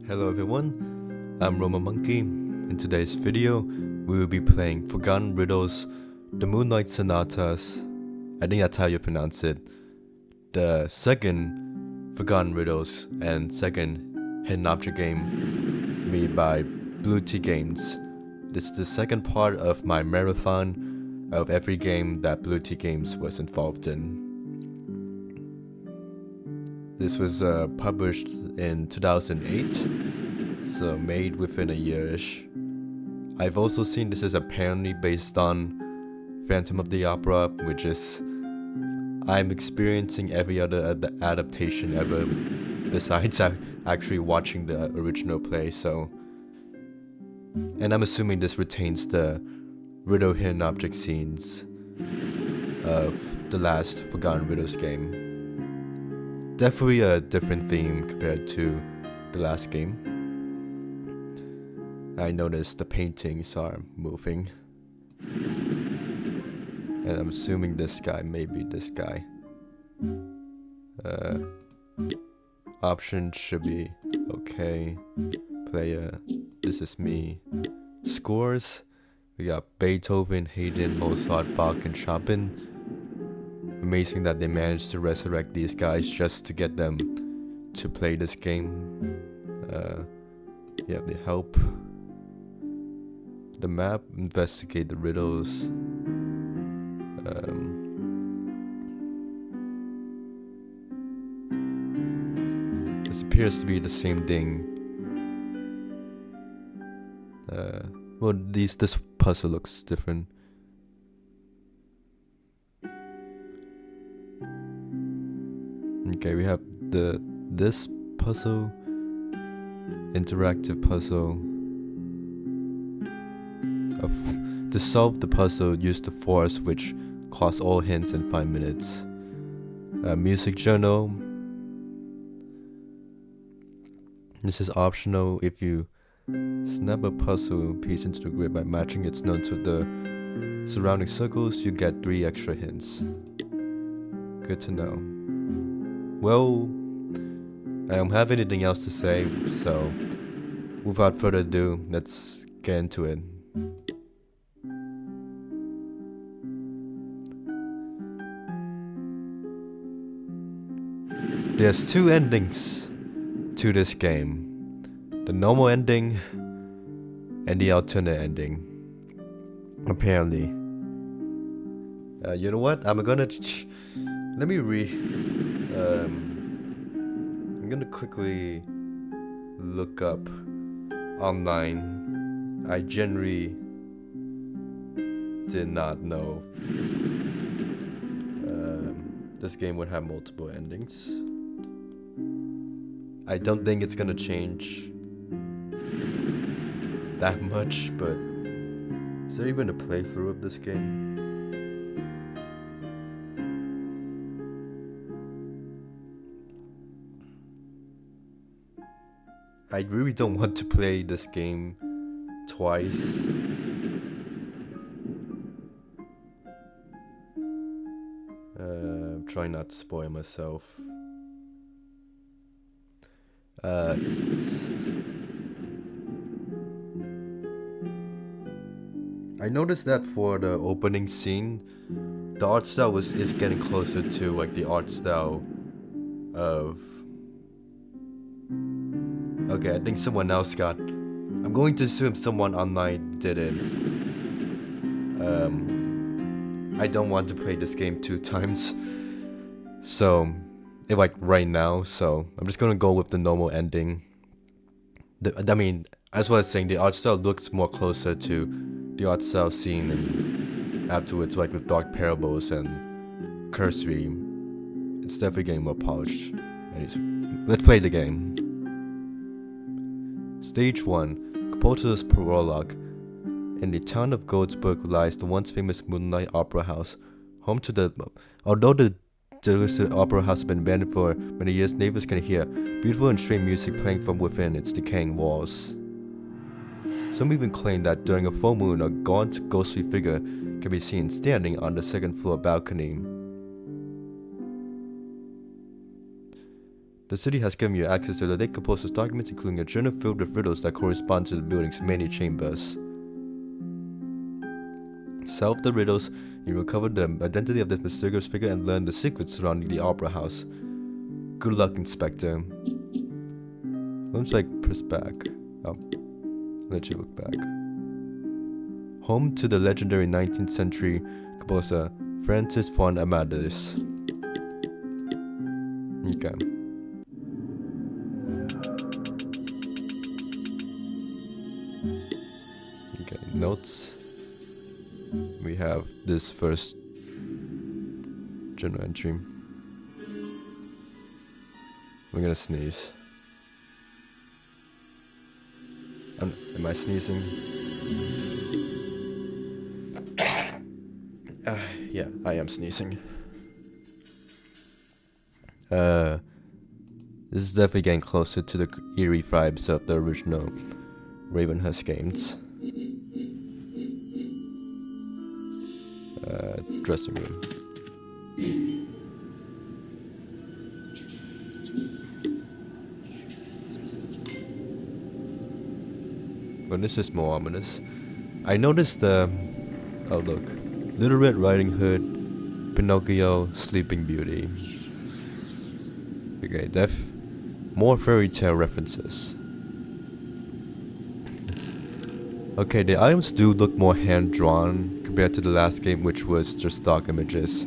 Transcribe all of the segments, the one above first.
Hello everyone, I'm Roma Monkey. In today's video, we will be playing Forgotten Riddles, the Moonlight Sonatas. I think that's how you pronounce it. The second Forgotten Riddles and second hidden object game made by Blue Tea Games. This is the second part of my marathon of every game that Blue Tea Games was involved in. This was published in 2008, so made within a year-ish. I've also seen this is apparently based on Phantom of the Opera, which is I'm experiencing every other adaptation ever besides actually watching the original play, so. And I'm assuming this retains the riddle hidden object scenes of the last Forgotten Riddles game. Definitely a different theme compared to the last game. I noticed the paintings are moving. And I'm assuming this guy may be this guy. Options should be okay. Player, this is me. Scores, we got Beethoven, Haydn, Mozart, Bach, and Chopin. Amazing that they managed to resurrect these guys just to get them to play this game. Yeah, they help. The map, investigate the riddles. This appears to be the same thing. Well, this puzzle looks different. Okay, we have this puzzle, interactive puzzle. To solve the puzzle, use the force, which costs all hints in 5 minutes. Music journal. This is optional if you snap a puzzle piece into the grid by matching its notes with the surrounding circles, you get 3 extra hints. Good to know. Well, I don't have anything else to say, so without further ado, let's get into it. There's 2 endings to this game. The normal ending and the alternate ending. Apparently. You know what? I'm gonna let me I'm gonna quickly look up online. I generally did not know this game would have multiple endings. I don't think it's gonna change that much, but is there even a playthrough of this game? I really don't want to play this game twice. I'm trying not to spoil myself. I noticed that for the opening scene, the art style is getting closer to like the art style of. Okay, I think someone else got. I'm going to assume someone online did it. I don't want to play this game 2 times. So, like right now, so I'm just gonna go with the normal ending. I mean, as I was saying, the art style looks more closer to the art style seen and afterwards, like with Dark Parables and Cursory. It's definitely getting more polished. Anyways, let's play the game. Stage 1, composer's Prologue. In the town of Godesberg lies the once famous Moonlight Opera House, home to the. Although the opera house has been abandoned for many years, neighbors can hear beautiful and strange music playing from within its decaying walls. Some even claim that during a full moon, a gaunt, ghostly figure can be seen standing on the second floor balcony. The city has given you access to the lake composed of documents, including a journal filled with riddles that correspond to the building's many chambers. Solve the riddles, you recover the identity of this mysterious figure and learn the secrets surrounding the Opera House. Good luck, Inspector. Looks like press back. Oh, let you look back. Home to the legendary 19th century composer Francis von Amadeus. Okay. Okay, notes. We have this first journal entry. I'm gonna sneeze. Am I sneezing? Yeah, I am sneezing. This is definitely getting closer to the eerie vibes of the original Ravenhurst games. Dressing room. Well, this is more ominous. I noticed the... oh look. Little Red Riding Hood, Pinocchio, Sleeping Beauty. Okay, more fairy tale references. Okay, the items do look more hand-drawn compared to the last game, which was just stock images.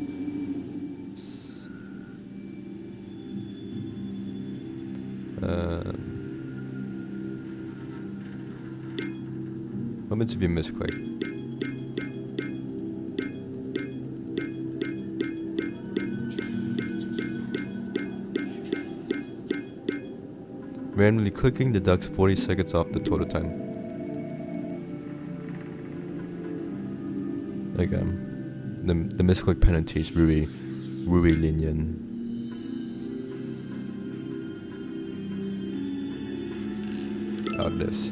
What meant to be misclick? Randomly clicking deducts 40 seconds off the total time. Again, the misclick penalty is really lenient. Out this.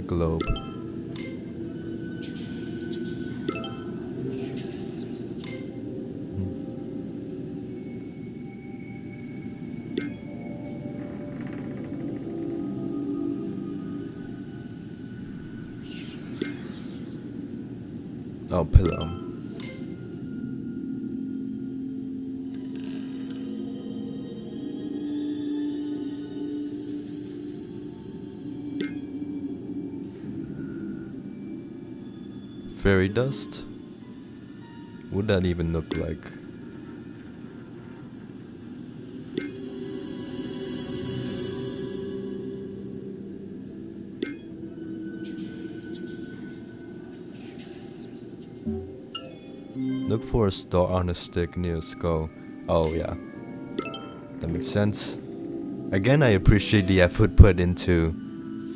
Globe. Oh, pillow. Fairy dust? What would that even look like? Look for a star on a stick near a skull. Oh yeah, that makes sense. Again, I appreciate the effort put into...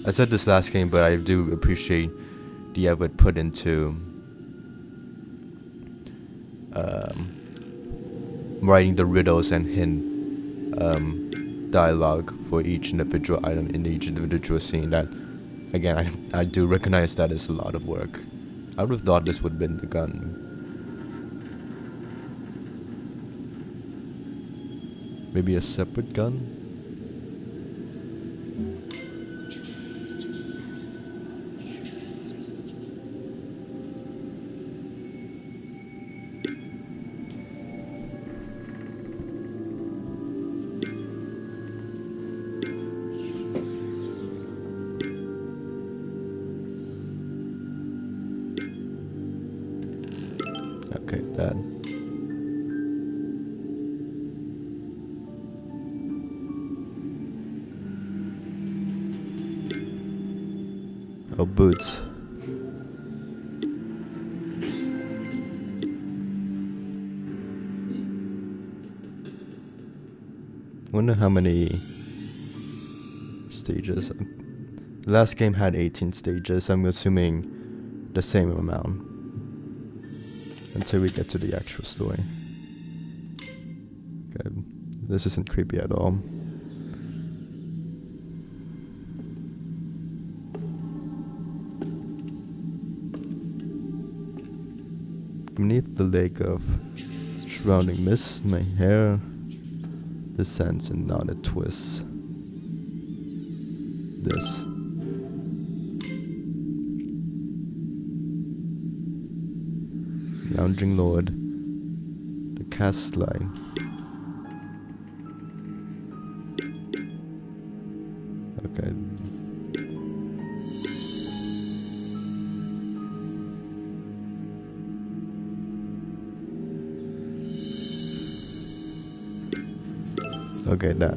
I said this last game, but I do appreciate the effort put into writing the riddles and hint dialogue for each individual item in each individual scene. That, again, I do recognize that is a lot of work. I would have thought this would have been the gun. Maybe a separate gun? Okay, that. Oh, boots. Wonder how many stages. Last game had 18 stages. I'm assuming the same amount until we get to the actual story. Okay, this isn't creepy at all. Beneath the lake of shrouding mist, my hair descends in knotted twists. This. Lounging Lord, the cast line. Okay. Okay, that.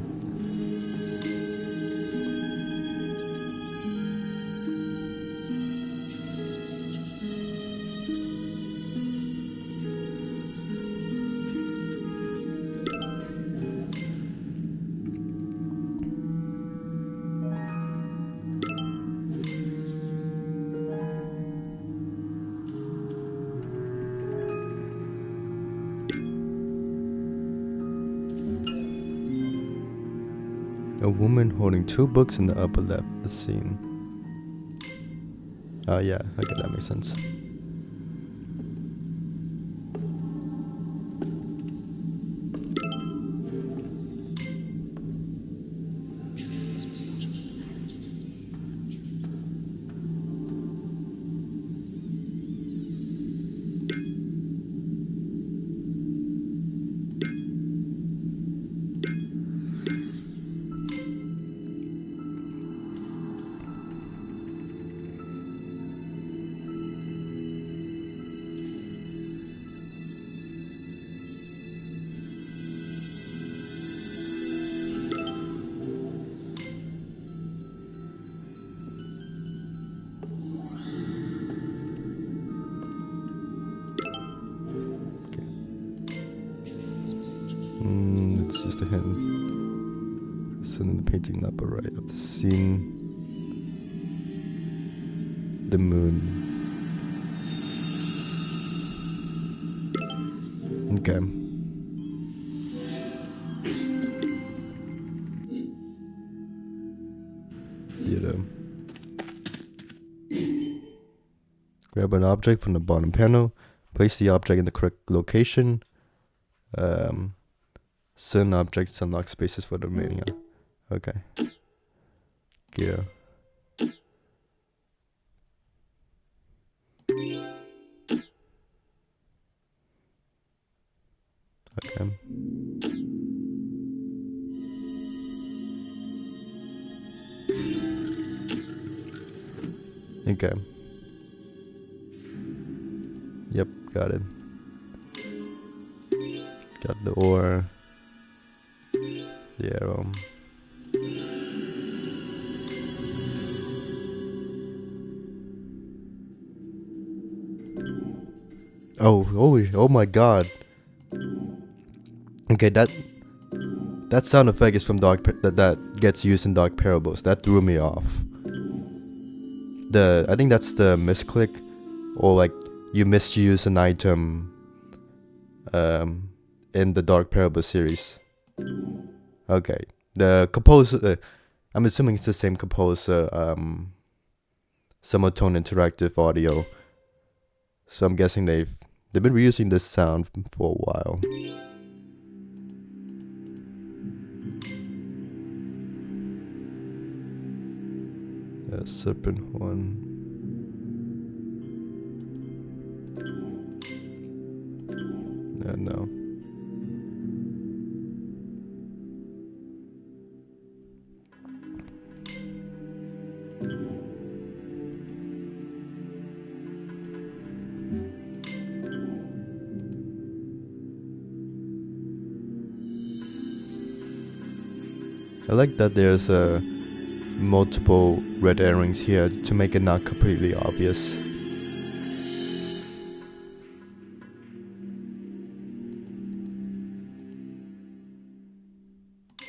A woman holding 2 books in the upper left of the scene. Oh yeah, okay, that makes sense. It's just a hint. Sitting in the painting upper right of the scene. The moon. Okay. Theater. Grab an object from the bottom panel. Place the object in the correct location. Certain objects unlock spaces for the remaining. Okay. Gear. Okay. Okay. Yep, got it. Got the ore. The arrow. Oh my god. Okay, that sound effect is from that gets used in Dark Parables. That threw me off. I think that's the misclick, or like you misuse an item in the Dark Parable series. Okay. The composer, I'm assuming it's the same composer, Summertone Interactive Audio. So I'm guessing they've been reusing this sound for a while. Serpent horn. No. I like that there's multiple red herrings here to make it not completely obvious.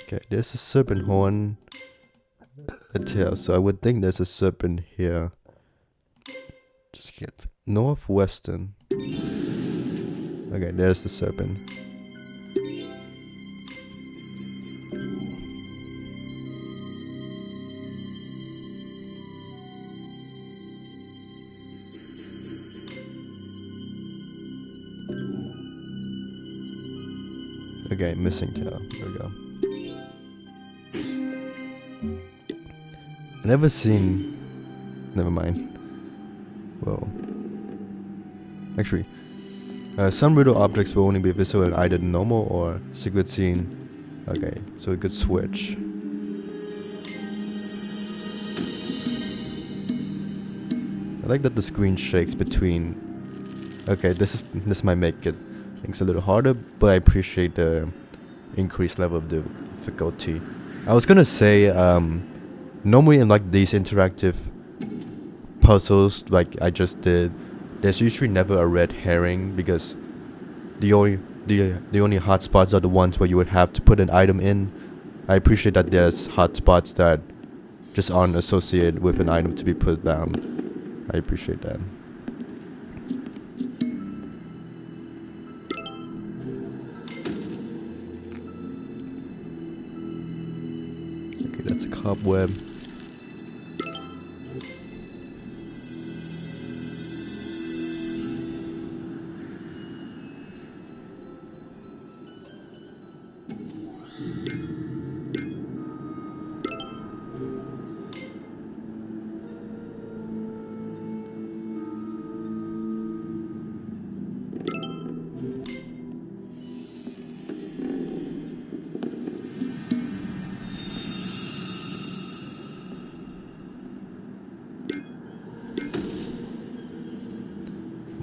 Okay, there's a serpent horn, a tail, so I would think there's a serpent here. Just get northwestern. Okay, there's the serpent. Okay, missing tail. There we go. I never seen. Never mind. Whoa. Actually, some riddle objects will only be visible in either normal or secret scene. Okay, so we could switch. I like that the screen shakes between. Okay, this might make things a little harder, but I appreciate the increased level of difficulty. I was gonna say, normally in like these interactive puzzles, like I just did, there's usually never a red herring because the only hotspots are the ones where you would have to put an item in. I appreciate that there's hotspots that just aren't associated with an item to be put down. I appreciate that. Okay, that's a cobweb.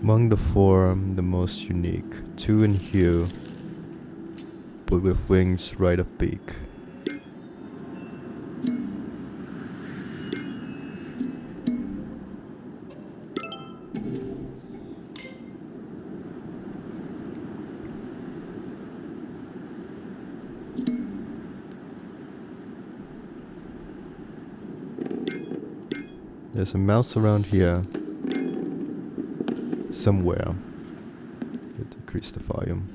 Among the four, the most unique, 2 in hue, but with wings right of beak. There's a mouse around here. Somewhere. Decrease the volume.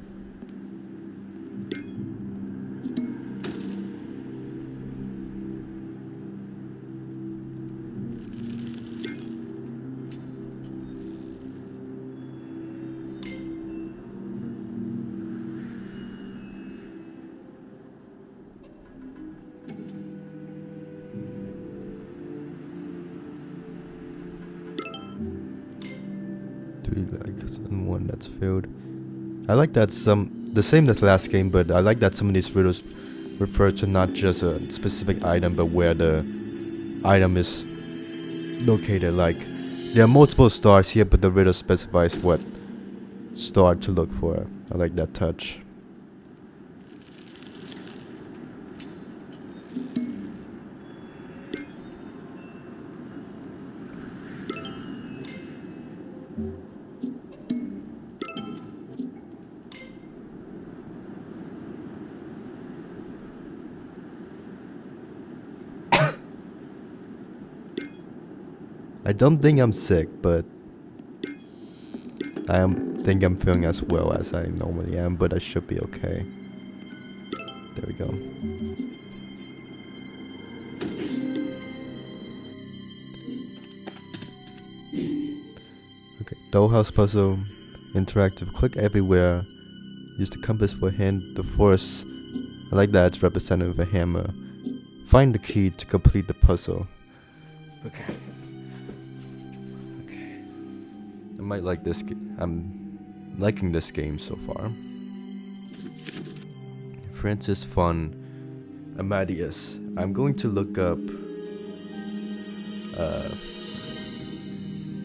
And one that's filled. I like that the same as last game, but I like that some of these riddles refer to not just a specific item, but where the item is located. Like, there are multiple stars here, but the riddle specifies what star to look for. I like that touch. I don't think I'm sick, but I think I'm feeling as well as I normally am, but I should be okay. There we go. Okay, dollhouse puzzle, interactive, click everywhere, use the compass for hand, the force, I like that it's represented with a hammer. Find the key to complete the puzzle. Okay. I might like this I'm liking this game so far. Francis Fun Amadeus. I'm going to look up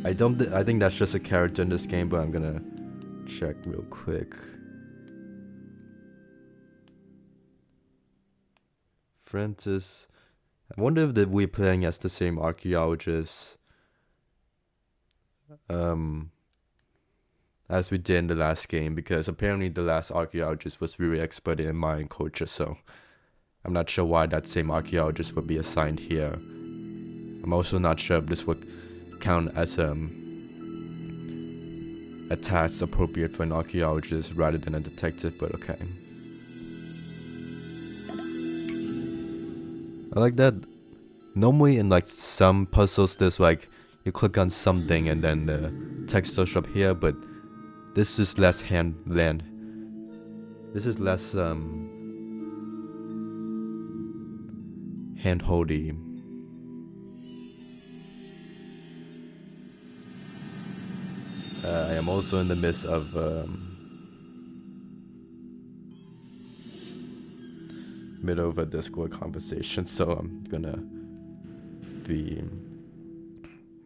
I think that's just a character in this game, but I'm gonna check real quick. Francis. I wonder if we're playing as the same archaeologist as we did in the last game, because apparently the last archaeologist was really expert in Mayan culture, so I'm not sure why that same archaeologist would be assigned here. I'm also not sure if this would count as a task appropriate for an archaeologist rather than a detective, but okay. I like that. Normally in like some puzzles there's like you click on something and then the text will show up here, but this is less land This is less hand-holdy. I am also in the midst of middle of a Discord conversation, so I'm gonna be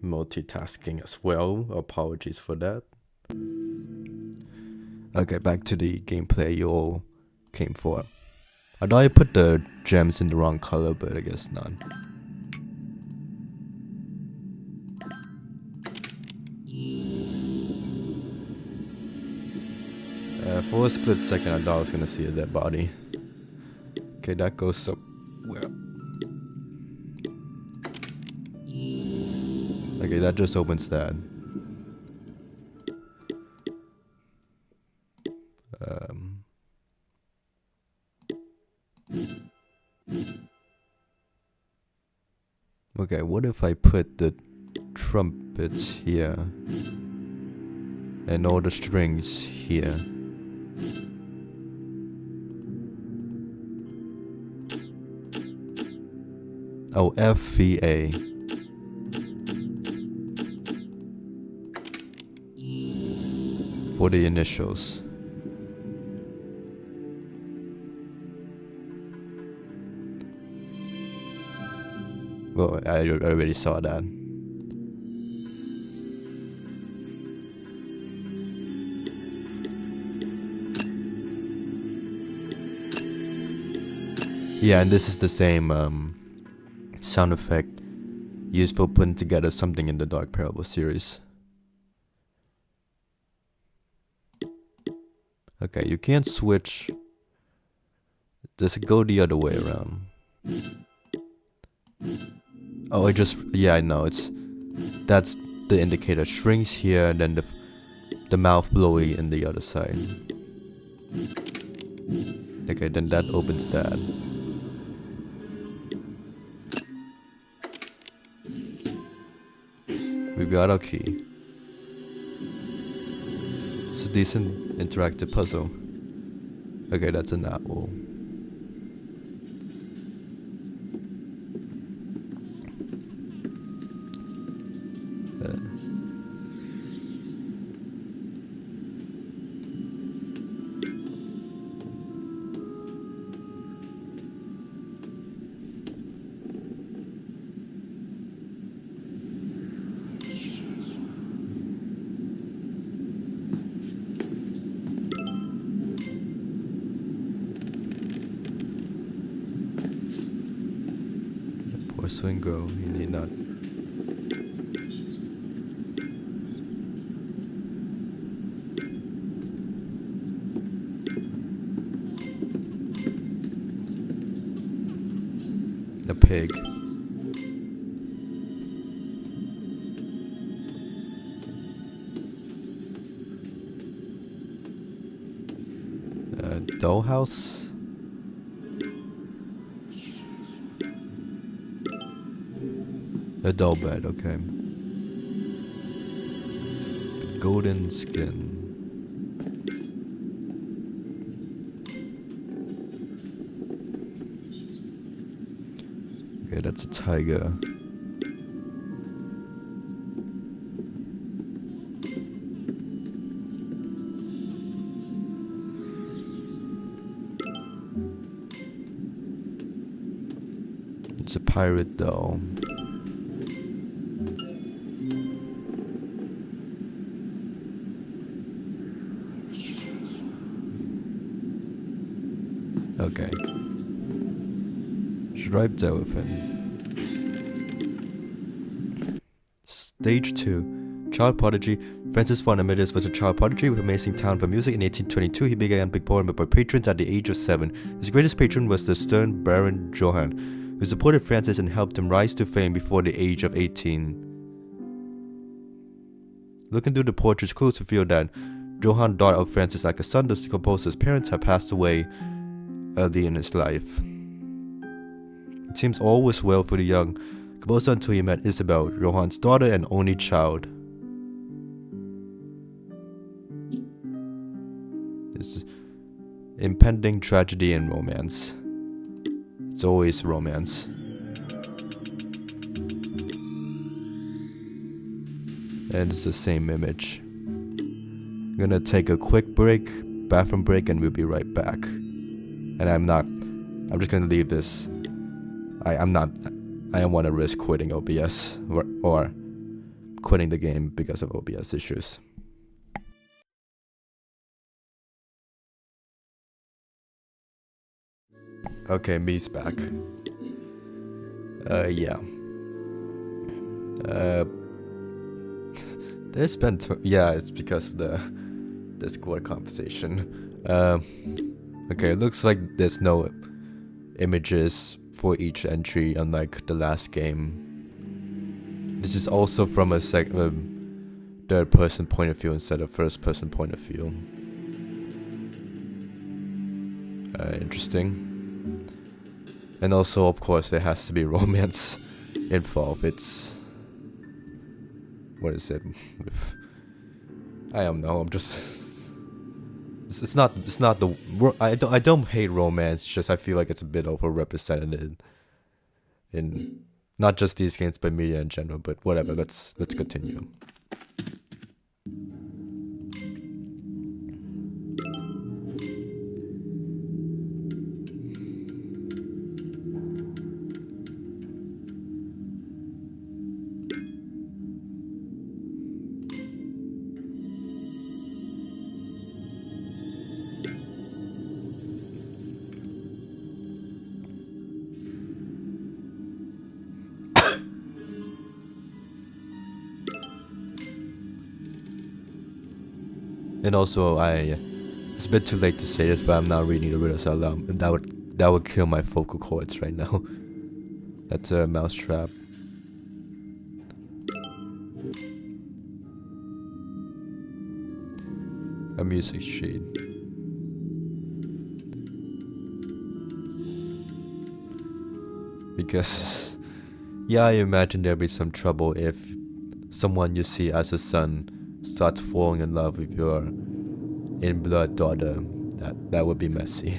multitasking as well. Apologies for that. Okay, back to the gameplay you all came for. I thought I put the gems in the wrong color, but I guess not. For a split second, I thought I was gonna see a dead body. Okay, that goes so well. Okay, that just opens that. Okay, what if I put the trumpets here and all the strings here? Oh, FVA. For the initials. Well, I already saw that. Yeah, and this is the same sound effect used for putting together Something in the Dark Parable series. Okay, you can't switch. Does it go the other way around? Oh, I just, yeah, I know, that's the indicator. Strings here, and then the mouth blowy in the other side. Okay, then that opens that. We've got our key. It's a decent interactive puzzle. Okay, that's an apple. Swing go, you need not. The pig. Dollhouse. A doll bed, okay. Golden skin. Okay, that's a tiger. It's a pirate doll. Okay. Striped elephant. Stage 2. Child prodigy. Francis von Amadeus was a child prodigy with amazing talent for music. In 1822, he began being performed by patrons at the age of 7. His greatest patron was the stern Baron Johann, who supported Francis and helped him rise to fame before the age of 18. Looking through the portraits, clues reveal that Johann thought of Francis like a son. The composer's parents had passed away early in his life. It seems all was well for the young composer until he met Isabel, Johann's daughter and only child. Impending tragedy and romance. It's always romance. And it's the same image. I'm gonna take a quick break, bathroom break, and we'll be right back. And I'm just gonna leave this. I don't want to risk quitting OBS or quitting the game because of OBS issues. Okay, me's back. Yeah. There's been it's because of the Discord conversation. Okay, it looks like there's no images for each entry, unlike the last game. This is also from a third-person point of view instead of first-person point of view. Interesting. And also, of course, there has to be romance involved. It's... what is it? I don't know. I'm just... It's not the... I don't hate romance. Just I feel like it's a bit overrepresented in not just these games, but media in general. But whatever. Let's continue. And also, it's a bit too late to say this, but I'm not reading the riddles out loud. That would kill my vocal cords right now. That's a mousetrap. A music sheet. Because, yeah, I imagine there'll be some trouble if someone you see as a son starts falling in love with your in-blood daughter. That would be messy.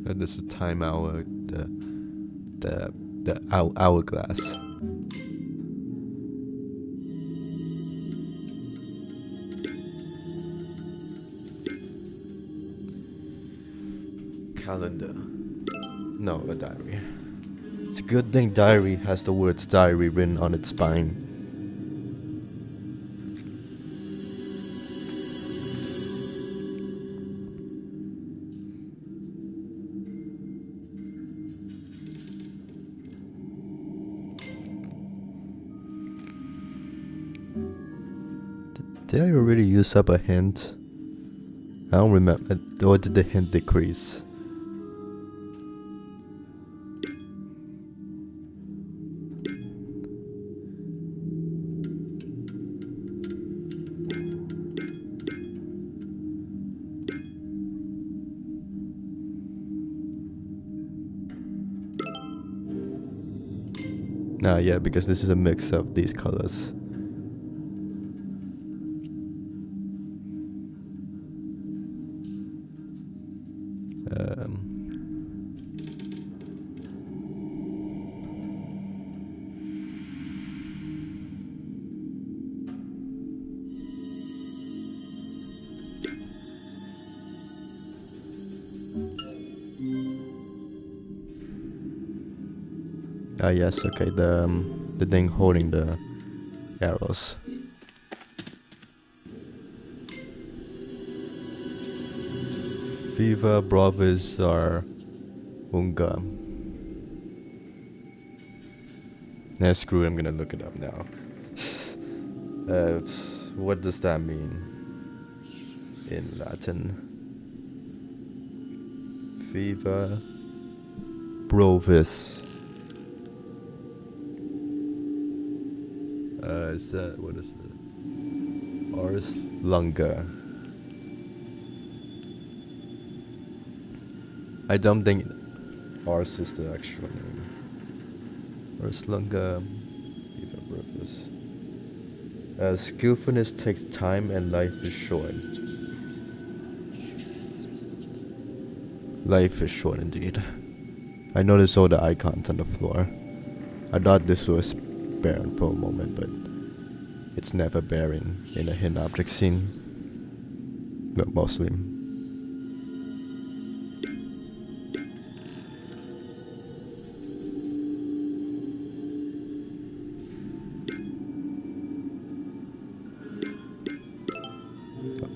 And this is time hour, the hourglass. Calendar. No, a diary. It's a good thing diary has the words diary written on its spine. Did I already use up a hint? I don't remember. Or did the hint decrease? Yeah, because this is a mix of these colors. Yes, okay, the thing holding the arrows. Viva Bravis are Unga. Nah, screw it, I'm gonna look it up now. What does that mean in Latin? Viva Bravis. Is that, what is it? Ars Longa. I don't think Ars is the actual name. Ars Longa. Skillfulness takes time and life is short. Life is short indeed. I noticed all the icons on the floor. I thought this was barren for a moment, but it's never barren in a hidden object scene. But mostly.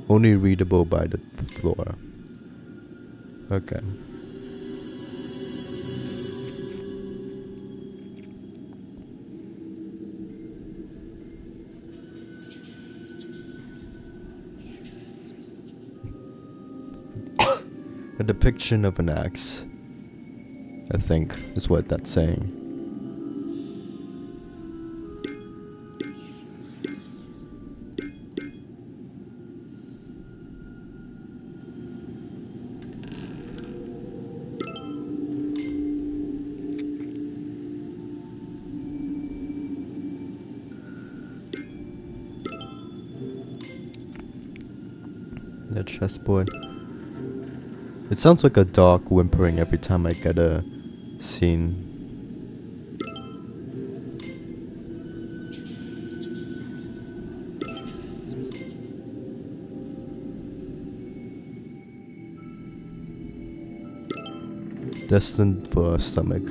Only readable by the floor. Okay. A depiction of an axe, I think, is what that's saying. The chessboard. It sounds like a dog whimpering every time I get a scene. Destined for a stomach.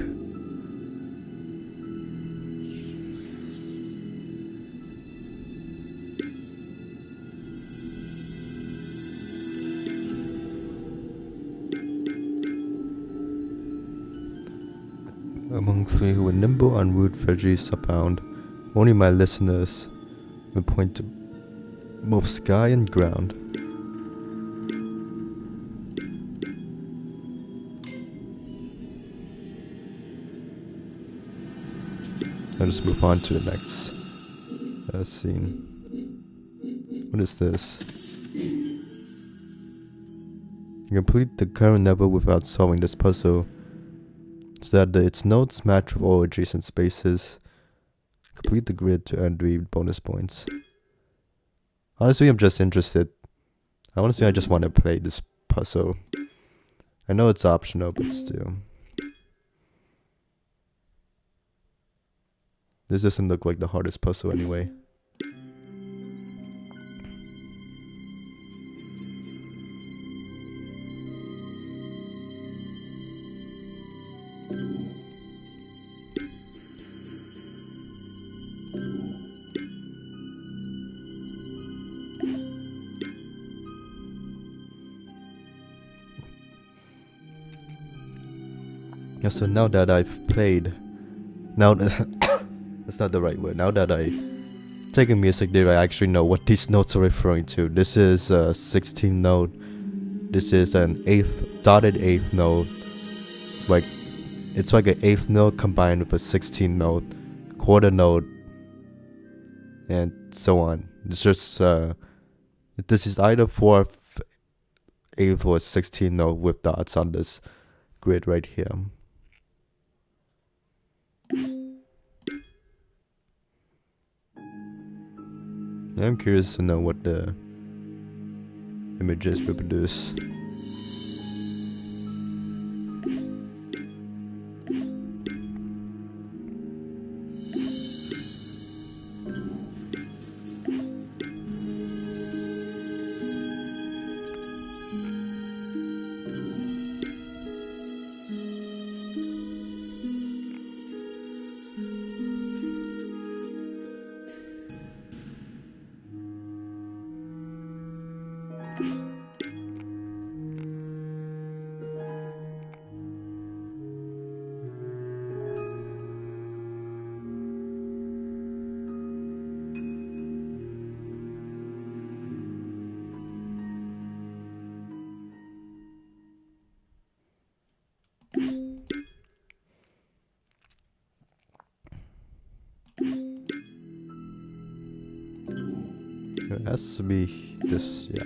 Among three who are nimble on rude veggies abound, only my listeners will point to both sky and ground. Let's move on to the next scene. What is this? You complete the current level without solving this puzzle, so that its nodes match with all adjacent spaces. Complete the grid to earn 3 bonus points. Honestly, I'm just interested. Honestly, I just want to play this puzzle. I know it's optional, but still. This doesn't look like the hardest puzzle anyway. Yeah, so now that I've played, now that that's not the right word. Now that I take a music theory, I actually know what these notes are referring to. This is a 16th note. This is an dotted eighth note. Like, it's like an eighth note combined with a 16th note, quarter note, and so on. It's just this is either 4th, 8th, or 16th note with dots on this grid right here. I'm curious to know what the images reproduce. It has to be this, yeah.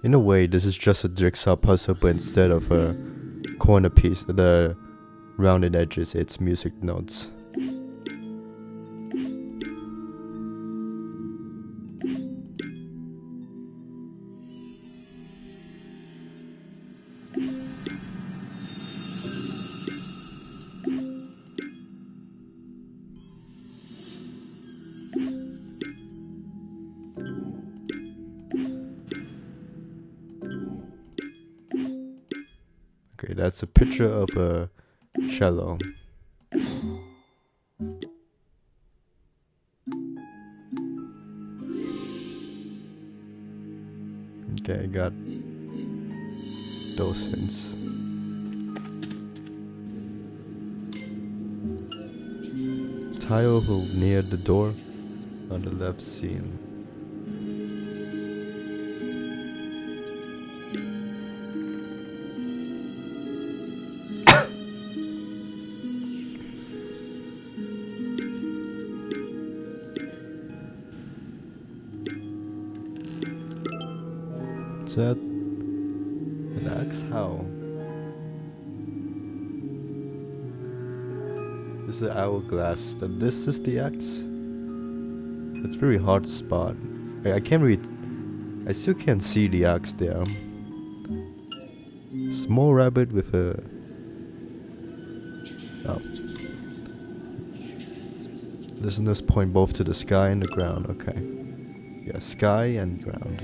In a way, this is just a jigsaw puzzle, but instead of a corner piece, the rounded edges, it's music notes. Okay, that's a picture of a cello. Okay, I got those hints. Tile near the door on the left seam. Is that an axe? How? This is the hourglass. This is the axe? It's very hard to spot. I can't read. I still can't see the axe there. Small rabbit with a... Oh. Listeners point both to the sky and the ground. Okay. Yeah, sky and ground.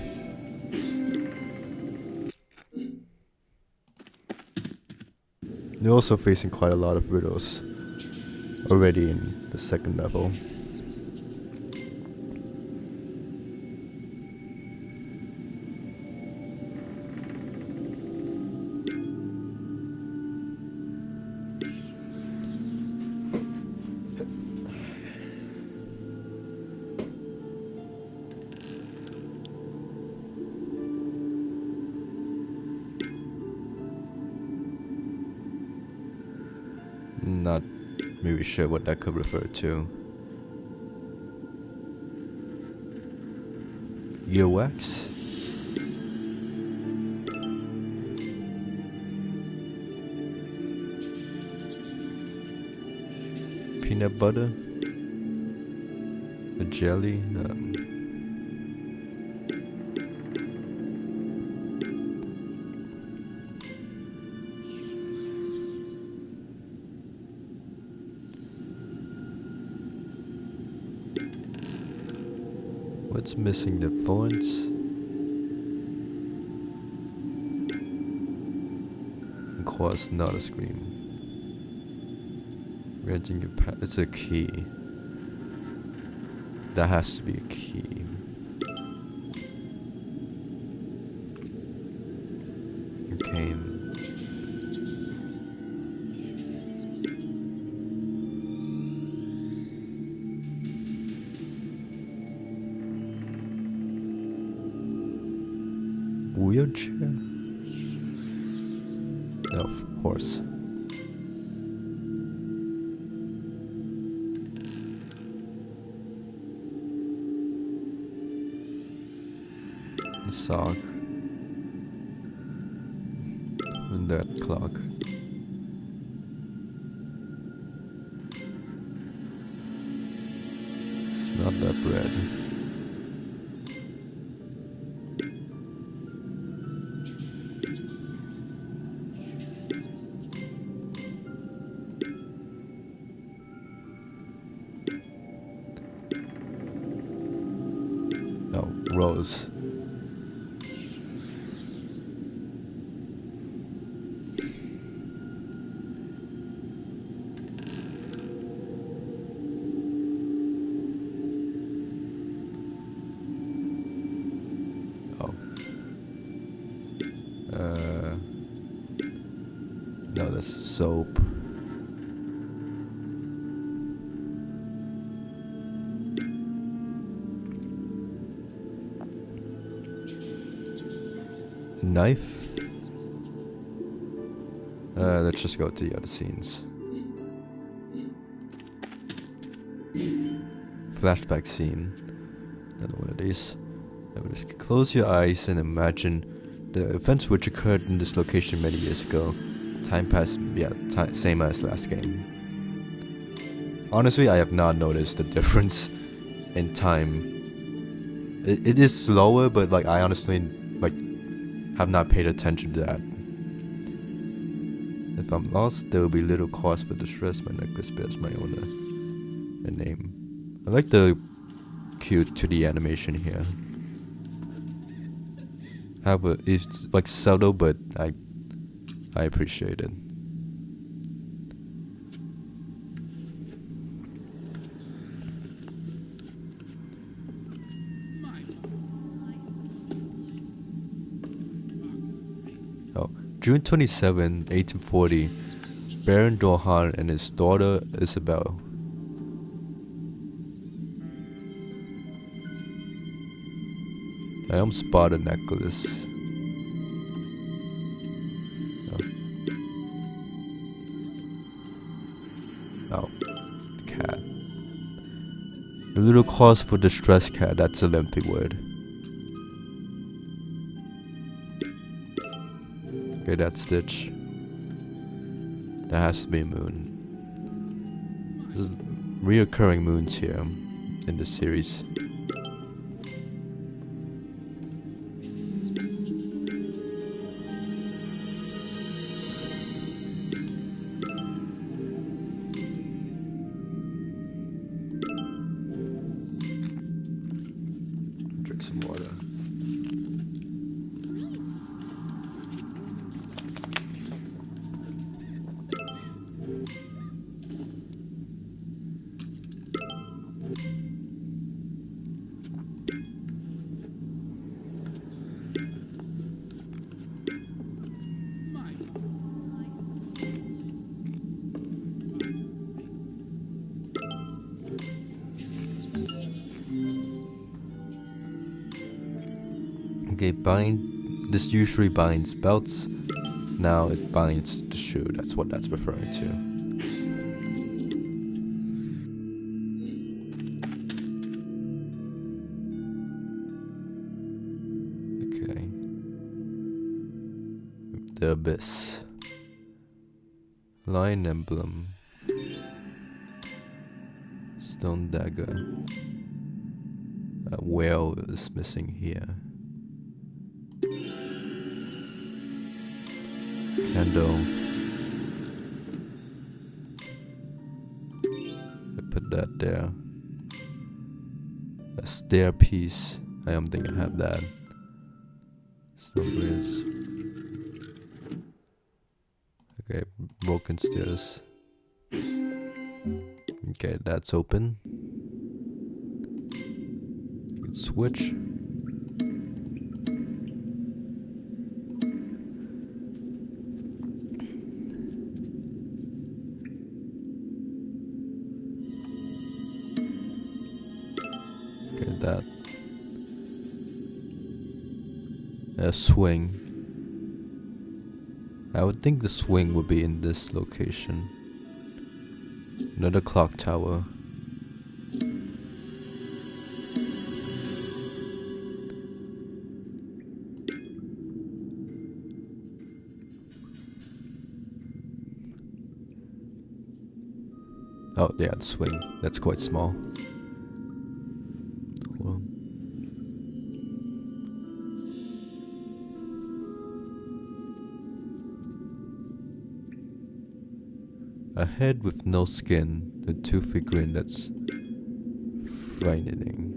You're also facing quite a lot of riddles already in the second level. Not really sure what that could refer to. Earwax? Peanut butter? A jelly? What's missing? The thorns? And quartz, not a scream. Renting your path. It's a key. That has to be a key. Okay. Wheelchair? No, horse. Sock. And that clock. It's not that bread. No, rose. No, that's soap. Knife? Let's just go to the other scenes. Flashback scene. Another one of these. Just close your eyes and imagine the events which occurred in this location many years ago. Time passed, yeah, same as last game. Honestly, I have not noticed the difference in time. It is slower, but like I honestly like have not paid attention to that. If I'm lost, there will be little cause for distress. My necklace bears my owner a name. I like the cute 2D animation here. However, it's like subtle, but I appreciate it. Oh, June 27, 1840, Baron Dorhan and his daughter Isabel. I almost bought a necklace. Oh, cat. A little cause for distress, cat. That's a lengthy word. Okay, that's Stitch. That has to be a moon. There's reoccurring moons here in this series. Drink some water. Okay, this usually binds belts. Now it binds the shoe. That's what that's referring to. Okay. The Abyss. Lion emblem. Stone dagger. A whale is missing here. Candle. I put that there. A stair piece. I don't think I have that. Snowbreeze. Okay, broken stairs. Okay, that's open. You can switch. That a swing. I would think the swing would be in this location. Another clock tower. Oh yeah, the swing. That's quite small. A head with no skin, a toothy grin that's frightening.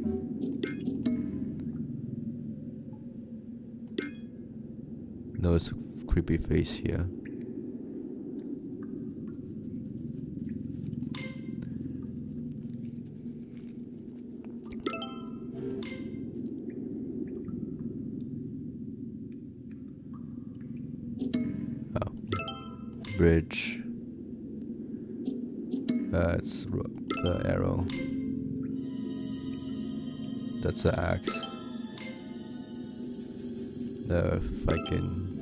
Notice a creepy face here. Oh, bridge. It's the arrow. That's the axe. If I can.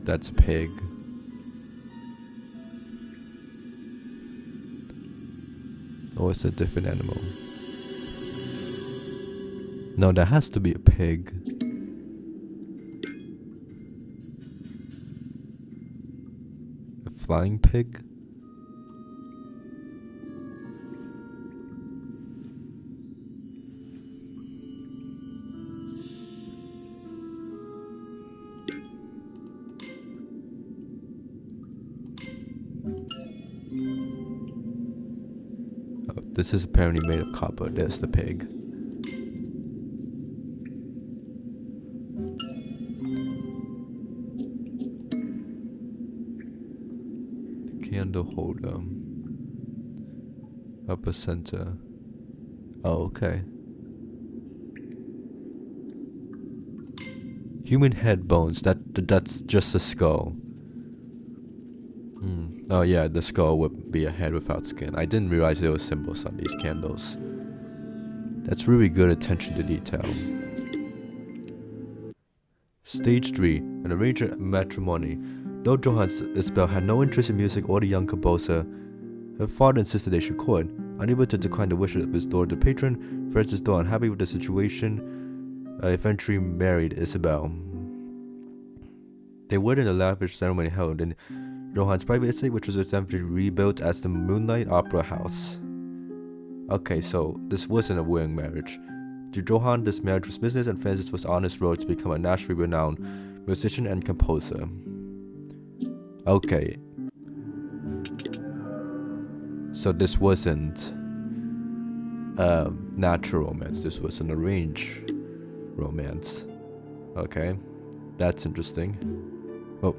That's a pig. Or it's a different animal. No, that has to be a pig. A flying pig? Oh, this is apparently made of copper. There's the pig. Candle holder. Upper center. Oh, okay. Human head bones. That's just a skull. Oh yeah, the skull would be a head without skin. I didn't realize there were symbols on these candles. That's really good attention to detail. Stage 3, an arranger at Matrimony. Though Johann Isabel had no interest in music or the young composer, her father insisted they should court. Unable to decline the wishes of his daughter, the patron, Francis, though unhappy with the situation, eventually married Isabel. They wed in a lavish ceremony held in Johann's private estate, which was eventually rebuilt as the Moonlight Opera House. Okay, so this wasn't a willing marriage. To Johann, this marriage was business, and Francis was on his road to become a nationally renowned musician and composer. Okay. So this wasn't a natural romance, this was an arranged romance. Okay, that's interesting. Well,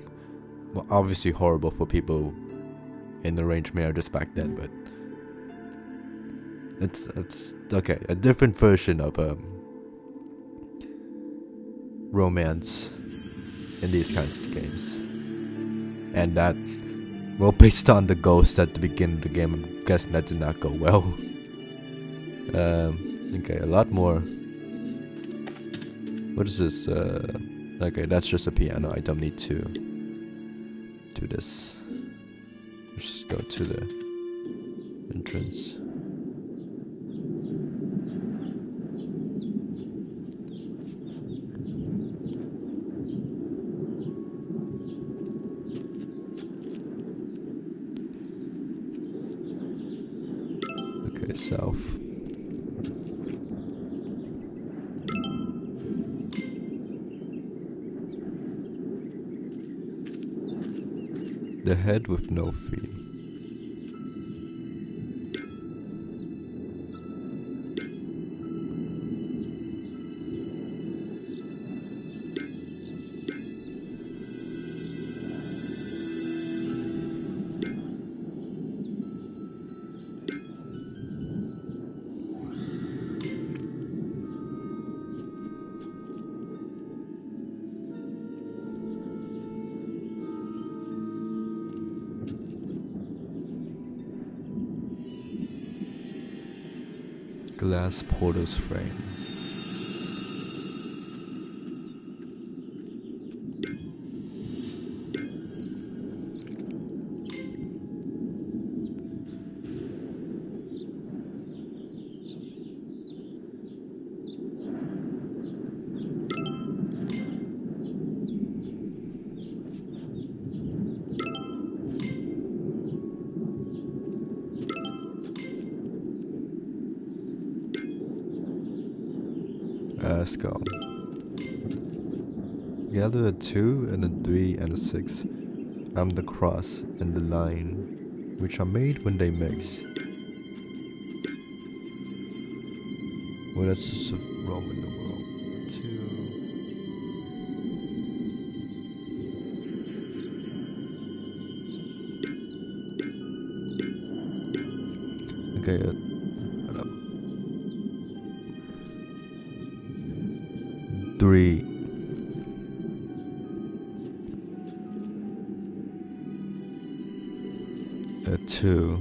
obviously horrible for people in arranged marriages back then, but it's okay, a different version of romance in these kinds of games. And that, well, based on the ghost at the beginning of the game, I'm guessing that did not go well. Okay, a lot more. What is this? Okay, that's just a piano. I don't need to do this. Let's just go to the entrance. Okay, south. The head with no feet. Glass portal's frame. Skull. Gather a 2 and a 3 and a 6. I'm the cross and the line, which are made when they mix. Well, that's just a Rome in the world. 2. Okay, 3. A 2.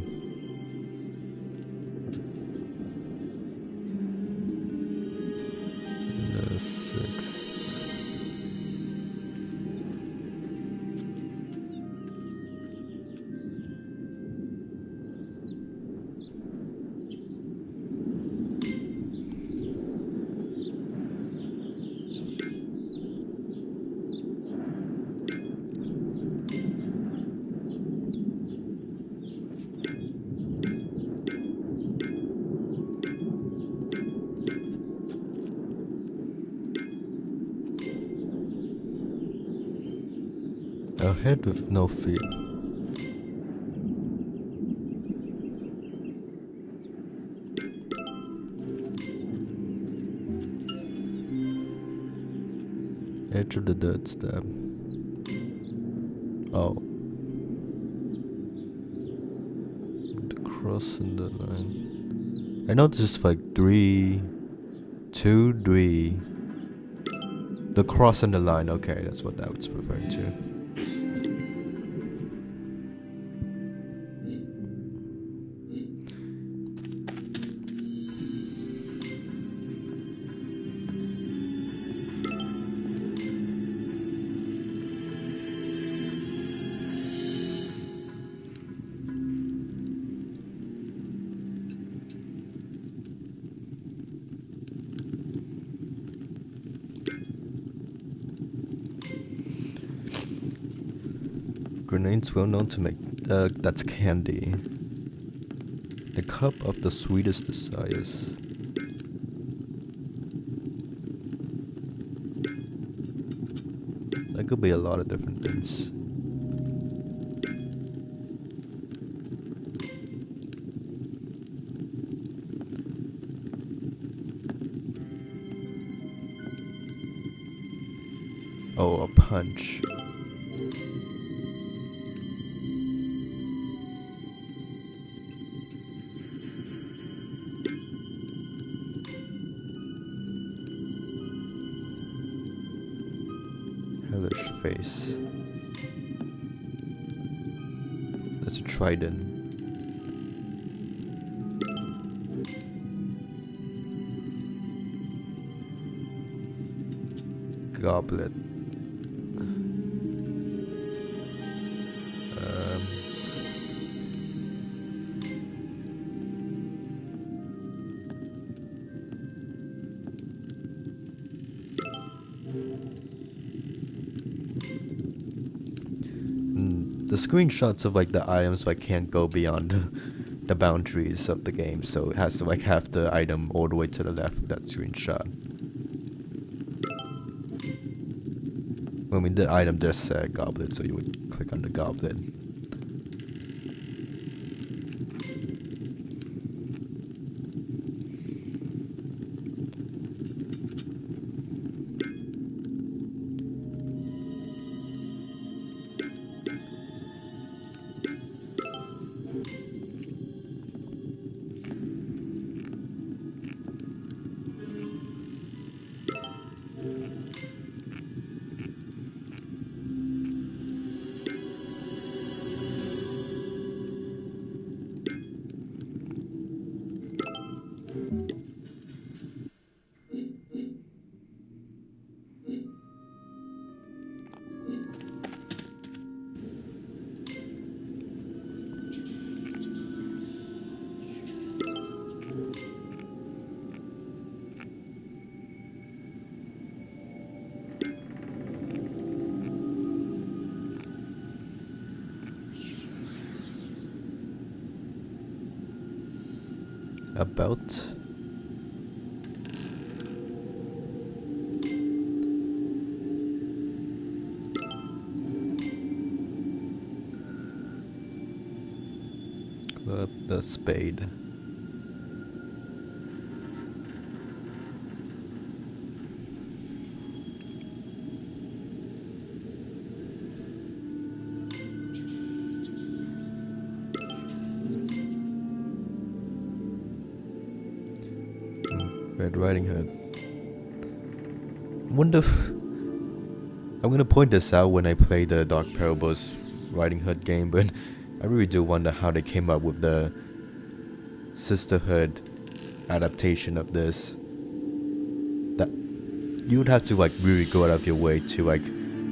A head with no feet. Edge of the dirt stab. Oh. The cross in the line. I know this is like 3, 2, 3. The cross in the line, okay, that's what that was referring to. Grenades well known to make. That's candy. The cup of the sweetest desires. That could be a lot of different things. Oh, a punch. Hellish face. That's a trident. Goblet. The screenshots of like the items like can't go beyond the boundaries of the game, so it has to like have the item all the way to the left of that screenshot. I mean, the item just said goblet, so you would click on the goblet. About club the spade. Red Riding Hood. Wonder if I'm gonna point this out when I play the Dark Parables Riding Hood game, but I really do wonder how they came up with the Sisterhood adaptation of this. That you would have to like really go out of your way to like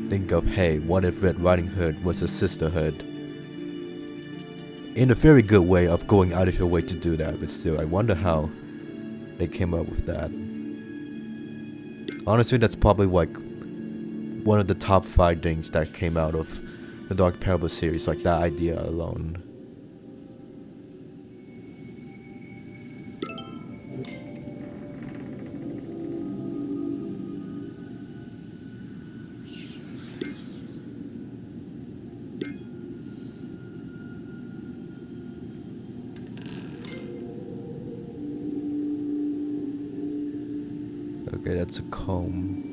think of, hey, what if Red Riding Hood was a sisterhood? In a very good way of going out of your way to do that, but still, I wonder how they came up with that. Honestly, that's probably like one of the top 5 things that came out of the Dark Parable series, like that idea alone. Okay, that's a comb.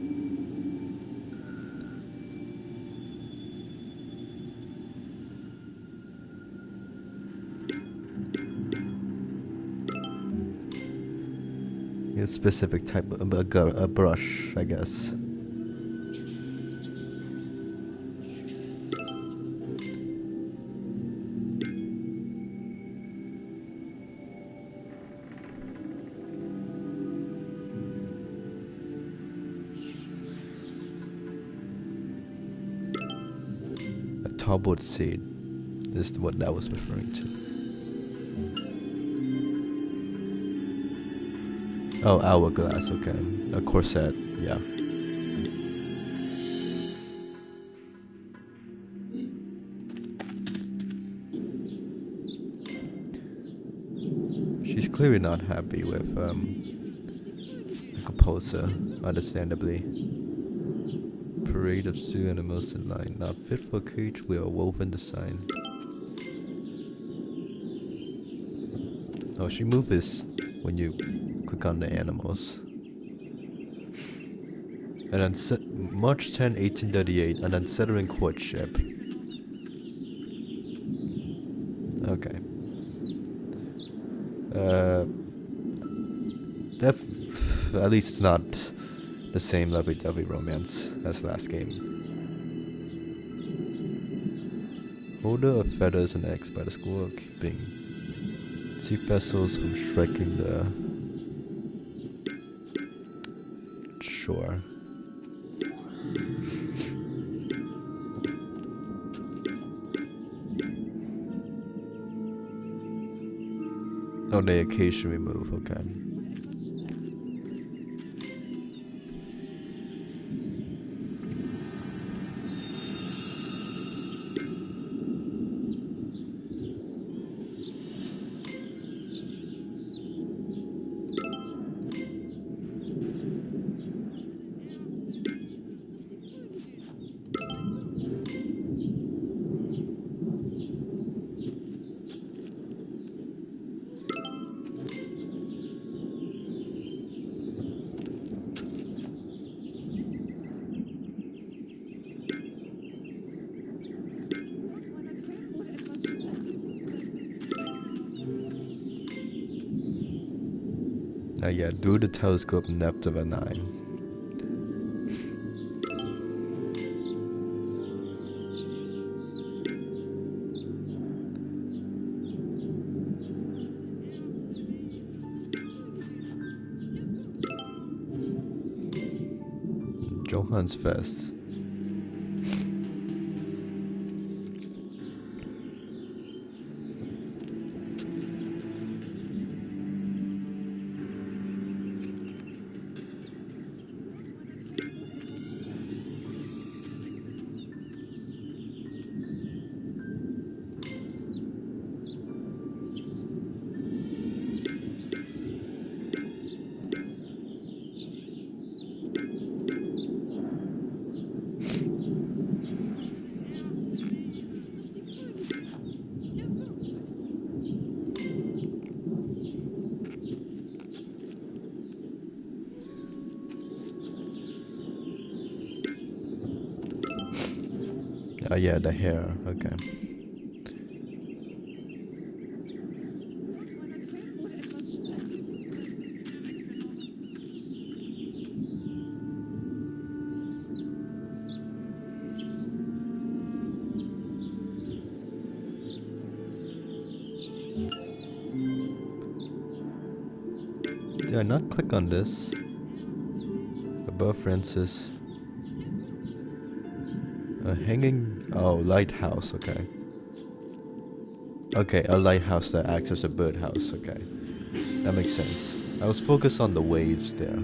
A specific type of a brush, I guess. A topwood seed. This is what that was referring to. Oh, hourglass, okay. A corset, yeah. She's clearly not happy with the composer, understandably. Parade of zoo animals in line, not fit for cage with a woven design. Oh, she moves when you click on the animals. And then March 10, 1838, an unsettling courtship. Okay. At least it's not the same lovey-dovey romance as last game. Holder of feathers and eggs by the school of keeping. See vessels from striking the shore. Oh, they occasionally move, okay. Yeah, do the telescope depth of a 9. Johan's Fest. Oh yeah, the hair, okay. Did I not click on this? Above Francis. A hanging... Oh, lighthouse, okay. Okay, a lighthouse that acts as a birdhouse, okay. That makes sense. I was focused on the waves there.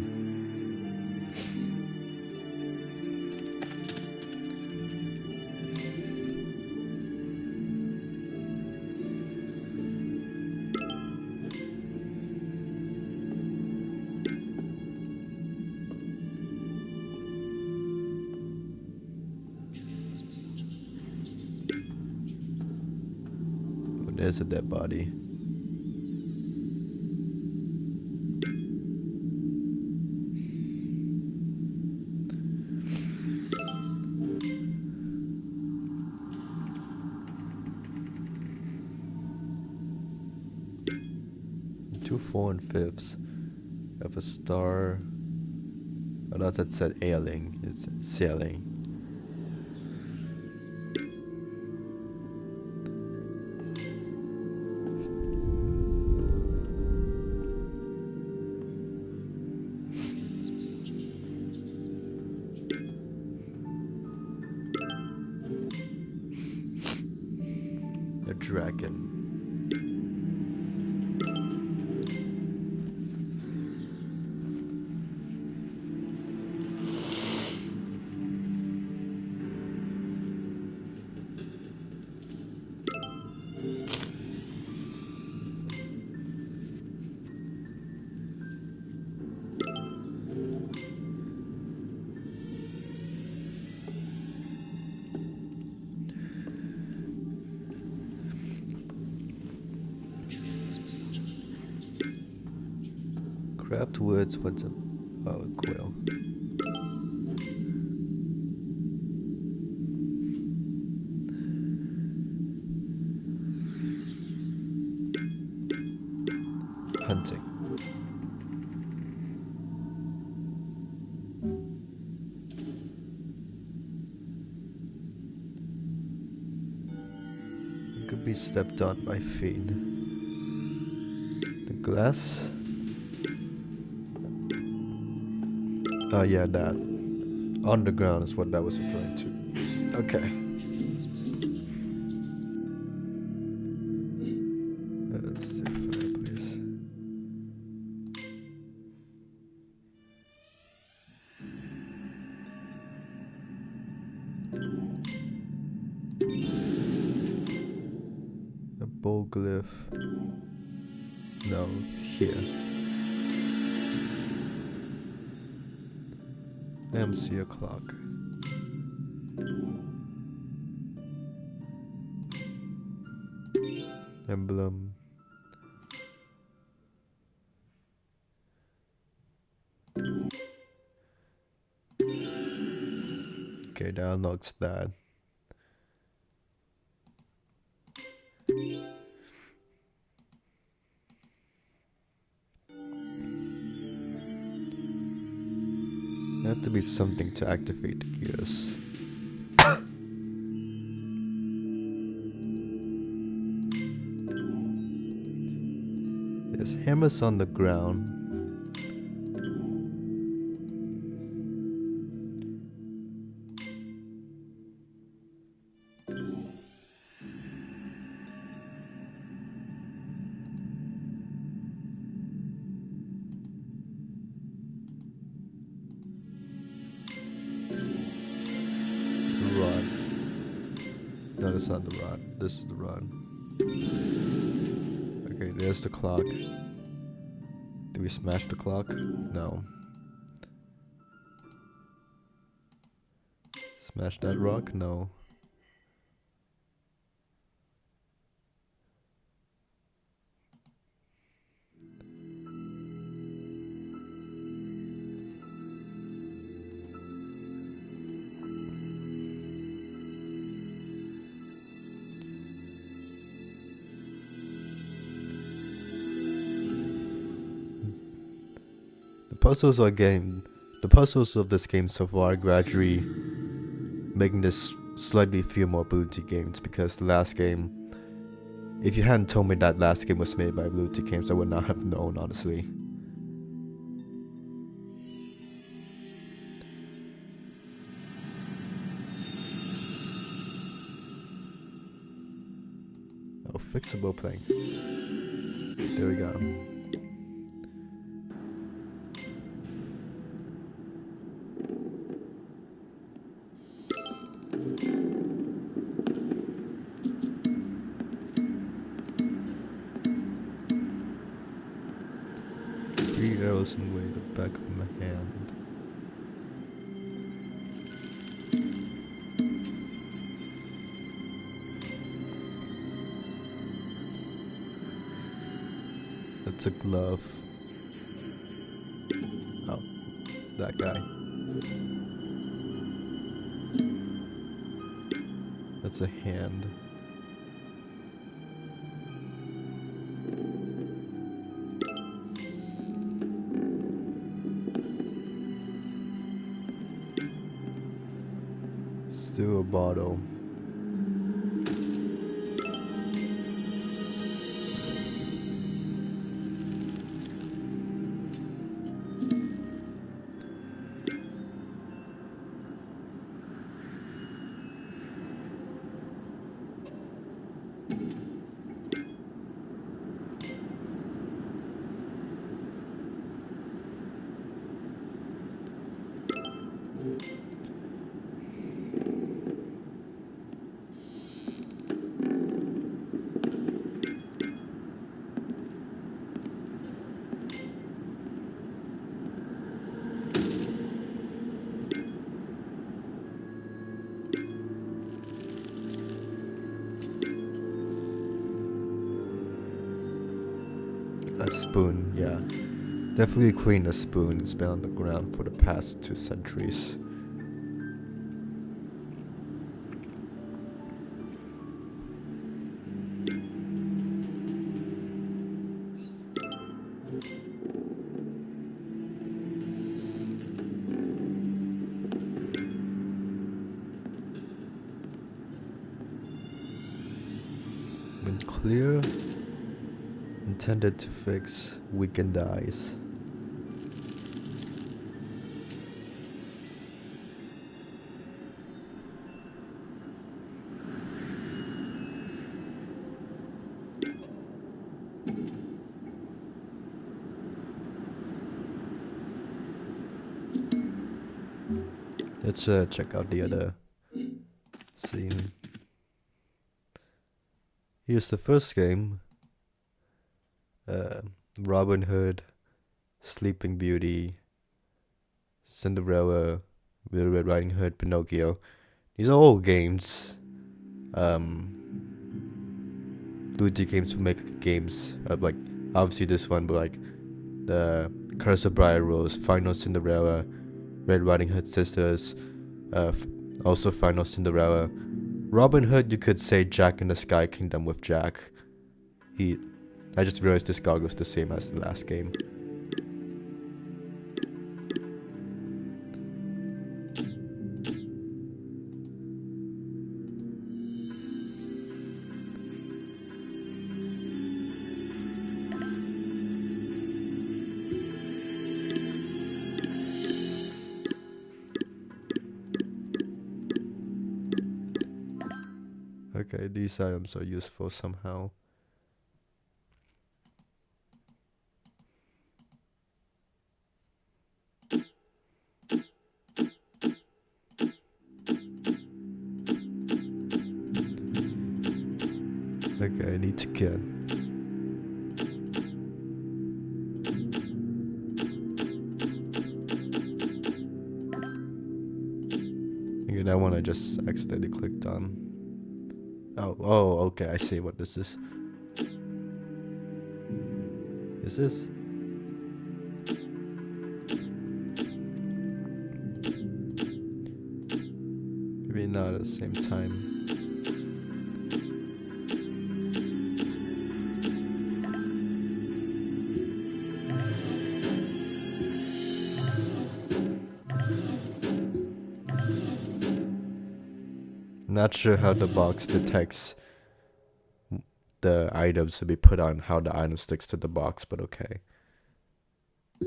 There's a dead body. 4 and 5ths. Have a star. Oh, no, that said ailing. It's sailing. A dragon. Craft words, what's a quill? Hunting. Could be stepped on by feet. The glass. Oh yeah, that. Underground is what that was referring to. Okay. Let's do fireplace. A bow glyph. No, here. MC o'clock. Emblem. Okay, that unlocks that. There have to be something to activate the gears. There's hammers on the ground. No, that's not the rod. This is the rod. Okay, there's the clock. Did we smash the clock? No. Smash that rock? No. The puzzles of this game so far are gradually making this slightly feel more Blue Tea games, because the last game, if you hadn't told me that last game was made by Blue Tea Games, I would not have known, honestly. Oh, fixable plank. There we go. Arrows in the way the back of my hand. That's a glove. Oh, that guy. That's a hand. do a bottle. A spoon, yeah. Definitely clean a spoon. It's been on the ground for the past 2 centuries. When clear, intended to fix weakened eyes. Let's check out the other scene. Here's the first game. Robin Hood, Sleeping Beauty, Cinderella, Little Red Riding Hood, Pinocchio. These are all games. Luigi games to make games. Like obviously this one, but like the Curse of Briar Rose, Final Cinderella, Red Riding Hood Sisters, also Final Cinderella. Robin Hood, you could say Jack in the Sky Kingdom with Jack. I just realized this goggle's the same as the last game. Okay, these items are useful somehow. Okay, I need to get. Okay, that one I just accidentally clicked on. Oh, okay, I see what this is. Is this? Maybe not at the same time. Not sure how the box detects the items to be put on, how the item sticks to the box, but okay. I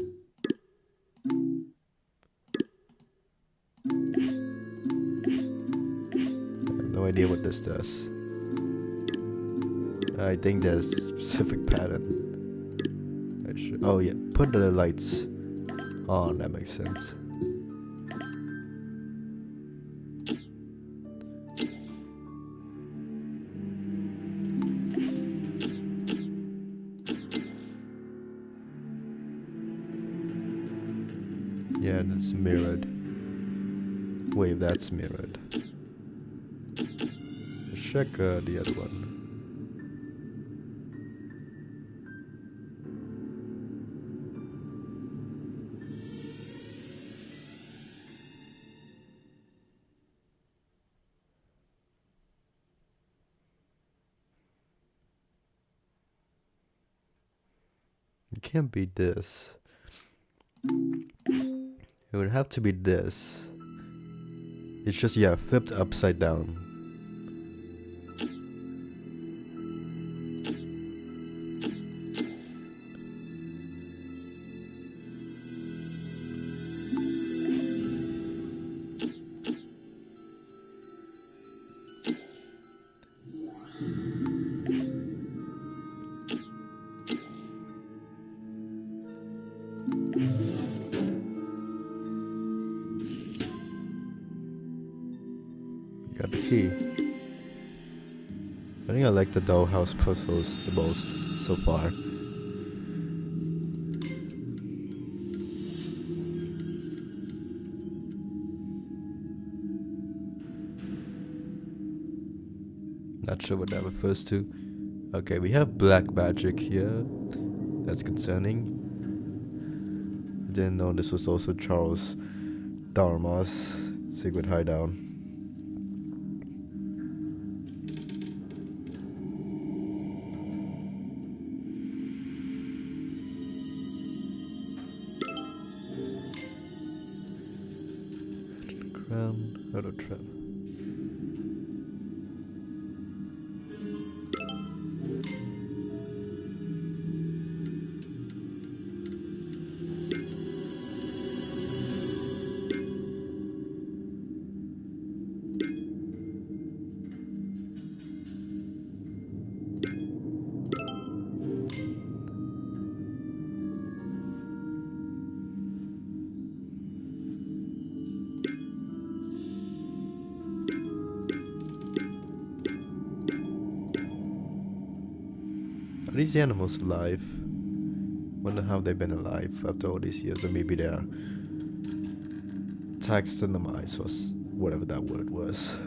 have no idea what this does. I think there's a specific pattern. Oh yeah, put the lights on, that makes sense. Yeah, and it's mirrored. Wait, that's mirrored. Let's check the other one. It can't be this. It would have to be this. It's just, yeah, flipped upside down. Got the key. I think I like the dollhouse puzzles the most so far. Not sure what that refers to. Okay, we have black magic here. That's concerning. Didn't know this was also Charles Darma's secret hideout. Crown, auto trap. Are these animals alive? Wonder how they've been alive after all these years, or maybe they're taxinomized or whatever that word was.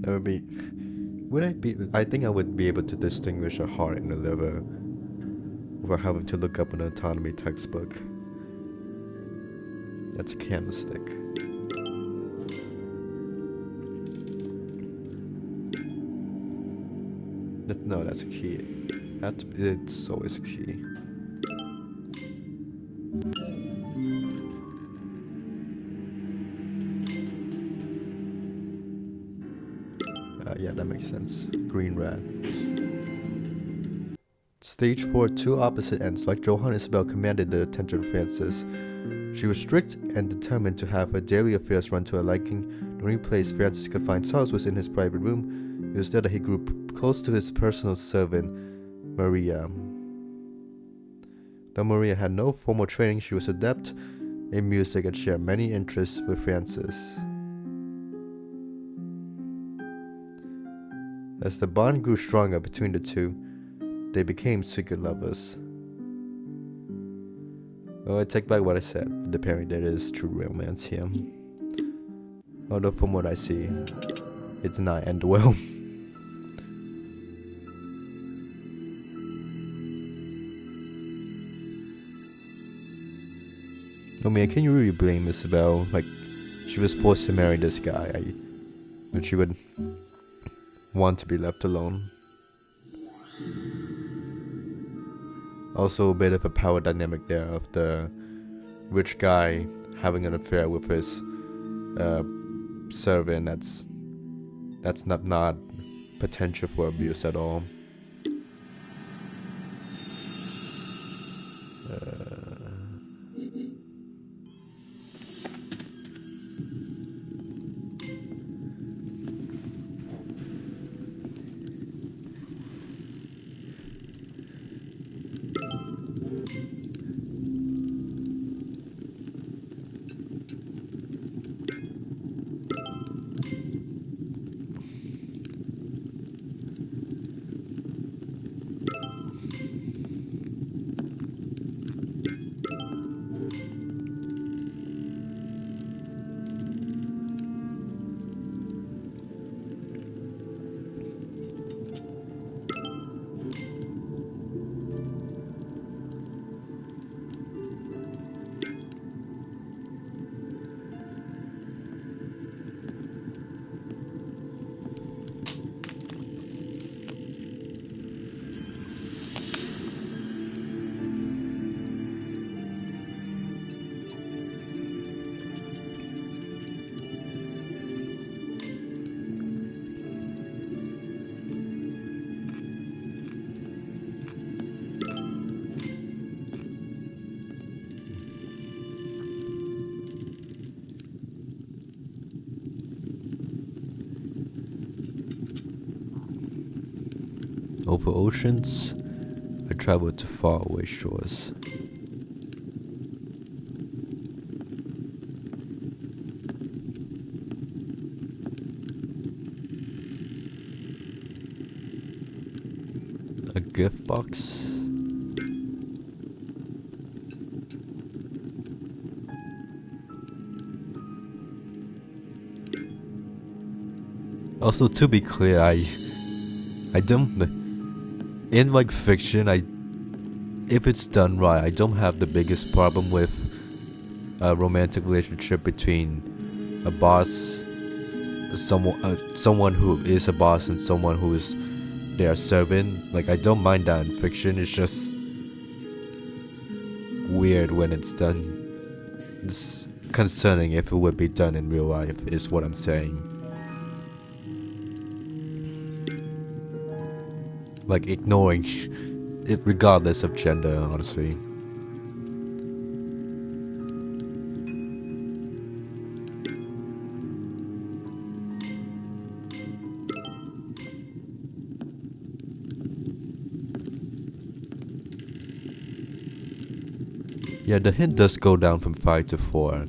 That would be. I think I would be able to distinguish a heart and a liver without having to look up an anatomy textbook. That's a candlestick. No, that's a key. It's always a key. Yeah, that makes sense. Green rat. Stage 4, two opposite ends. Like Johann, Isabel commanded the attention of Francis. She was strict and determined to have her daily affairs run to her liking. The only place Francis could find solace was in his private room. It was there that he grew close to his personal servant, Maria. Though Maria had no formal training, she was adept in music and shared many interests with Francis. As the bond grew stronger between the two, they became secret lovers. Oh, I take back what I said. Apparently there is true romance here. Although from what I see, it did not end well. I mean, can you really blame Isabel? Like, she was forced to marry this guy. And she would want to be left alone. Also a bit of a power dynamic there of the rich guy having an affair with his servant. That's not potential for abuse at all. Over oceans, I travel to faraway shores. A gift box. Also, to be clear, I don't, in like fiction, if it's done right, I don't have the biggest problem with a romantic relationship between a boss, someone who is a boss, and someone who is their servant. Like, I don't mind that in fiction. It's just weird when it's done. It's concerning if it would be done in real life, is what I'm saying. Like, ignoring it regardless of gender, honestly. Yeah, the hint does go down from 5 to 4.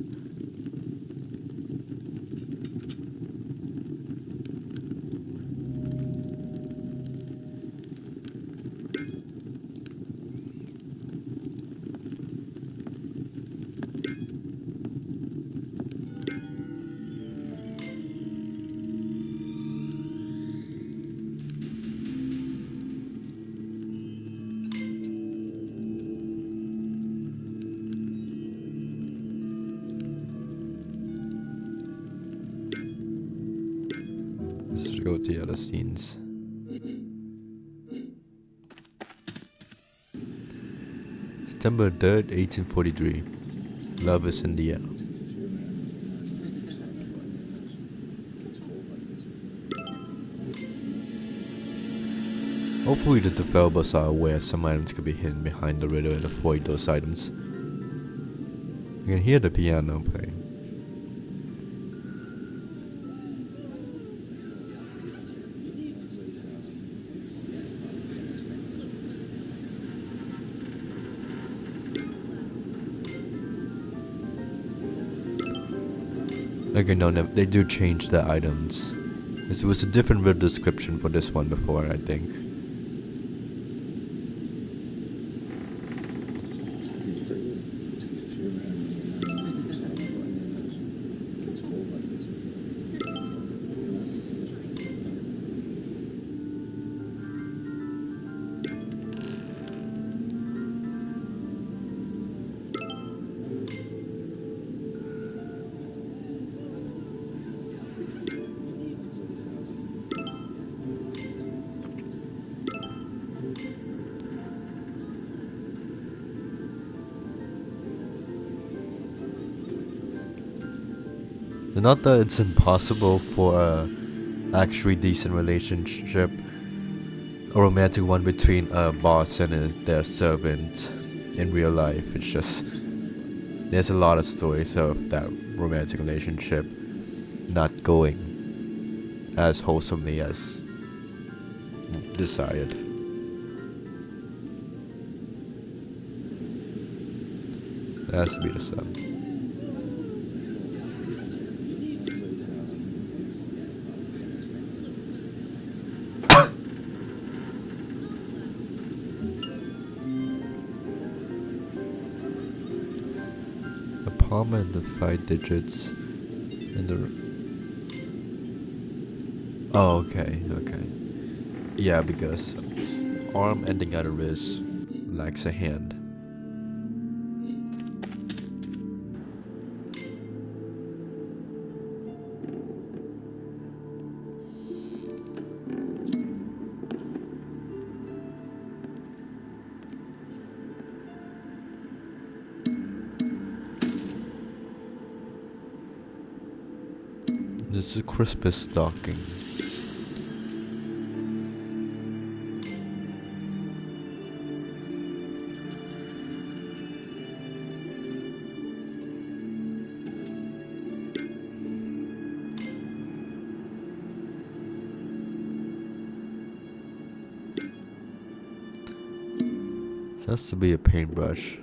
Let's go to the other scenes. September 3rd, 1843. Love is in the air. Hopefully the developers are aware some items could be hidden behind the riddle and avoid those items. You can hear the piano playing. Okay, no, they do change the items. It was a different riddle description for this one before, I think. Not that it's impossible for a actually decent relationship, a romantic one between a boss and their servant in real life. It's just, there's a lot of stories of that romantic relationship not going as wholesomely as desired. That has to be the sun. Palm and the 5 digits in the. Oh, okay. Yeah, because arm ending at a wrist lacks a hand. This is a Christmas stocking. Has to be a paintbrush.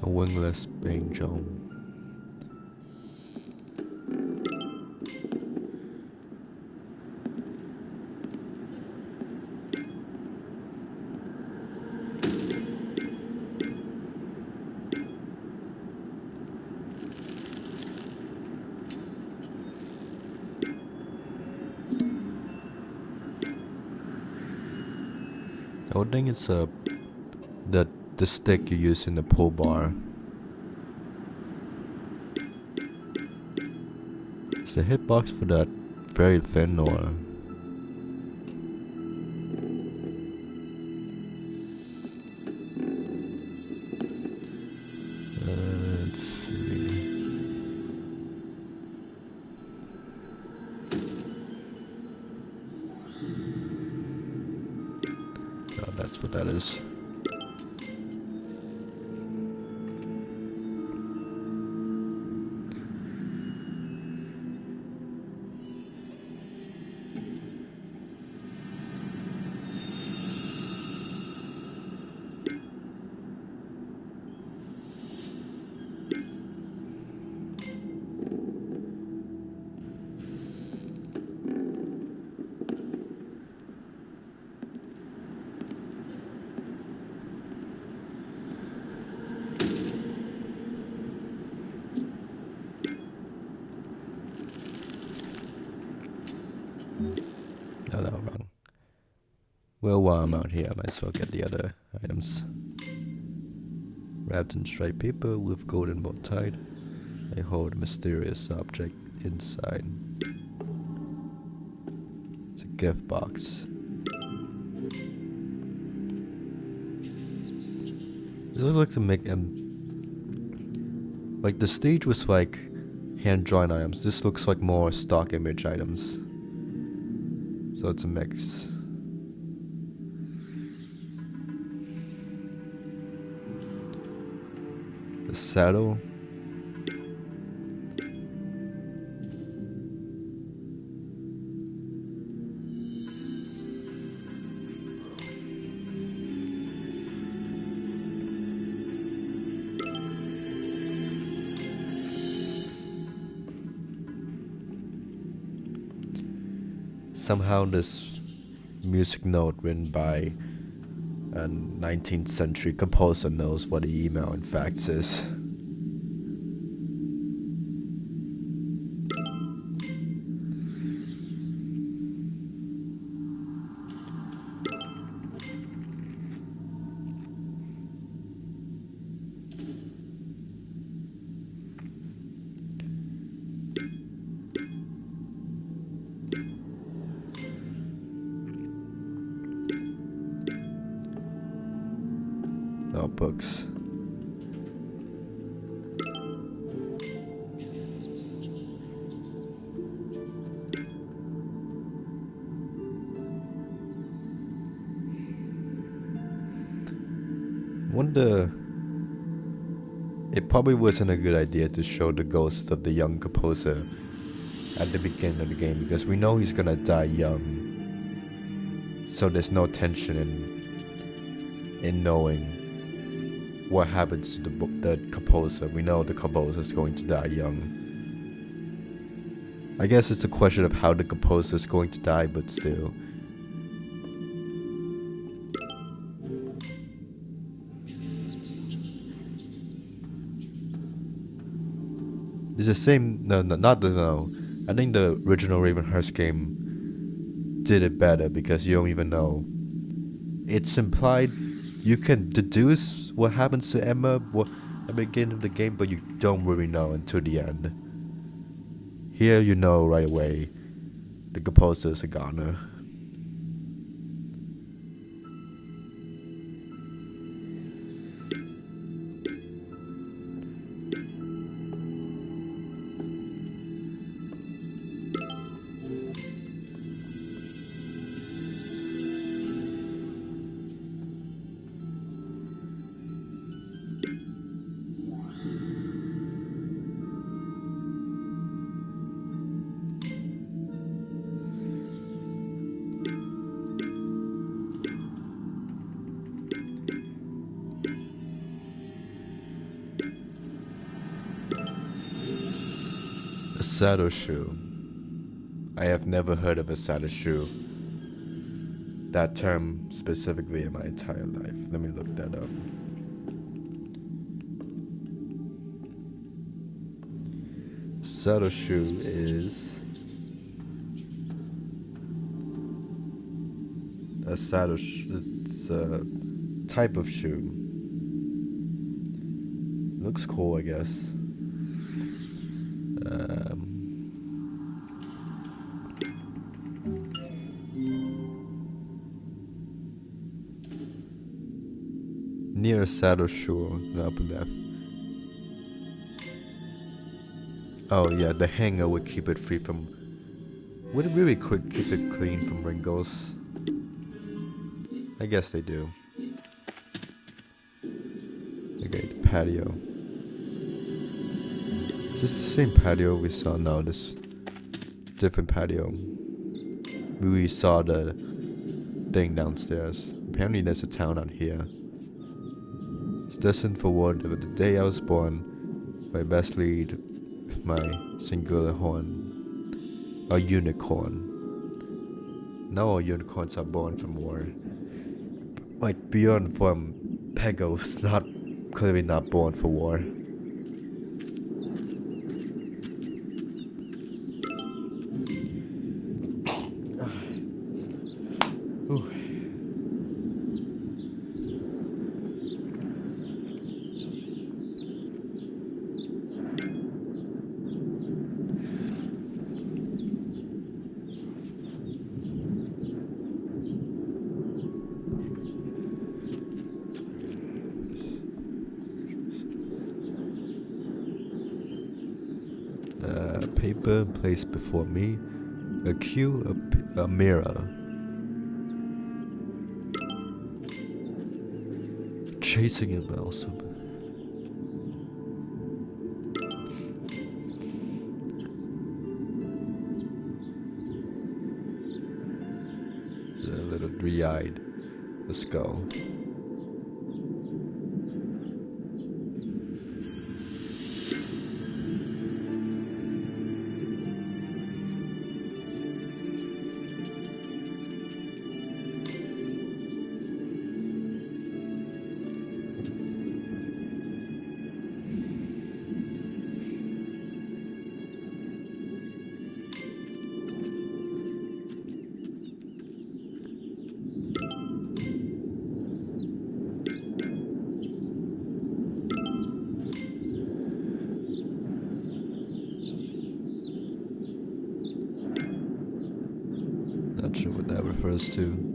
A wingless angel. I would think it's the stick you use in the pull bar. Is the hitbox for that very thin or? Let's see. Oh, that's what that is. No, that was wrong. Well, while I'm out here, I might as well get the other items. Wrapped in striped paper with golden bow tied, I hold a mysterious object inside. It's a gift box. This looks like to make like the stage was like hand-drawn items. This looks like more stock image items. So it's a mix. The saddle. Somehow this music note written by a 19th century composer knows what the email in fact is. Notebooks. Wonder, it probably wasn't a good idea to show the ghost of the young composer at the beginning of the game because we know he's gonna die young. So there's no tension in knowing what happens to the composer. We know the composer is going to die young. I guess it's a question of how the composer is going to die, but still. It's the same. No, not the no. I think the original Ravenhearst game did it better because you don't even know. It's implied. You can deduce what happens to Emma at the beginning of the game, but you don't really know until the end. Here you know right away. The composer is a goner. A saddle shoe. I have never heard of a saddle shoe. That term specifically in my entire life. Let me look that up. Saddle shoe is a saddle. It's a type of shoe. Looks cool, I guess. Near a saddle shoe, up left. Oh yeah, the hanger would keep it free from. Would it really keep it clean from wrinkles? I guess they do. Okay, the patio. Is this the same patio we saw? No, this different patio. We saw the thing downstairs. Apparently there's a town out here. It's destined for war of the day I was born. My best lead with my singular horn. A unicorn. No all unicorns are born from war. Like Bjorn from Pegos, clearly not born for war. Paper placed before me, a cue, a mirror. Chasing him also. It's a little three-eyed. Let's go. Not sure what that refers to.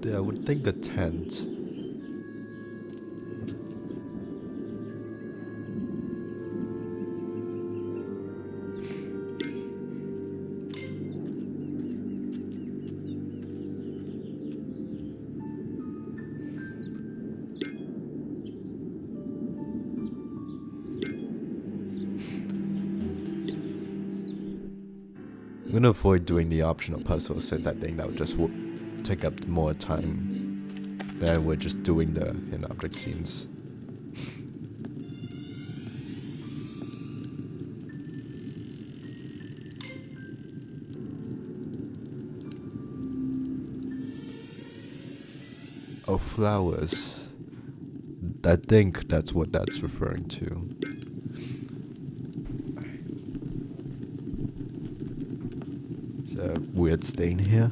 I would think the tent. gonna avoid doing the optional puzzles since I think that would just take up more time than we're just doing the in-object scenes. Oh, flowers. I think that's what that's referring to. Is there a weird stain here?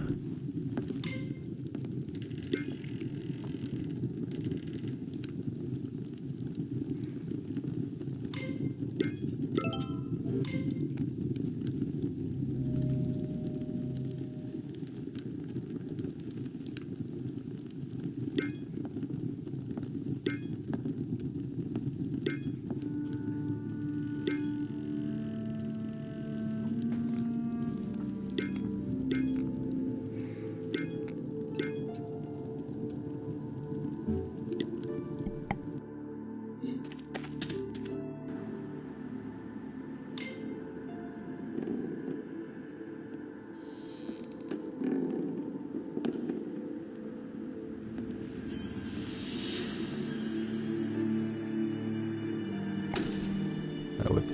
I would.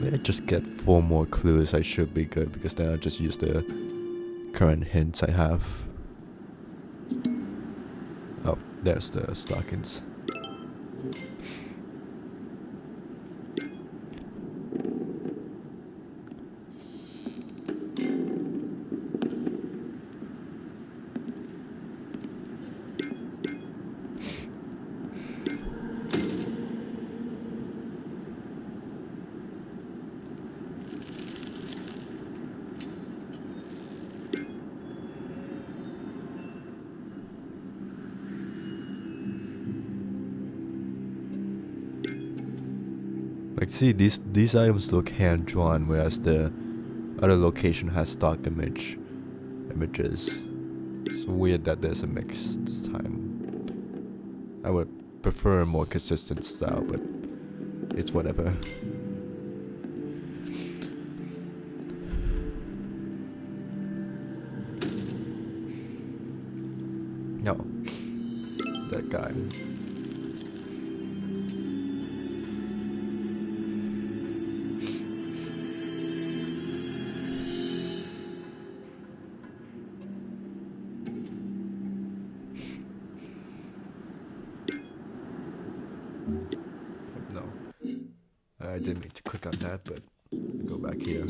If I just get 4 more clues, I should be good, because then I'll just use the current hints I have. Oh, there's the stockings. Like, see, these items look hand-drawn, whereas the other location has stock images. It's weird that there's a mix this time. I would prefer a more consistent style, but it's whatever. No, that guy. No, I didn't mean to click on that, but go back here.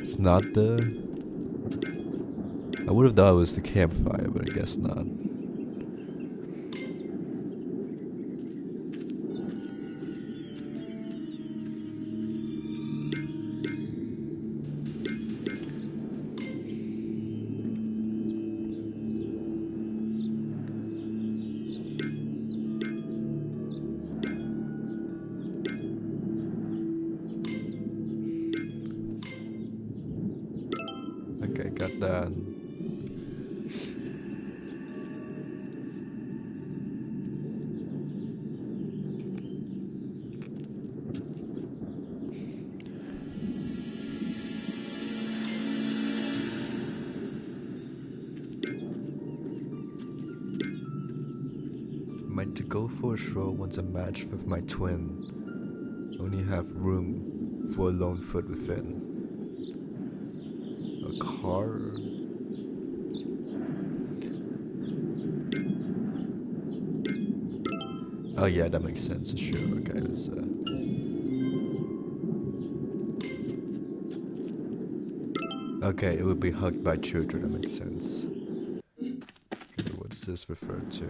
It's not the... I would have thought it was the campfire, but I guess not. Okay, got that. Might to go for a stroll once a match with my twin. Only have room for a lone foot within. A car? Oh yeah, that makes sense. Sure. Okay, let's okay, it would be hugged by children. That makes sense. Okay, what's this referred to?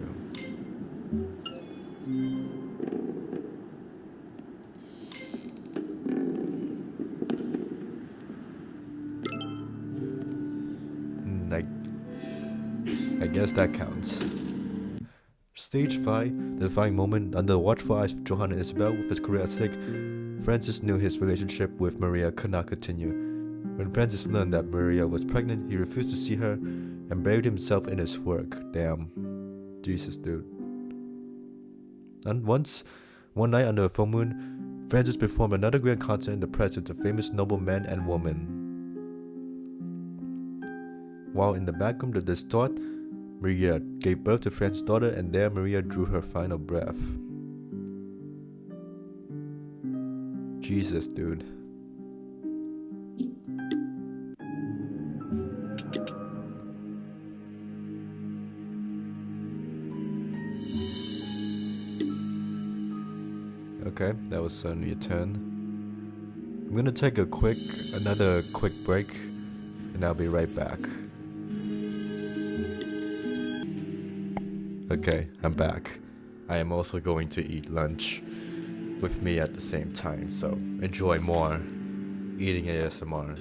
I guess guess that counts. Stage 5, the defining moment. Under the watchful eyes of Johann and Isabel, with his career at stake, Francis knew his relationship with Maria could not continue. When Francis learned that Maria was pregnant, he refused to see her and buried himself in his work. Damn. Jesus, dude. And one night under a full moon, Francis performed another grand concert in the presence of famous noblemen and women. While in the background of this thought, Maria gave birth to Francis' daughter, and there Maria drew her final breath. Jesus, dude. Okay, that was certainly a turn. I'm gonna take another quick break, and I'll be right back. Okay, I'm back. I am also going to eat lunch with me at the same time, so enjoy more eating ASMR.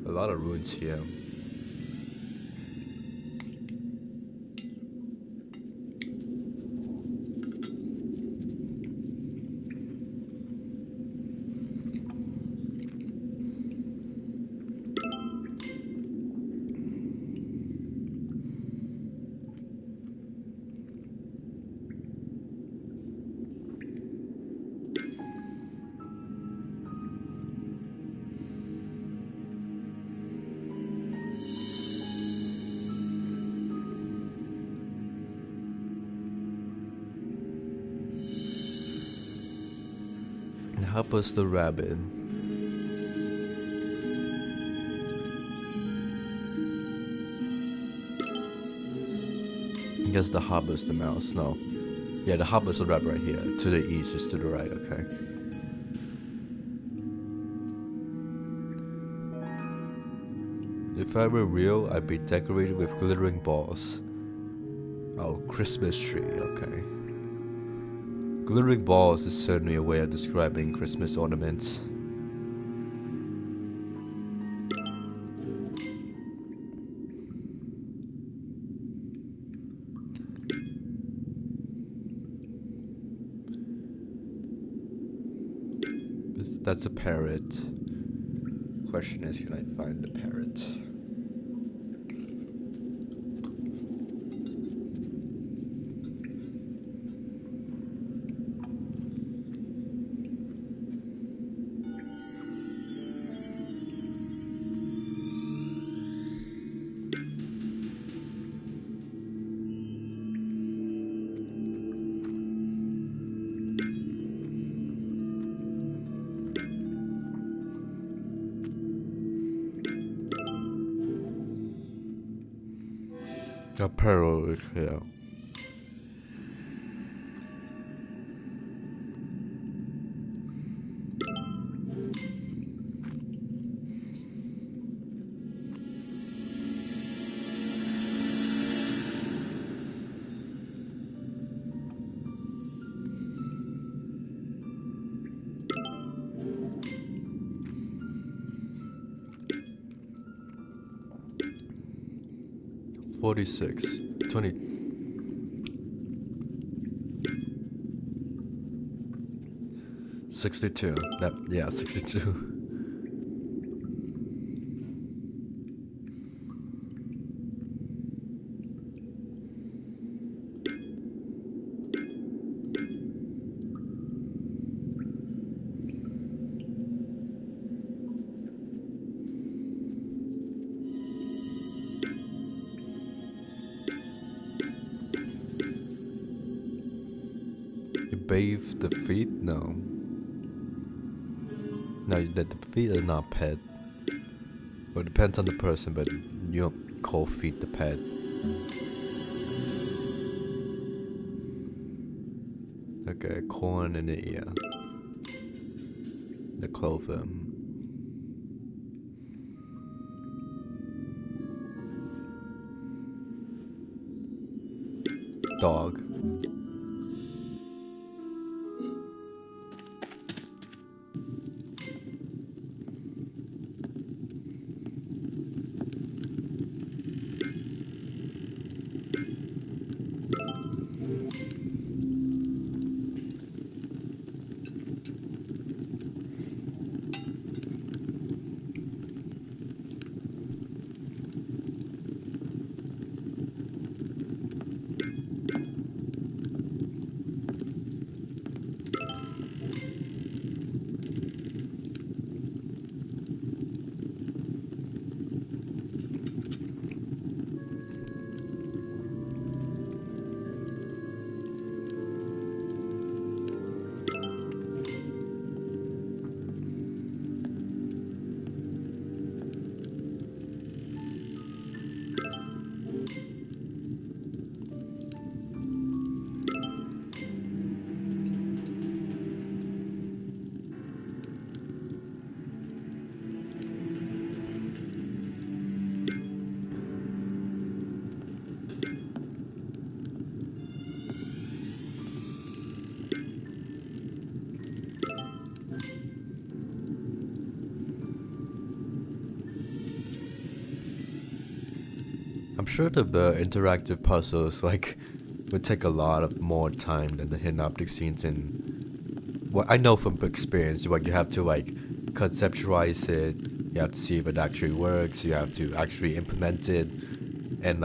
A lot of ruins here. Help us the rabbit. I guess the hub is the mouse. No. Yeah, the hub is the rabbit right here. To the east is to the right, okay. If I were real, I'd be decorated with glittering balls. Oh, Christmas tree, okay. Glittering balls is certainly a way of describing Christmas ornaments. That's a parrot. Question is, can I find the parrot? A parrot here. $46, $20. $62. Yeah, $62. Bathe the feet? No. No, the feet are not pet. Well, it depends on the person, but you don't call feet the pet. Okay, corn in the ear. The clover. Dog. I'm sure the interactive puzzles would take a lot of more time than the hidden object scenes in. Well, I know from experience, you have to conceptualize it. You have to see if it actually works. You have to actually implement it, and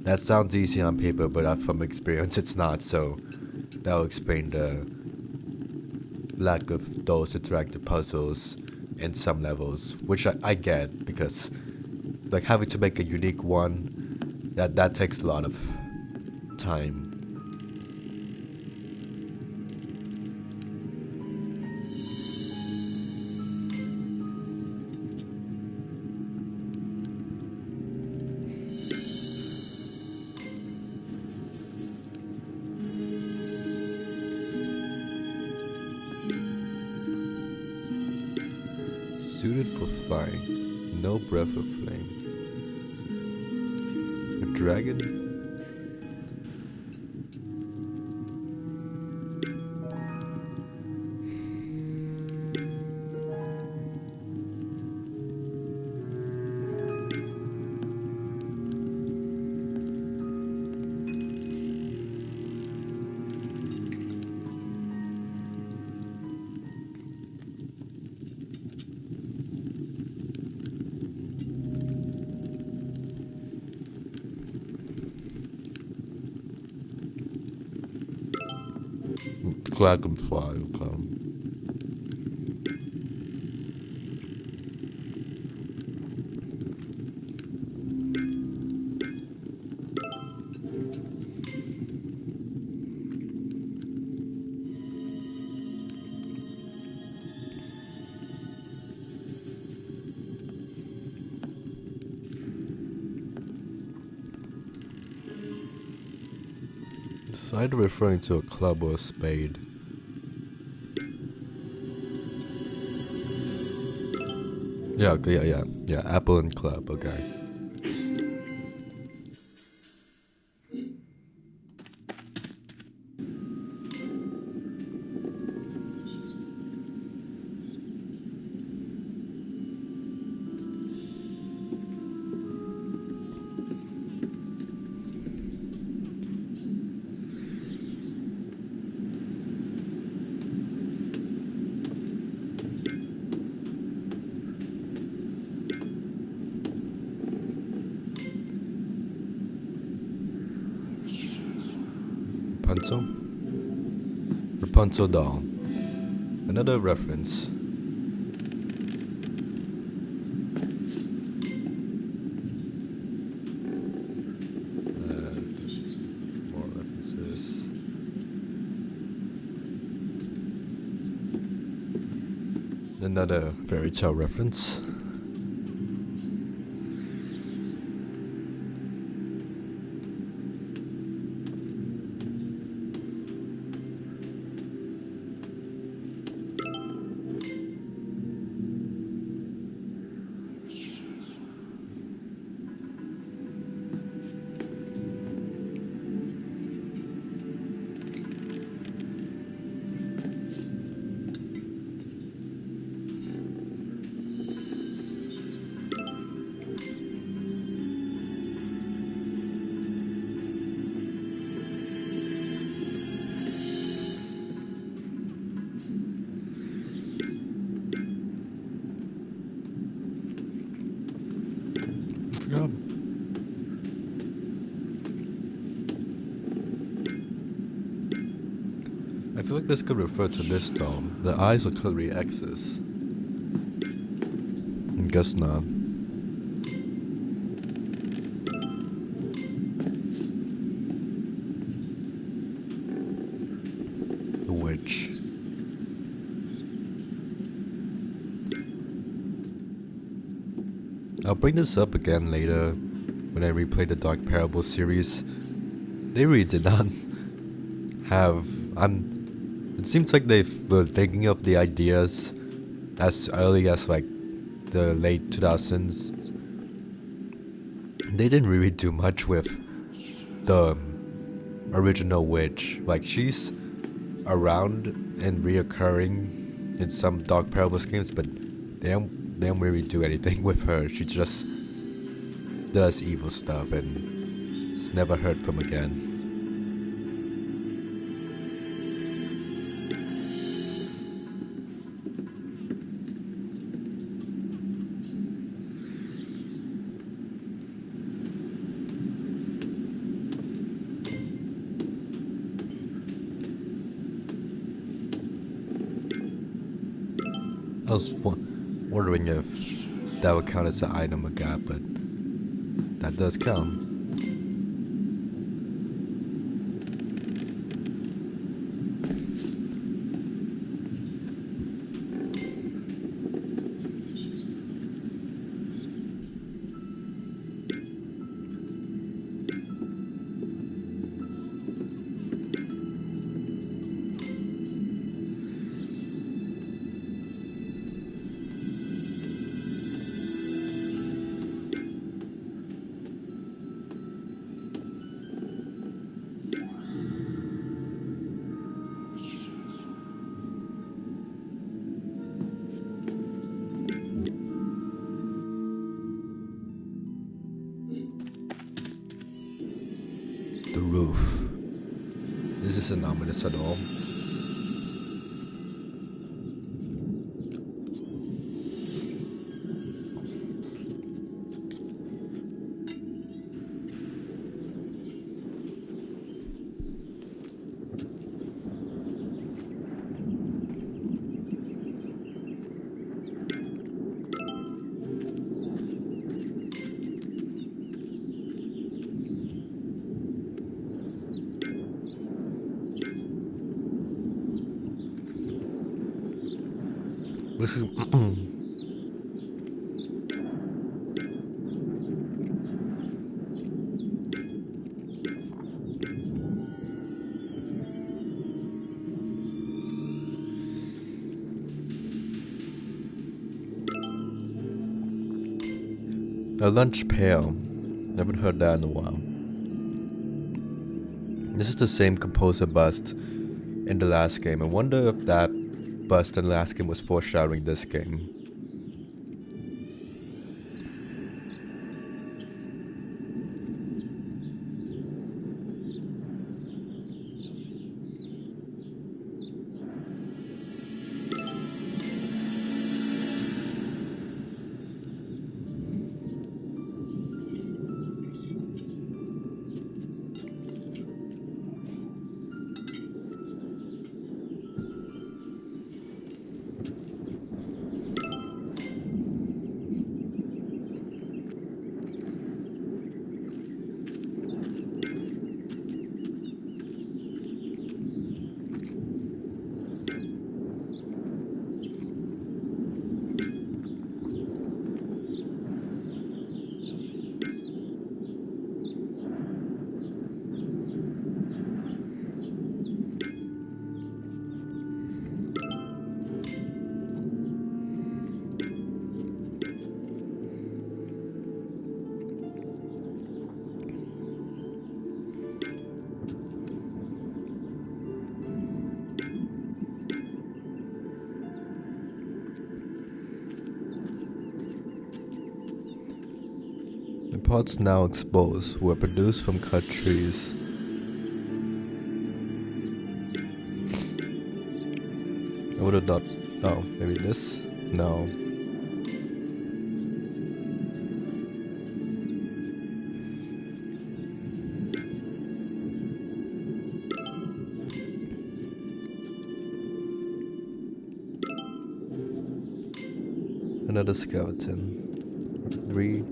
that sounds easy on paper, but from experience, it's not. So that'll explain the lack of those interactive puzzles in some levels, which I get, because having to make a unique one, that takes a lot of time. Suited for flying, no breath of flame. A dragon? Dragonfly will come. It's either referring to a club or a spade. Yeah, okay, yeah, apple and club, okay. Rapunzel doll. Another reference. More references. Another fairy tale reference. I feel like this could refer to this doll. The eyes are clearly X's. Guess not. The witch. I'll bring this up again later when I replay the Dark Parable series. They really did not have. It seems like they were thinking of the ideas as early as the late 2000s. They didn't really do much with the original witch. She's around and reoccurring in some Dark Parables games, but they don't really do anything with her. She's just does evil stuff and is never heard from again. I was wondering if that would count as an item I got, but that does count. The roof. This isn't ominous at all. This is a lunch pail. Haven't heard that in a while. This is the same composer bust in the last game. I wonder if that bust in the last game was foreshadowing this game. The pots now exposed were produced from cut trees. I would have thought, oh, maybe this? No. Another skeleton. 3,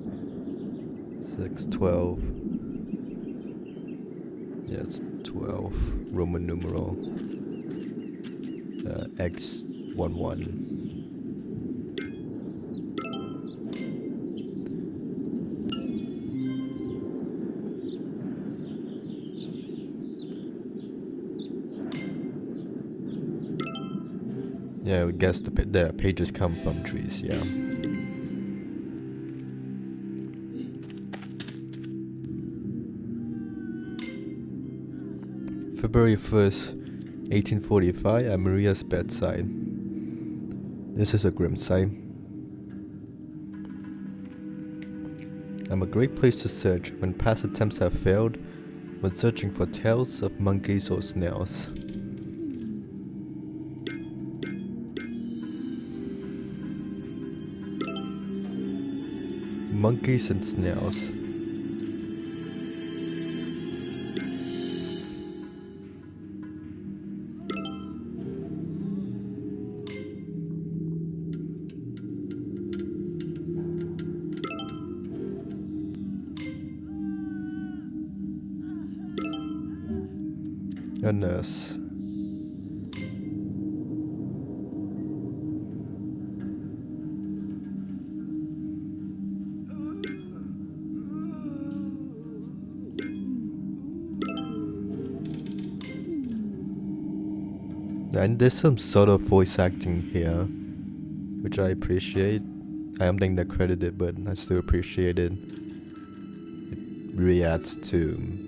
6, 12. Yeah, it's 12. Roman numeral. X11. Yeah, I would guess the pages come from trees, yeah. February 1st, 1845, at Maria's bedside. This is a grim sight. I'm a great place to search when past attempts have failed, when searching for tales of monkeys or snails. Monkeys and snails. A nurse. And there's some sort of voice acting here, which I appreciate. I am getting that credited, but I still appreciate it. It really adds to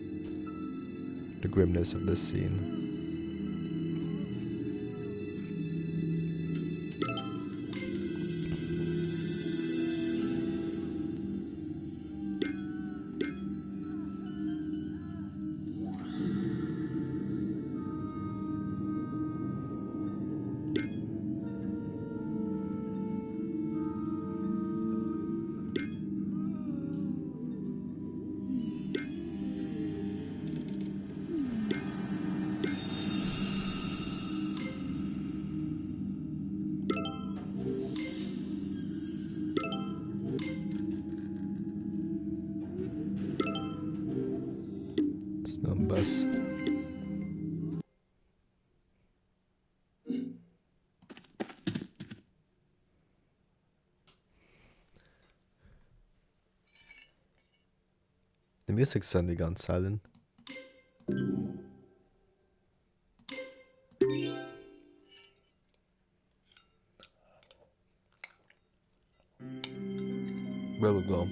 the grimness of this scene. Numbers. The music's suddenly gone silent. Where we go?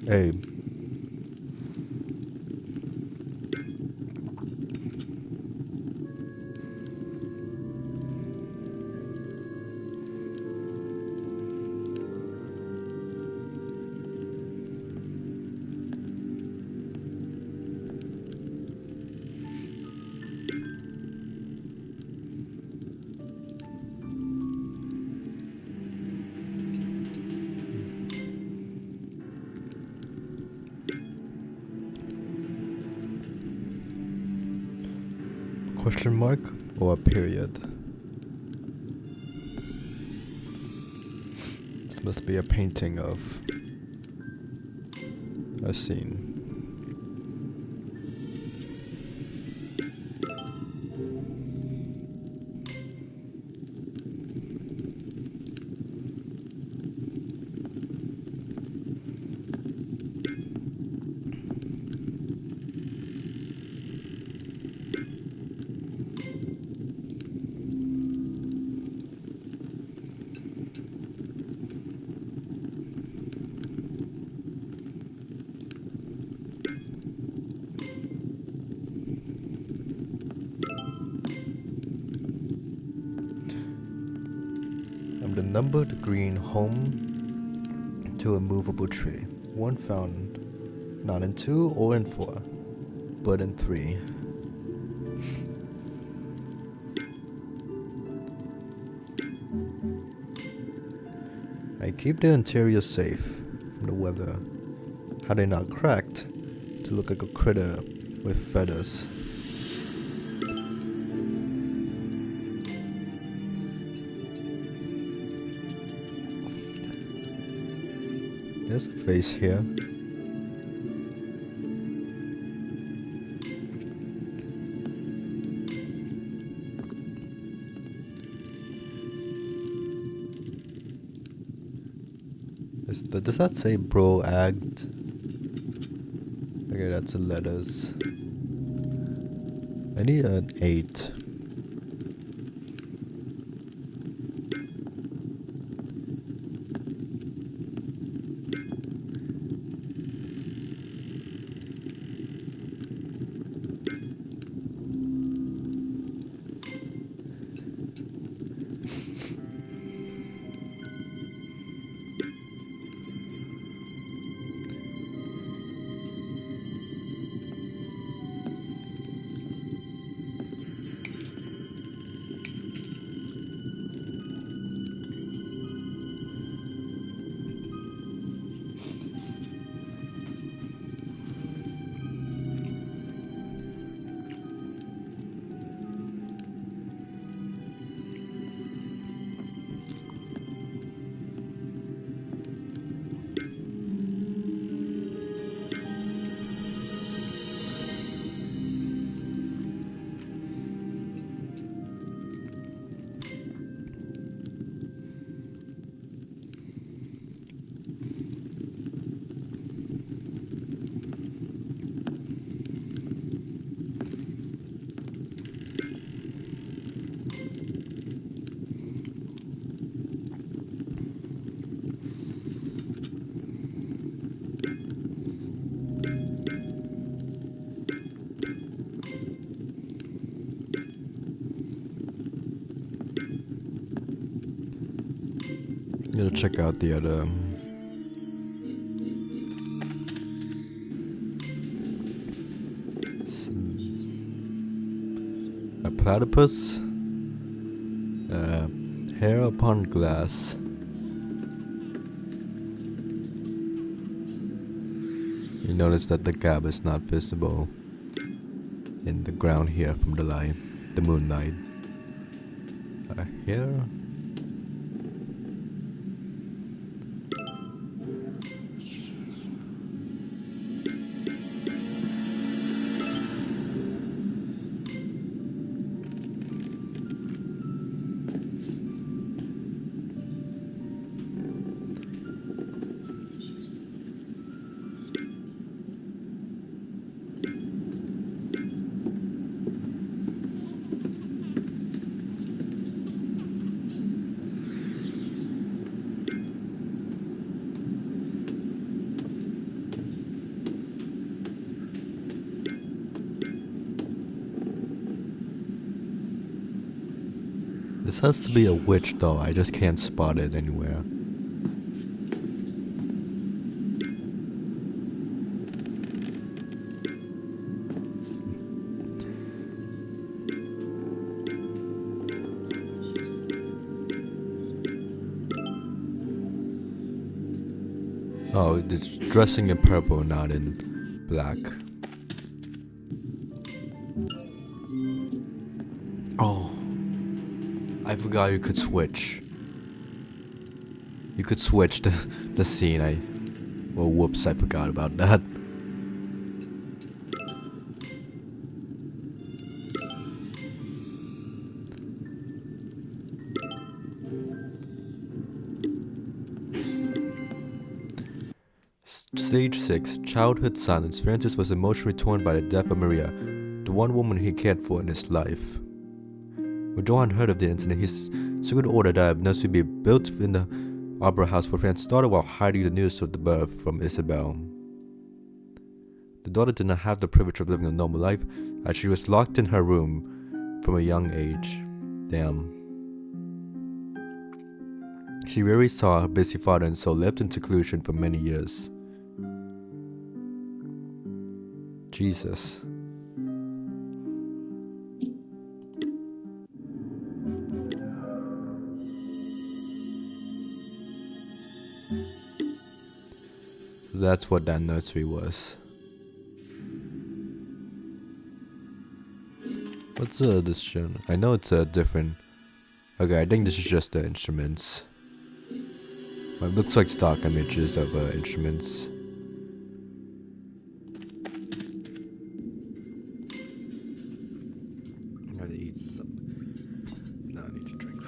Hey. Question mark or a period? This must be a painting of a scene. The numbered green home to a movable tree. One found not in 2 or in 4, but in 3. I keep the interior safe from the weather Are they not cracked to look like a critter with feathers? There's a face here. Does that say bro act? Okay, that's the letters. I need an 8. Gotta check out the other. A platypus. Hair upon glass. You notice that the gap is not visible in the ground here from the light, the moonlight. Here. This has to be a witch though, I just can't spot it anywhere. Oh, it's dressing in purple, not in black. Oh, I forgot you could switch. You could switch the scene. Well, whoops, I forgot about that. Stage 6, Childhood Silence. Francis was emotionally torn by the death of Maria, the one woman he cared for in his life. When Johann heard of the incident, he secured order that a nursery be built in the opera house for Francis' daughter while hiding the news of the birth from Isabel. The daughter did not have the privilege of living a normal life, as she was locked in her room from a young age. Damn. She rarely saw her busy father and so lived in seclusion for many years. Jesus. That's what that nursery was. What's this shown? I know it's a different. Okay, I think this is just the instruments. But it looks like stock images of instruments. I'm gonna eat some. No, I need to drink.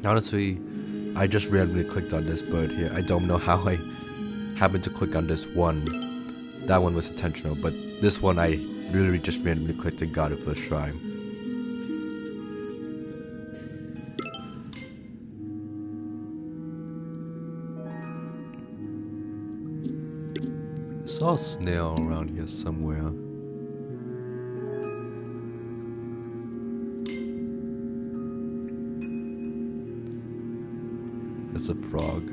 Honestly, I just randomly clicked on this bird here. I don't know how I happened to click on this one. That one was intentional, but this one I literally just randomly clicked and got it first try. I saw a snail around here somewhere. It's a frog.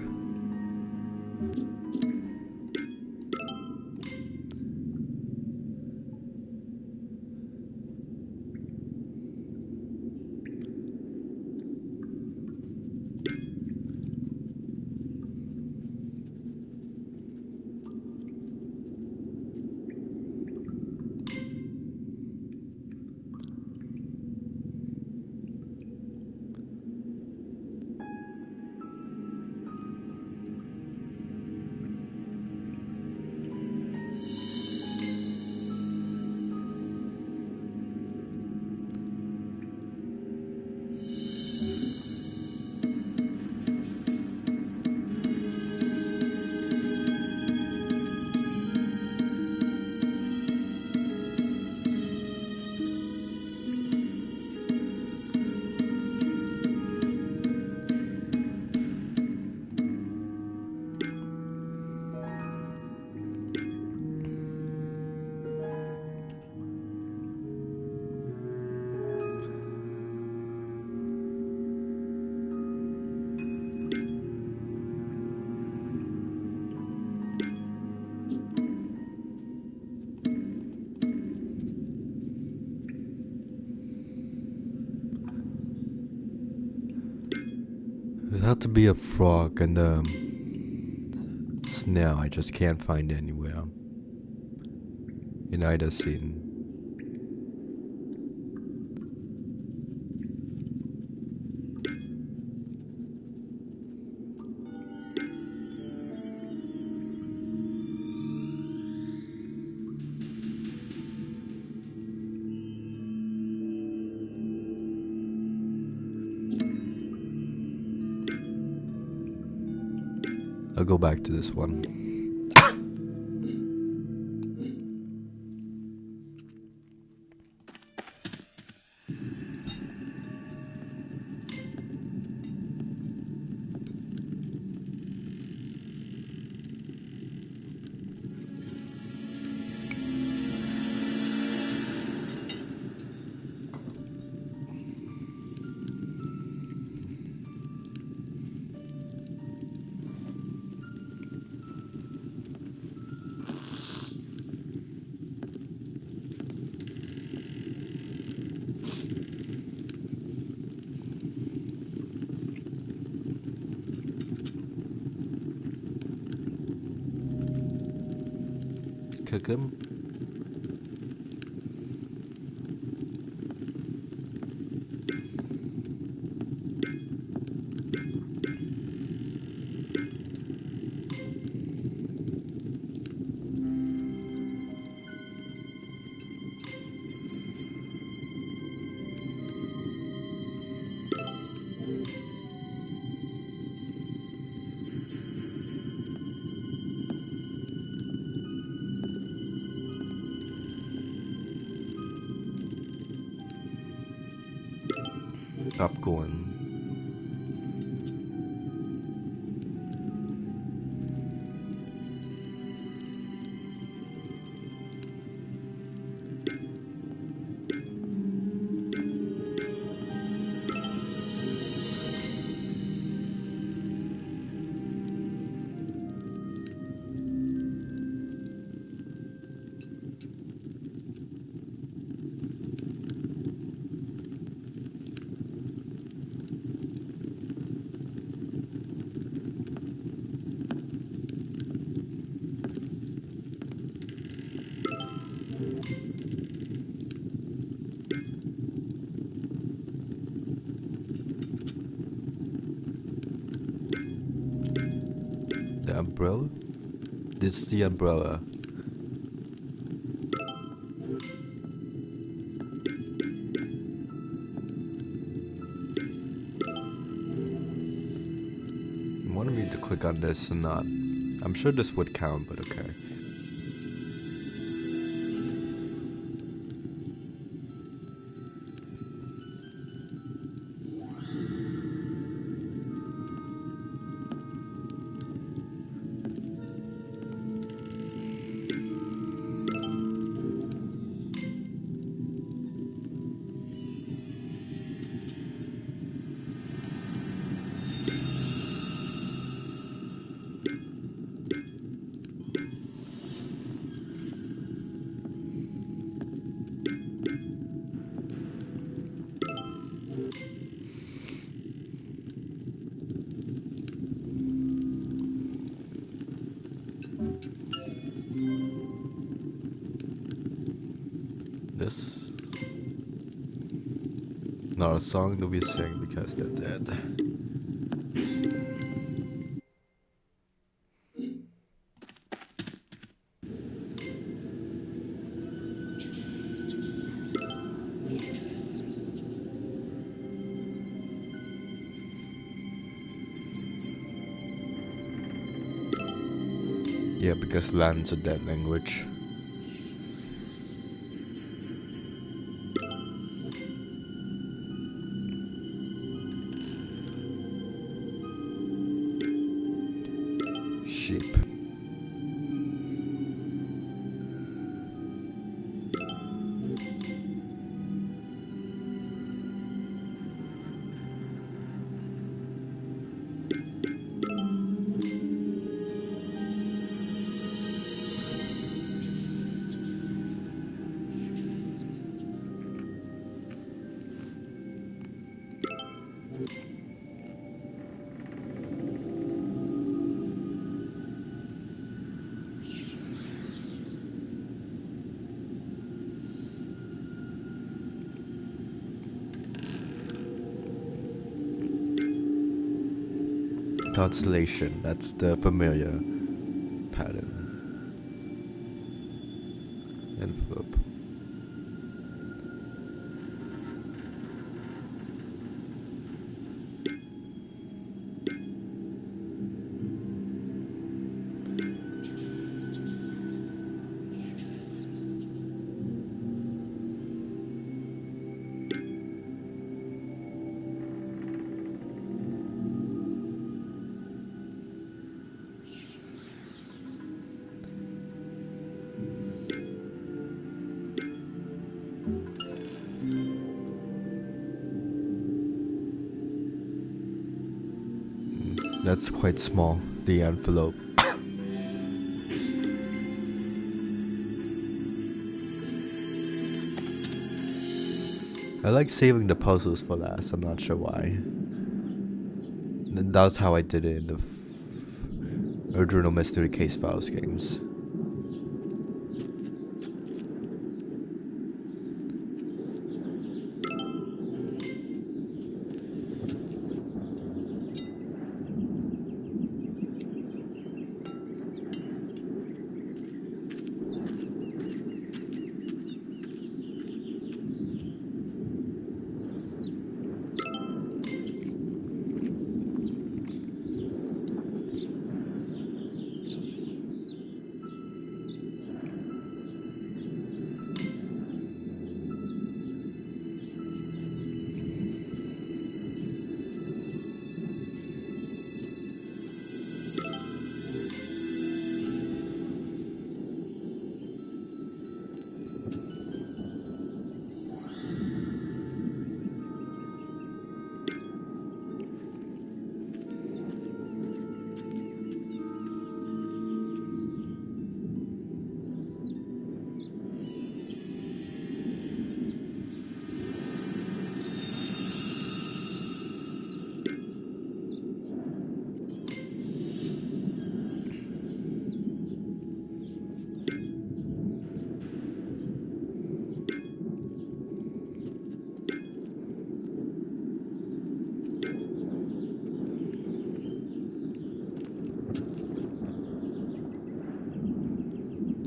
It had to be a frog and snail I just can't find anywhere in either scene. I'll go back to this one. Cook him. stop going. The umbrella? This is the umbrella. Wanted me to click on this and not. I'm sure this would count, but okay. This, not a song that we sing because they're dead. Yeah, because Latin's a dead language. Sheep. Constellation, that's the familiar pattern. Envelope. That's quite small, the envelope. I like saving the puzzles for last, I'm not sure why. That's how I did it in the original Mystery Case Files games.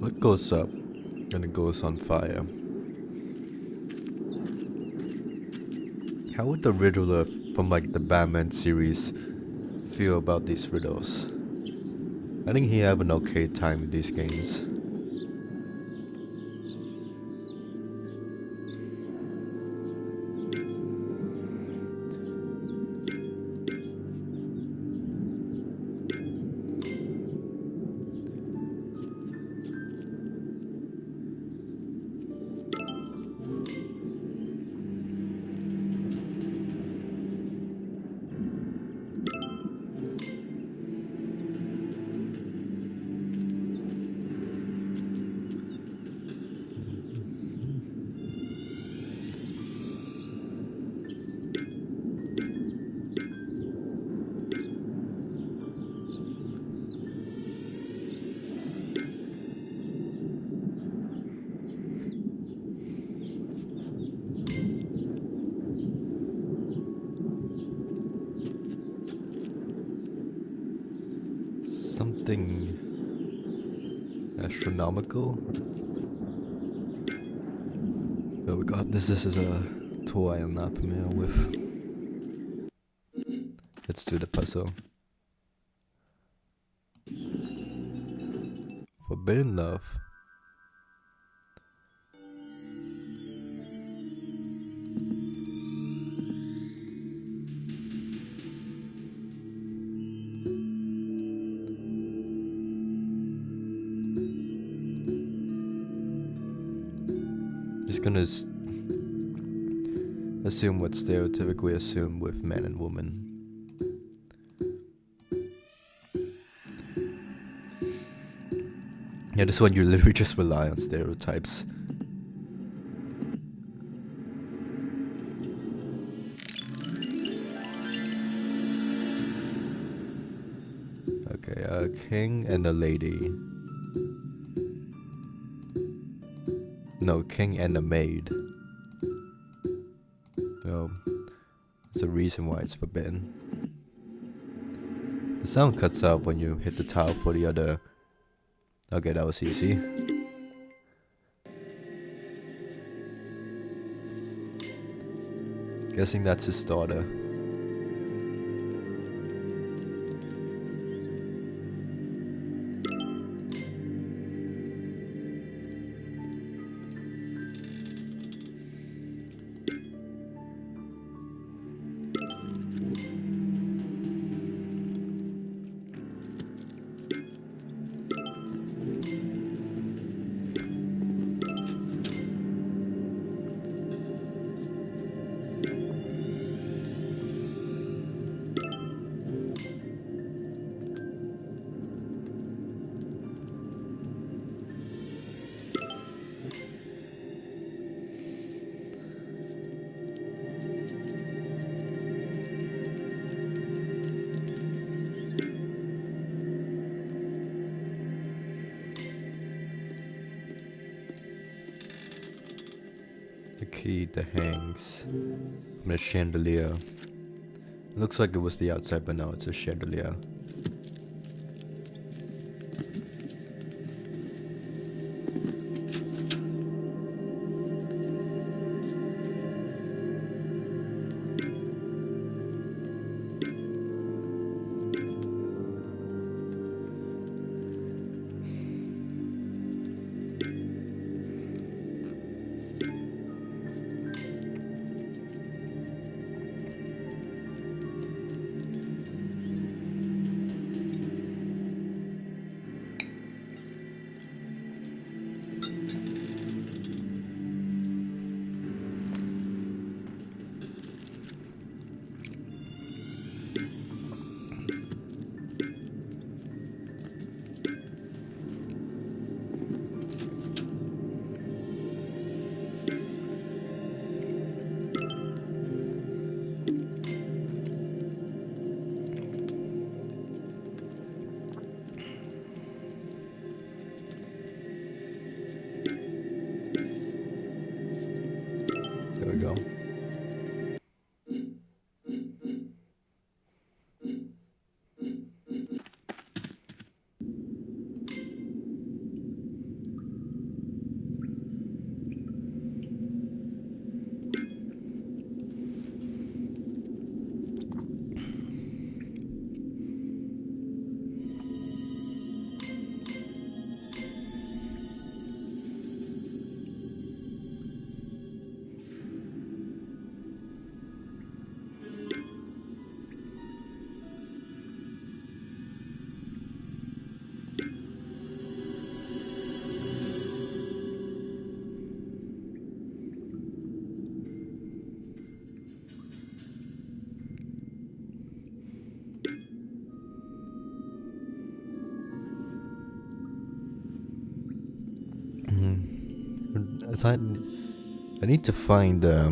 What goes up and it goes on fire? How would the riddler from like the Batman series feel about these riddles? I think he have an okay time with these games. Something astronomical. Oh god, this is a toy I'm not familiar with. Let's do the puzzle. Forbidden love. Just gonna assume what's stereotypically assumed with man and woman. Yeah, this one you literally just rely on stereotypes. Okay, a king and a lady. No, king and a maid. Oh, it's a reason why it's forbidden. The sound cuts out when you hit the tile for the other. Okay, that was easy. Guessing that's his daughter. The key that hangs from the chandelier. It looks like it was the outside, but now it's a chandelier. As I need to find there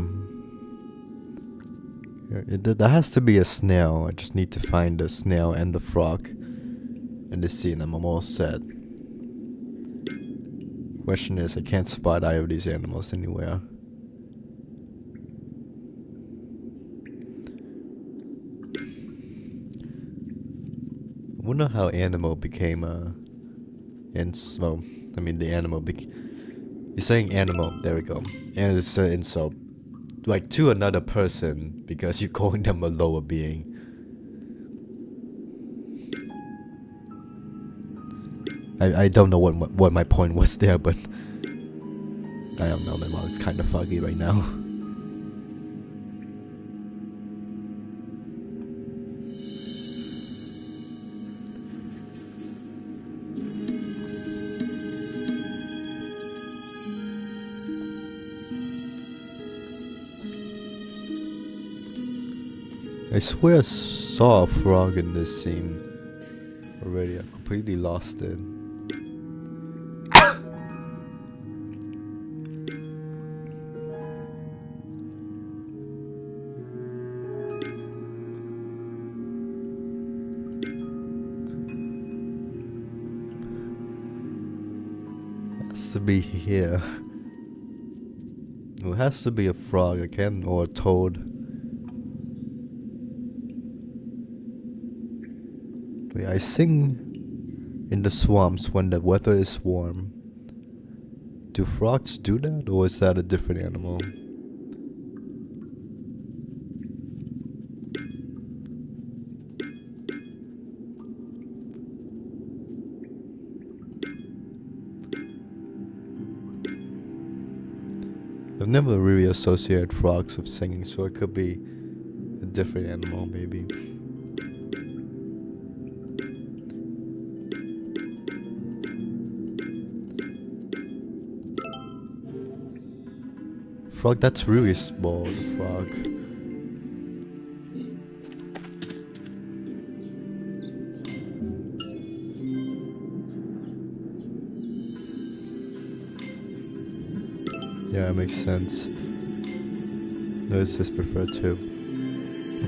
has to be a snail. I just need to find the snail and the frog in the scene. I'm all set. Question is, I can't spot either of these animals anywhere. I wonder how animal became well, I mean the animal you're saying animal, there we go. And it's an insult. Like to another person because you're calling them a lower being. I don't know what my point was there, but I don't know, my mind's kind of foggy right now. I swear I saw a frog in this scene already. I've completely lost it. Has to be here. It has to be a frog again, or a toad. Wait, I sing in the swamps when the weather is warm. Do frogs do that, or is that a different animal? I've never really associated frogs with singing, so it could be a different animal, maybe. Frog, that's really small, the frog. Yeah, it makes sense. What is this referred to?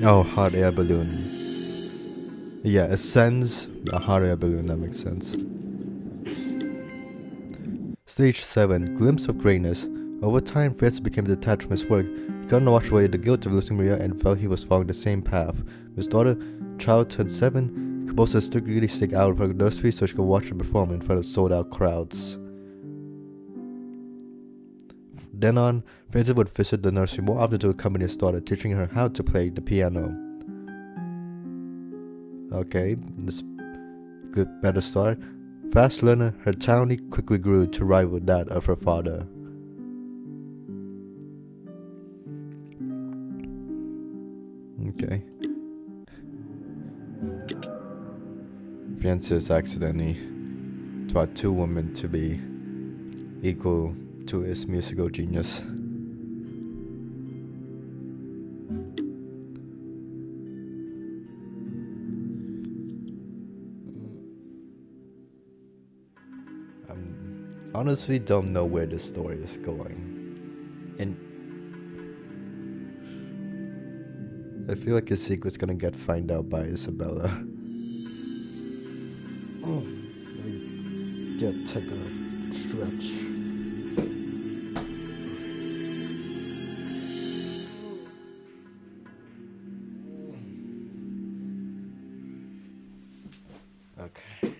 Oh, hot air balloon. Yeah, ascends a hot air balloon, that makes sense. Stage 7, Glimpse of Greatness. Over time, Fritz became detached from his work. He couldn't wash away the guilt of losing Maria and felt he was following the same path. His daughter, child turned 7, composed a strictly stick out of her nursery so she could watch her perform in front of sold-out crowds. Then on, Fritz would visit the nursery more often to accompany his daughter, teaching her how to play the piano. Okay, this good better start. Fast learner, her talent quickly grew to rival that of her father. Okay. Francis accidentally taught 2 women to be equal to his musical genius. I honestly don't know where this story is going. And I feel like his secret's gonna get found out by Isabella. Let me take a stretch. Okay.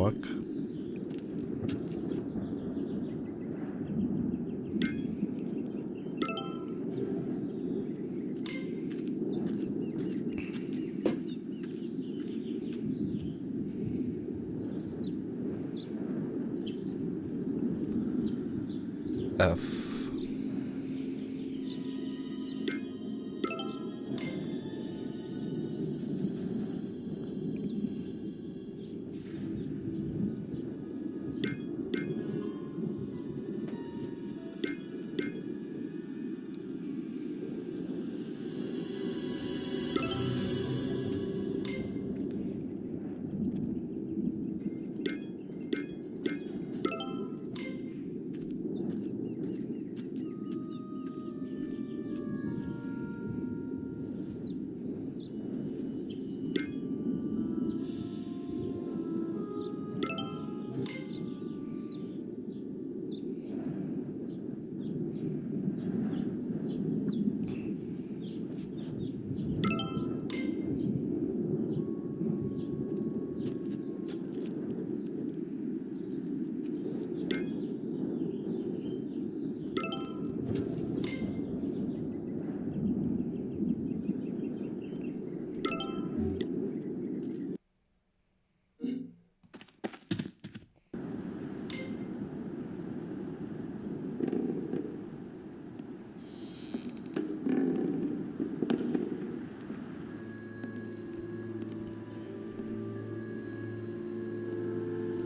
mark. F.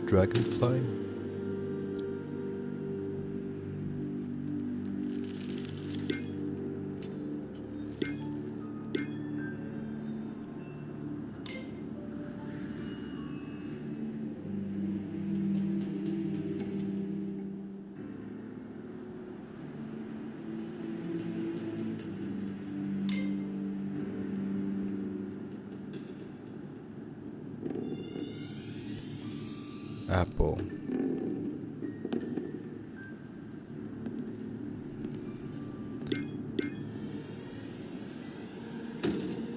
Dragonfly? Apple.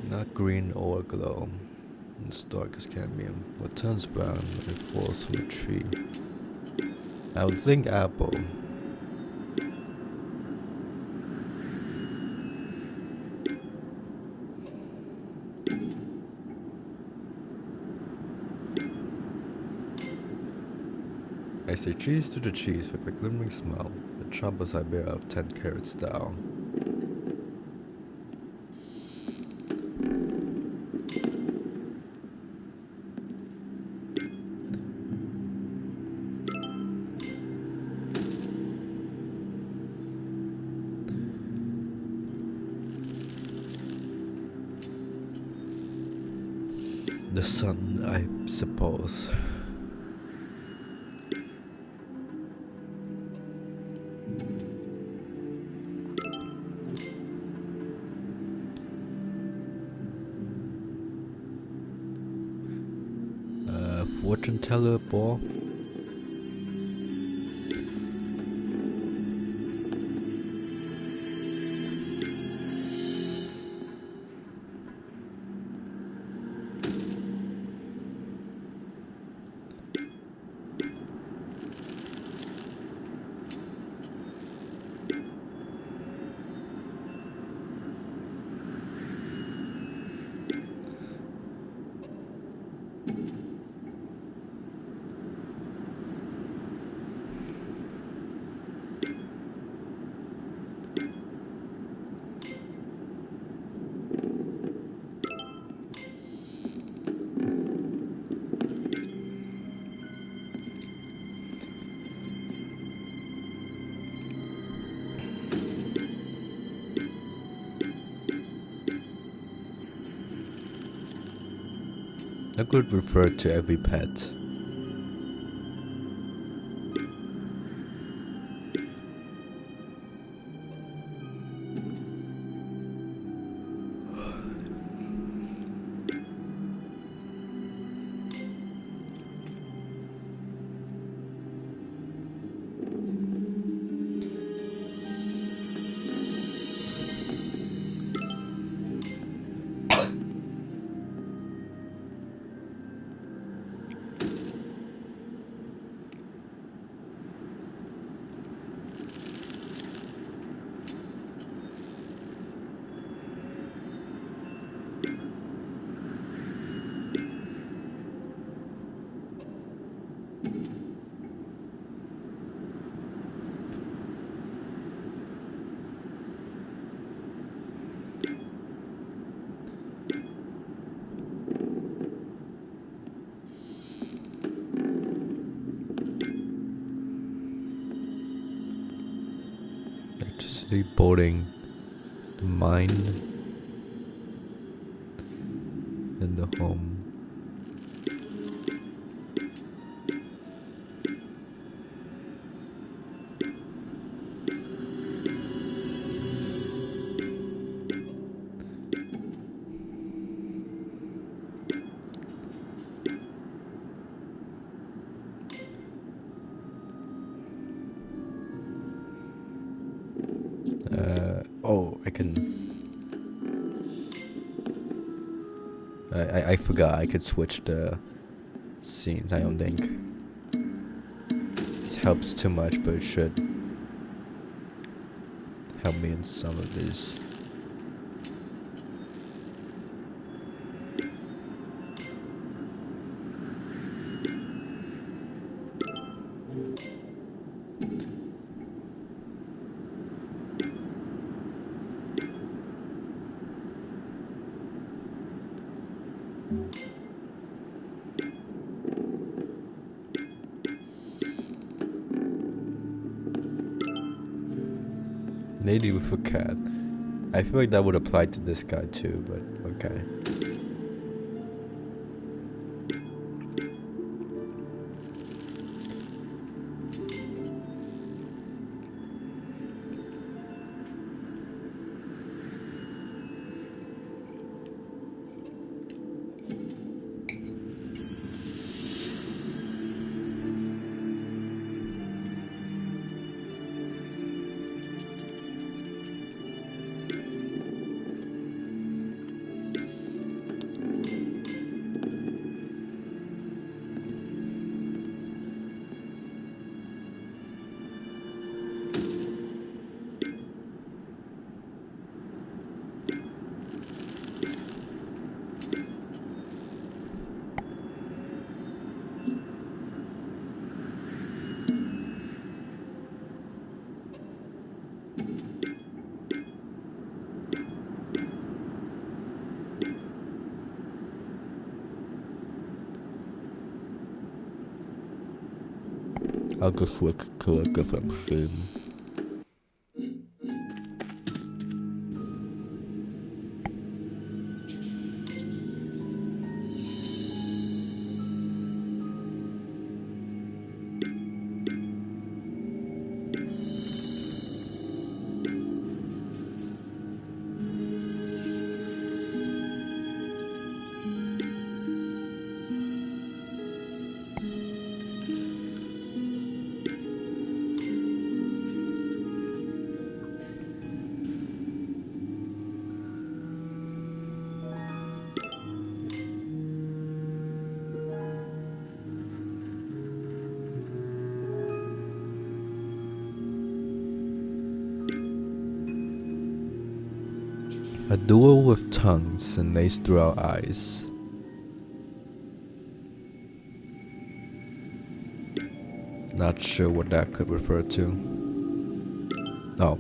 Not green or glow. It's dark as cadmium. What turns brown when it falls from a tree? I would think apple. I say cheese to the cheese with a glimmering smile. The troubles I bear of 10 carats down. The sun, I suppose. Fortune teller ball. I could refer to every pet. boarding the mind and the home. Oh, I can. I forgot I could switch the scenes. I don't think this helps too much, but it should help me in some of these. Lady with a cat. I feel like that would apply to this guy too, but okay. I'll go for a film. A duel with tongues and lace through our eyes. Not sure what that could refer to. Oh.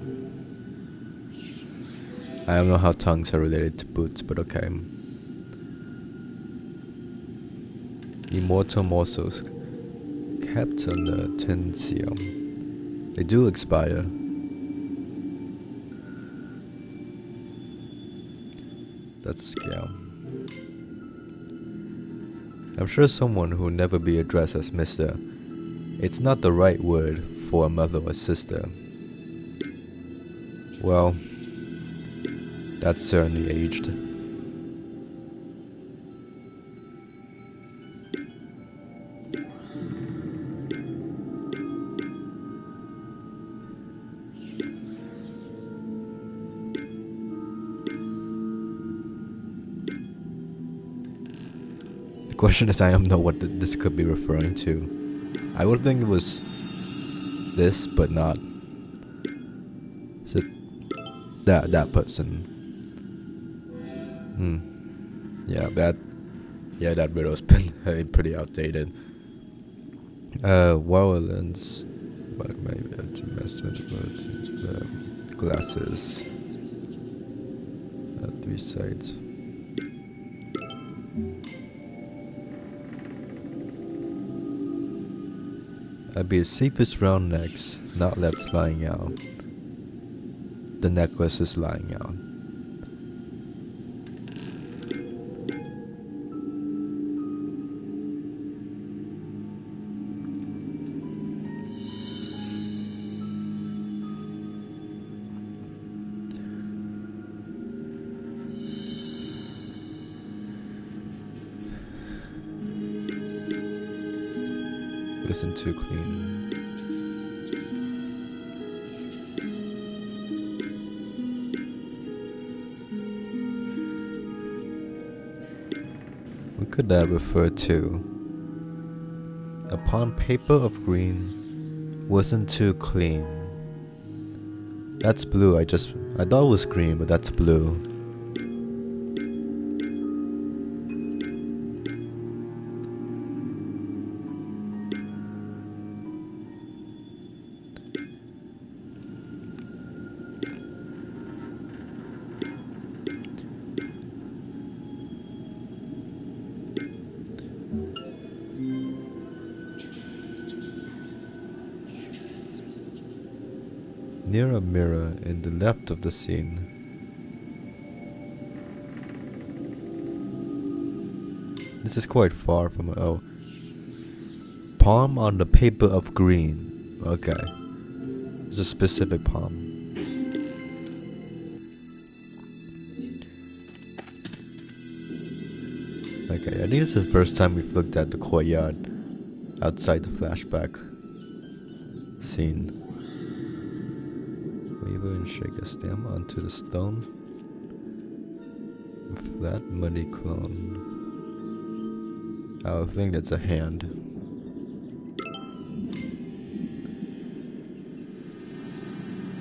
I don't know how tongues are related to boots, but okay. Immortal morsels kept on the tin seal. They do expire. That's a scale. I'm sure someone who will never be addressed as Mr. It's not the right word for a mother or sister. Well, that's certainly aged. The question is, I don't know what this could be referring to. I would think it was this, but not. Is it that person? Yeah, that riddle's been pretty outdated. Violence, but maybe to mess with the glasses. 3 sides. I'd be the safest round necks, not left lying out. the necklace is lying out. Isn't too clean. What could that refer to? Upon paper of green, wasn't too clean. That's blue. I thought it was green, but that's blue. Near a mirror in the left of the scene. This is quite far from palm on the paper of green. Okay. It's a specific palm. Okay, I think this is the first time we've looked at the courtyard outside the flashback scene. Waver and shake a stem onto the stone. Flat muddy clone. I think that's a hand.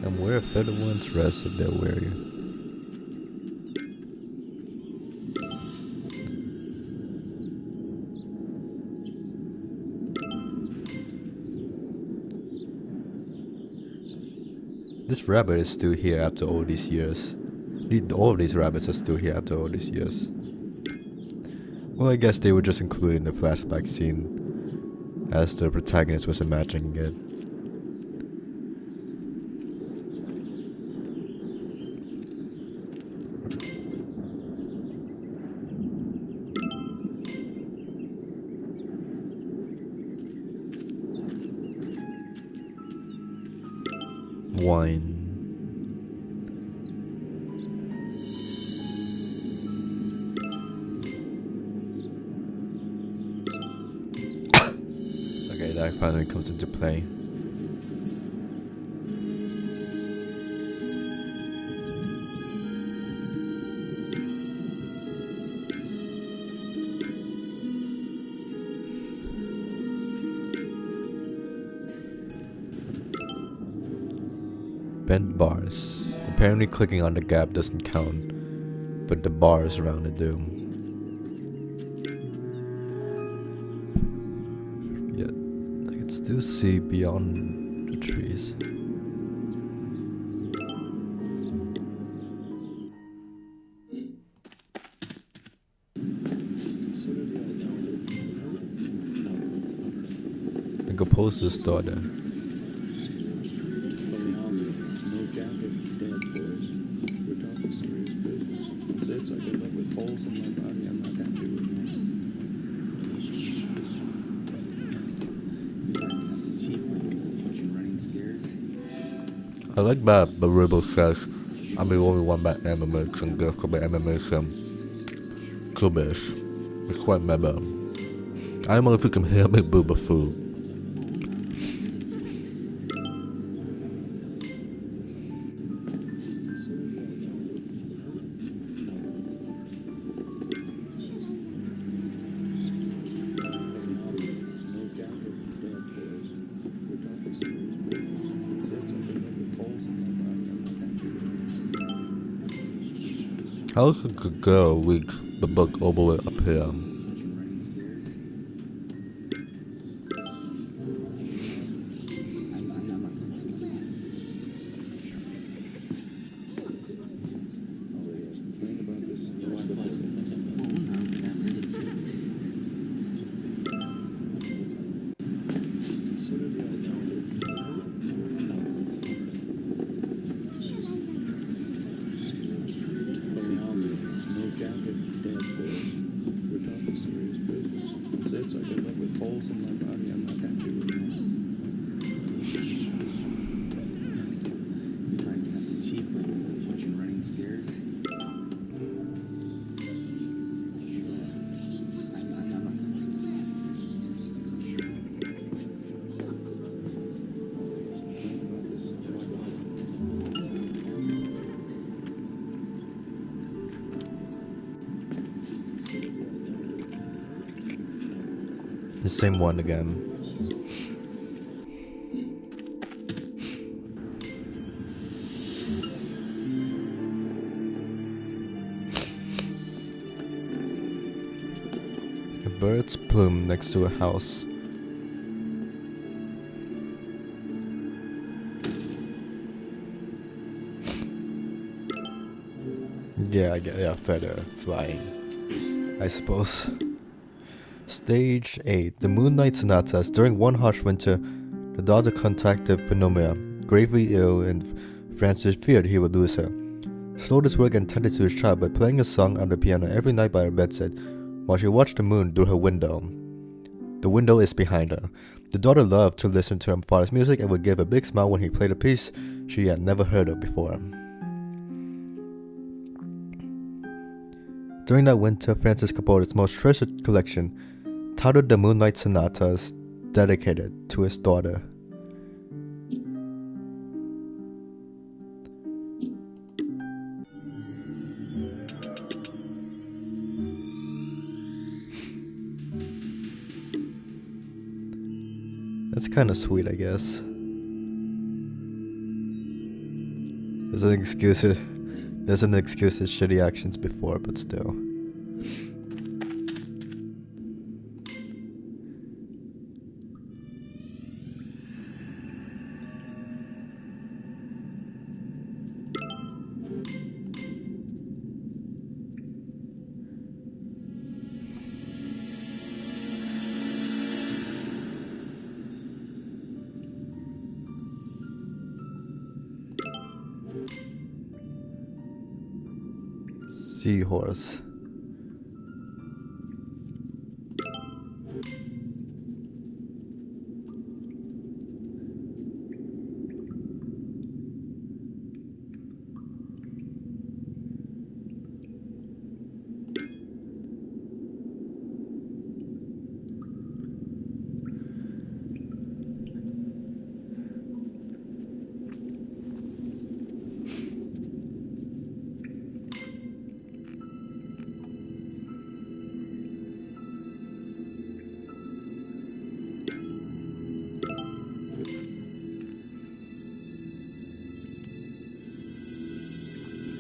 And where feather ones rest if they're weary. This rabbit is still here after all these years. All of these rabbits are still here after all these years. Well, I guess they were just included in the flashback scene as the protagonist was imagining it. Wine. Okay, that finally comes into play. Bent bars. Apparently clicking on the gap doesn't count, but the bars around it do. Yet, I can still see beyond the trees. The composer's daughter. I like that the Rebel says I'm the only one that animates and goes to the animation clubbish. It's quite meta. I don't know if you can hear me booba food. How's a good girl reads the book all the way up here? same one again. A bird's plume next to a house. Yeah, feather flying, I suppose. Stage 8. The Moonlight Sonatas. During one harsh winter, the daughter contracted pneumonia, gravely ill, and Francis feared he would lose her. Slowed work and tended to his child by playing a song on the piano every night by her bedside, while she watched the moon through her window. The window is behind her. The daughter loved to listen to her father's music and would give a big smile when he played a piece she had never heard of before. During that winter, Francis composed its most treasured collection, titled the Moonlight Sonatas, dedicated to his daughter. That's kind of sweet, I guess. There's an excuse his shitty actions before, but still. Seahorse.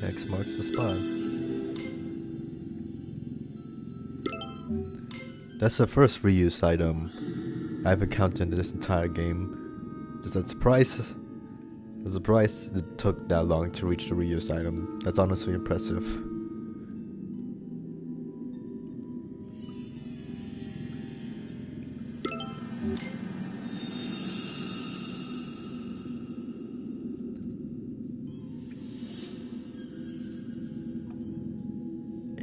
X marks the spot. That's the first reused item I've encountered in this entire game. Just a surprise it took that long to reach the reused item. That's honestly impressive.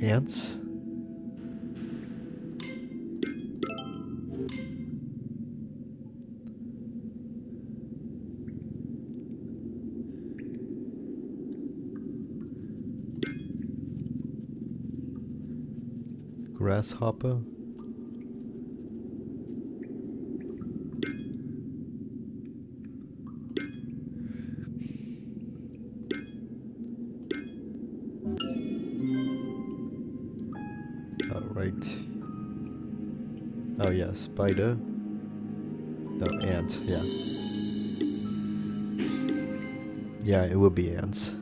Ants? Grasshopper? Alright. Oh yeah, spider. No, ant, yeah. Yeah, it will be ants.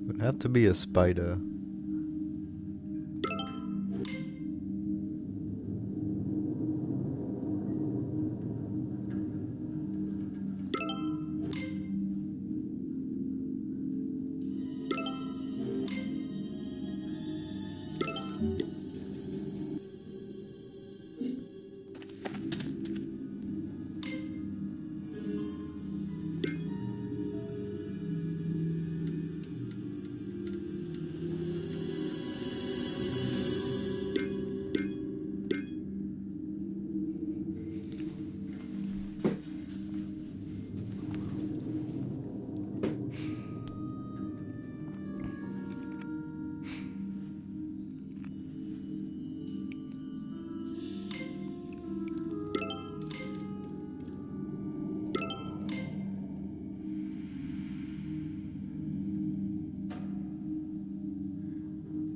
Would have to be a spider.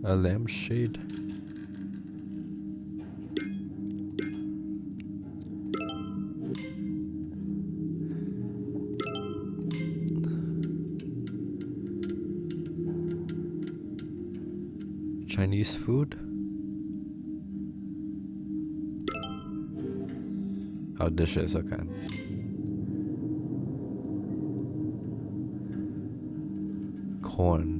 A lampshade. Chinese food? Oh, dishes, okay. Corn.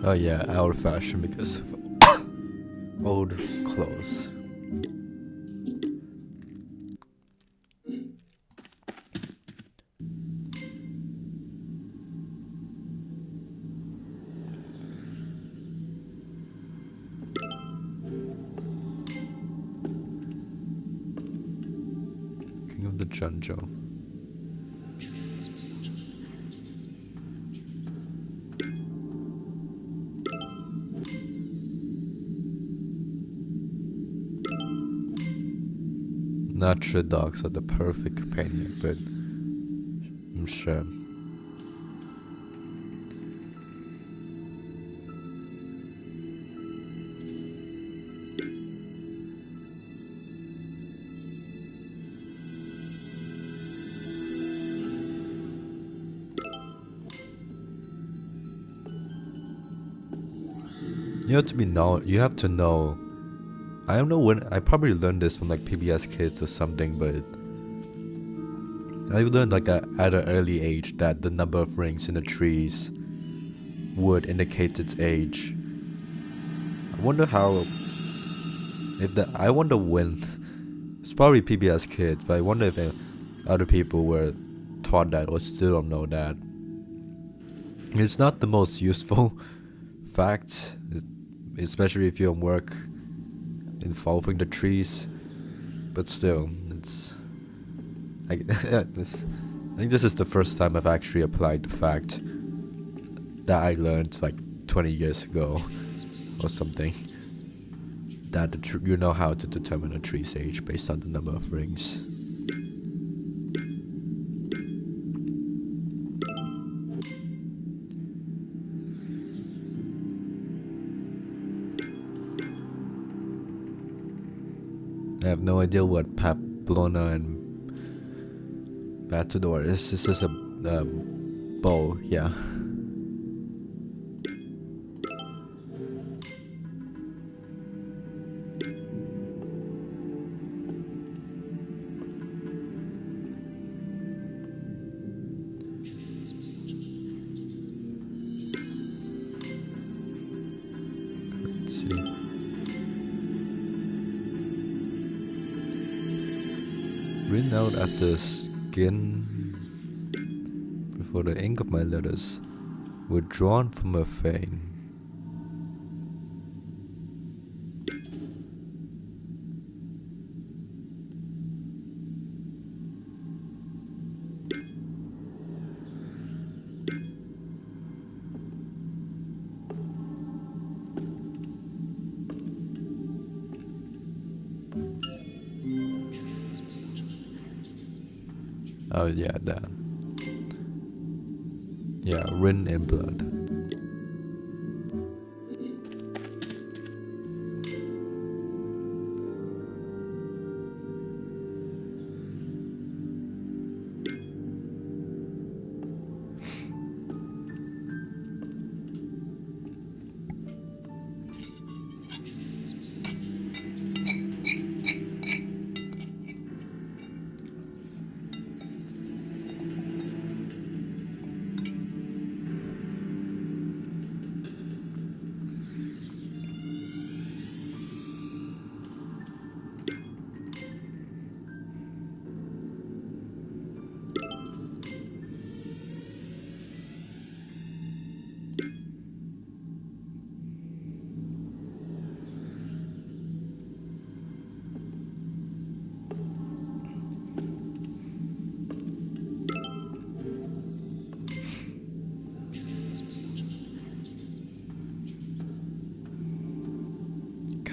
Oh yeah, old fashioned because of old clothes. King of the Jungle. Natural dogs are the perfect companion, but I'm sure. You have to know. I don't know when. I probably learned this from like PBS Kids or something, but I learned like at an early age that the number of rings in the trees would indicate its age. I wonder how. I wonder when. It's probably PBS Kids, but I wonder if other people were taught that or still don't know that. It's not the most useful fact, especially if you're in work involving the trees, but still, it's. I think this is the first time I've actually applied the fact that I learned like 20 years ago or something. That you know how to determine a tree's age based on the number of rings. I have no idea what Pablona and Matador is. This is a bow, yeah. Let's see. Written out at the skin before the ink of my letters were drawn from a vein. Oh yeah, that. Yeah, written in blood.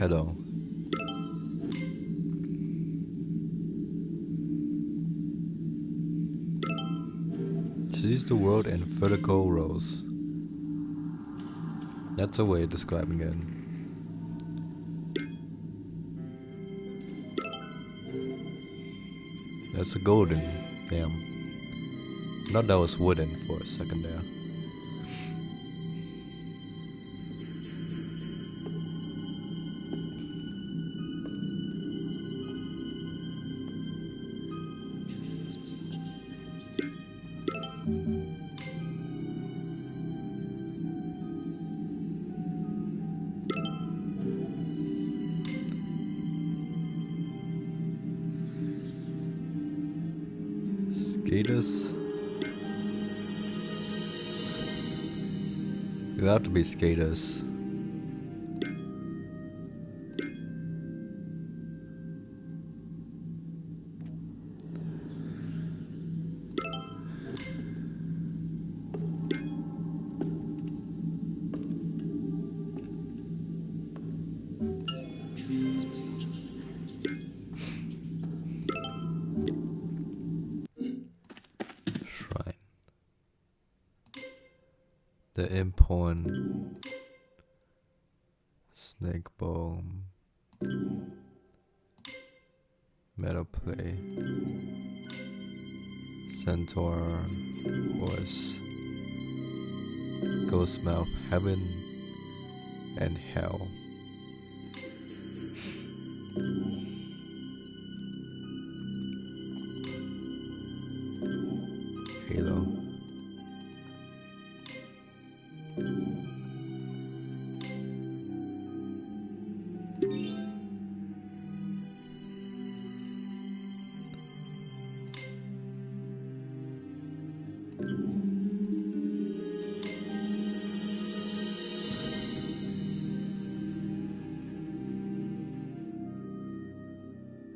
kettle. Sees the world in vertical rows. That's a way of describing it. That's a golden. Damn. I thought that was wooden for a second there. Skaters? You have to be skaters. Shrine. The Impon. Snake Bowl. Meadow Play. Centaur. Horse. Ghost Mouth. Heaven. And Hell. Halo.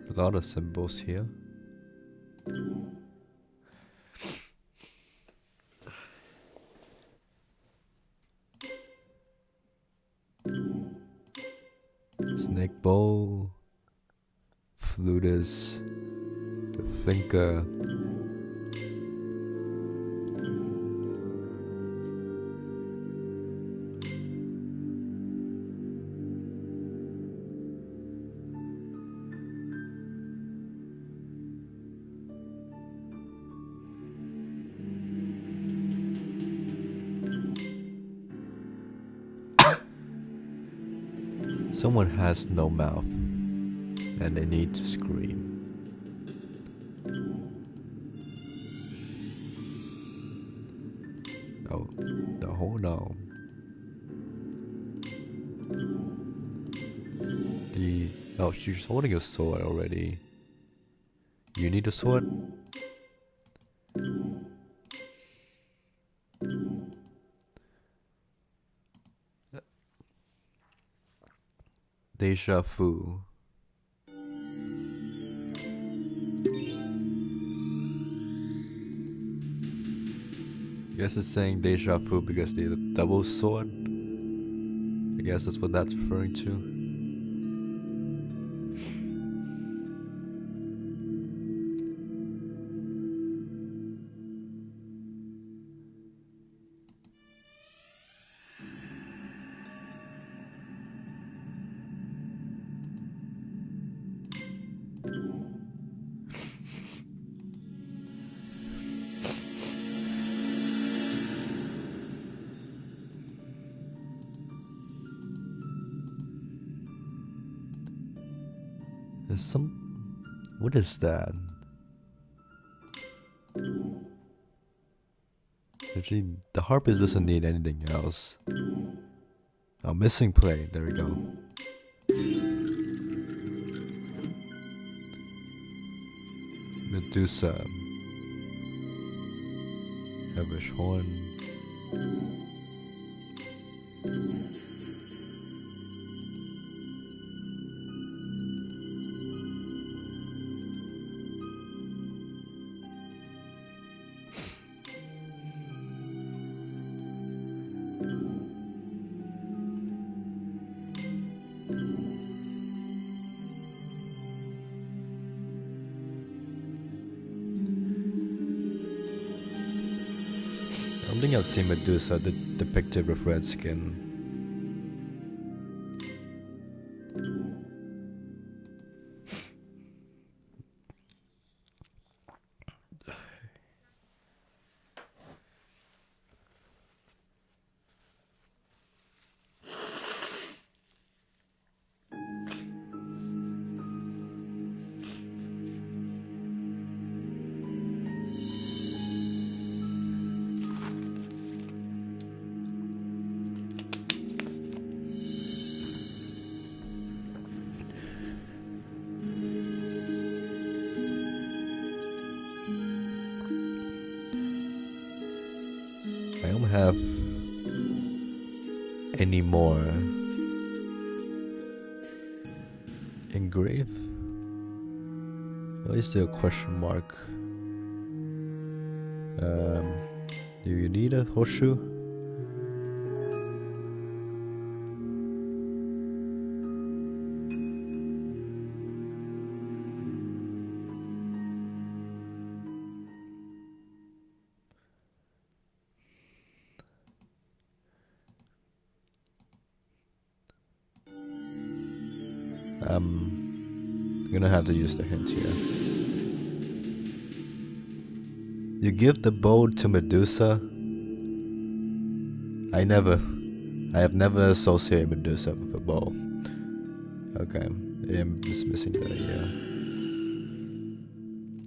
A lot of symbols here. Snake Bowl, Flutist, the Thinker, someone has no mouth and they need to scream. Oh, the whole no. Oh, she's holding a sword already. You need a sword? Deja vu. Guess it's saying deja vu because they have a double sword. I guess that's what that's referring to. There's some... What is that? Actually, the harpist doesn't need anything else. Oh, missing play. There we go. Medusa. Hellish horn. think I've seen Medusa depicted with red skin. I don't have any more engrave. Or is there a question mark? Do you need a horseshoe? I'm gonna have to use the hint here. You give the bow to Medusa. I have never associated Medusa with a bow. Okay, I'm just missing that, yeah.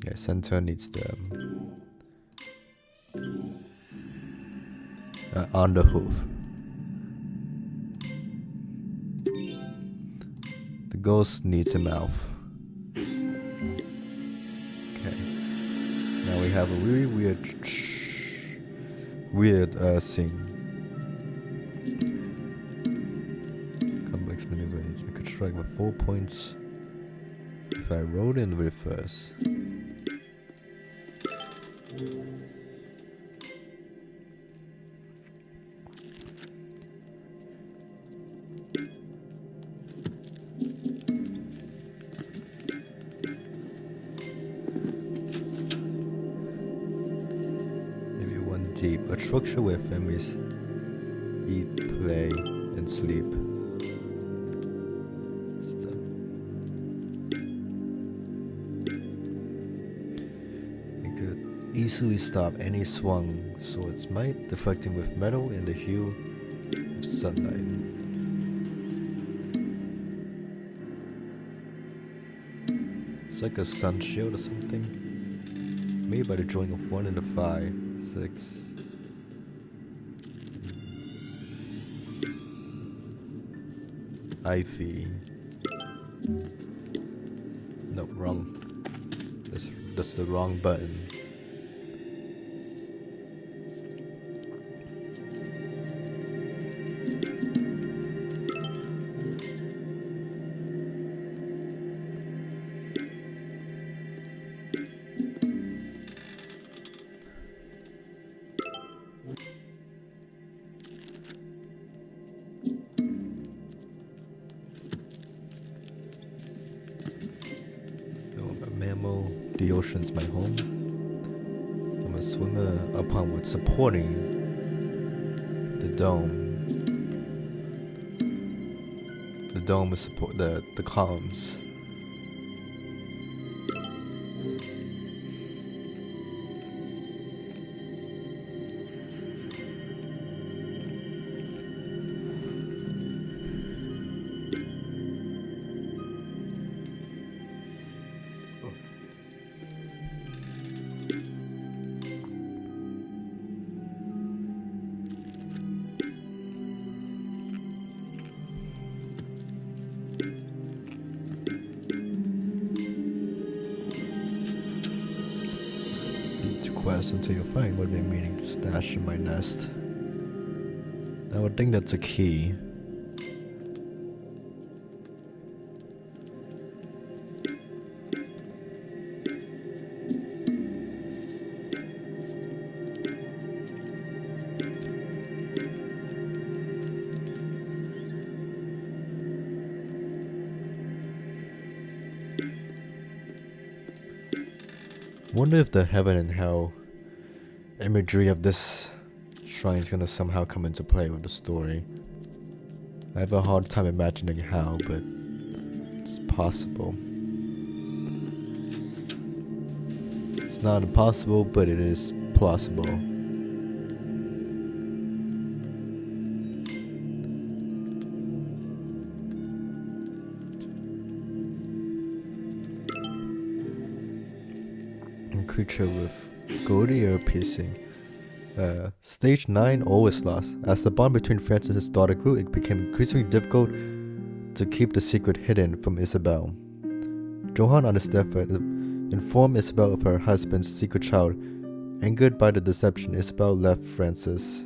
Yeah, center needs the on the hoof. The ghost needs a mouth. Okay. Now we have a really weird scene. Complex maneuver. I could strike with 4 points if I rolled in reverse. Deep. A structure where families eat, play, and sleep. It could easily stop any swung sword's might, deflecting with metal in the hue of sunlight. It's like a sun shield or something. Made by the joining of 1 and a 5, 6. Ivy. No, wrong. That's the wrong button. The ocean's my home. I'm a swimmer upon what's supporting the dome. The dome is support the columns. Until you find what I've been meaning to stash in my nest. I would think that's a key. Wonder if the heaven and hell imagery of this Shrine's gonna somehow come into play with the story. I have a hard time imagining how, but it's possible. It's not impossible, but it is plausible. A creature with goatee or piercing. Stage 9 always lost. As the bond between Francis and his daughter grew, it became increasingly difficult to keep the secret hidden from Isabel. Johann, on his deathbed, informed Isabel of her husband's secret child. Angered by the deception, Isabel left Francis.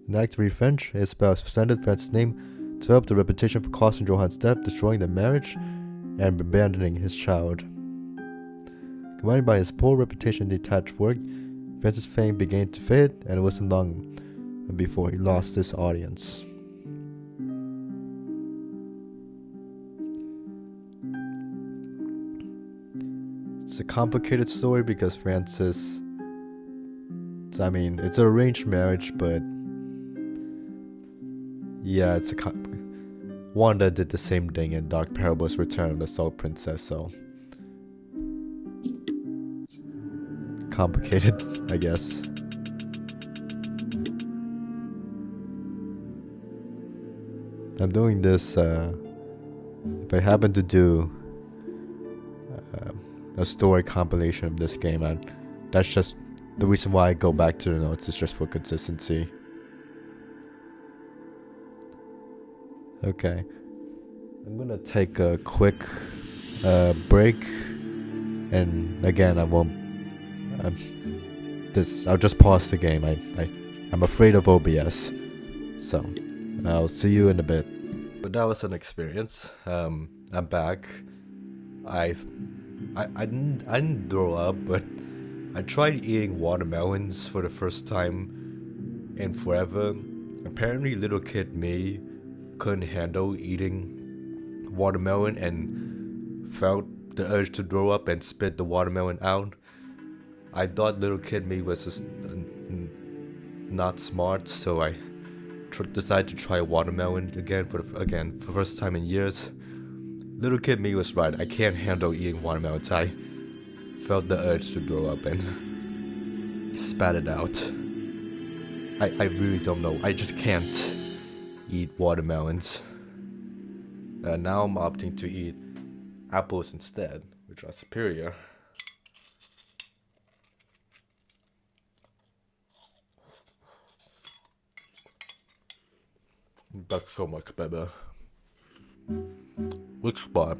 In act of revenge, Isabel suspended Francis' name, developed a reputation for causing Johann's death, destroying their marriage, and abandoning his child. Combined by his poor reputation and detached work, Francis' fame began to fade, and it wasn't long before he lost his audience. It's a complicated story because Francis, it's an arranged marriage, but yeah, Wanda did the same thing in Dark Parable's Return of the Soul Princess, so complicated, I guess. I'm doing this, if I happen to do a story compilation of this game, and that's just the reason why I go back to the notes, is just for consistency. Okay, I'm gonna take a quick break, and again I'll just pause the game. I'm afraid of OBS, so I'll see you in a bit. But that was an experience. I'm back. I didn't throw up, but I tried eating watermelons for the first time in forever. Apparently, little kid me couldn't handle eating watermelon and felt the urge to throw up and spit the watermelon out. I thought little kid me was just not smart, so I decided to try watermelon again for the first time in years. Little kid me was right. I can't handle eating watermelons. I felt the urge to throw up and spat it out. I really don't know. I just can't eat watermelons. Now I'm opting to eat apples instead, which are superior. That's so much better. Which spot?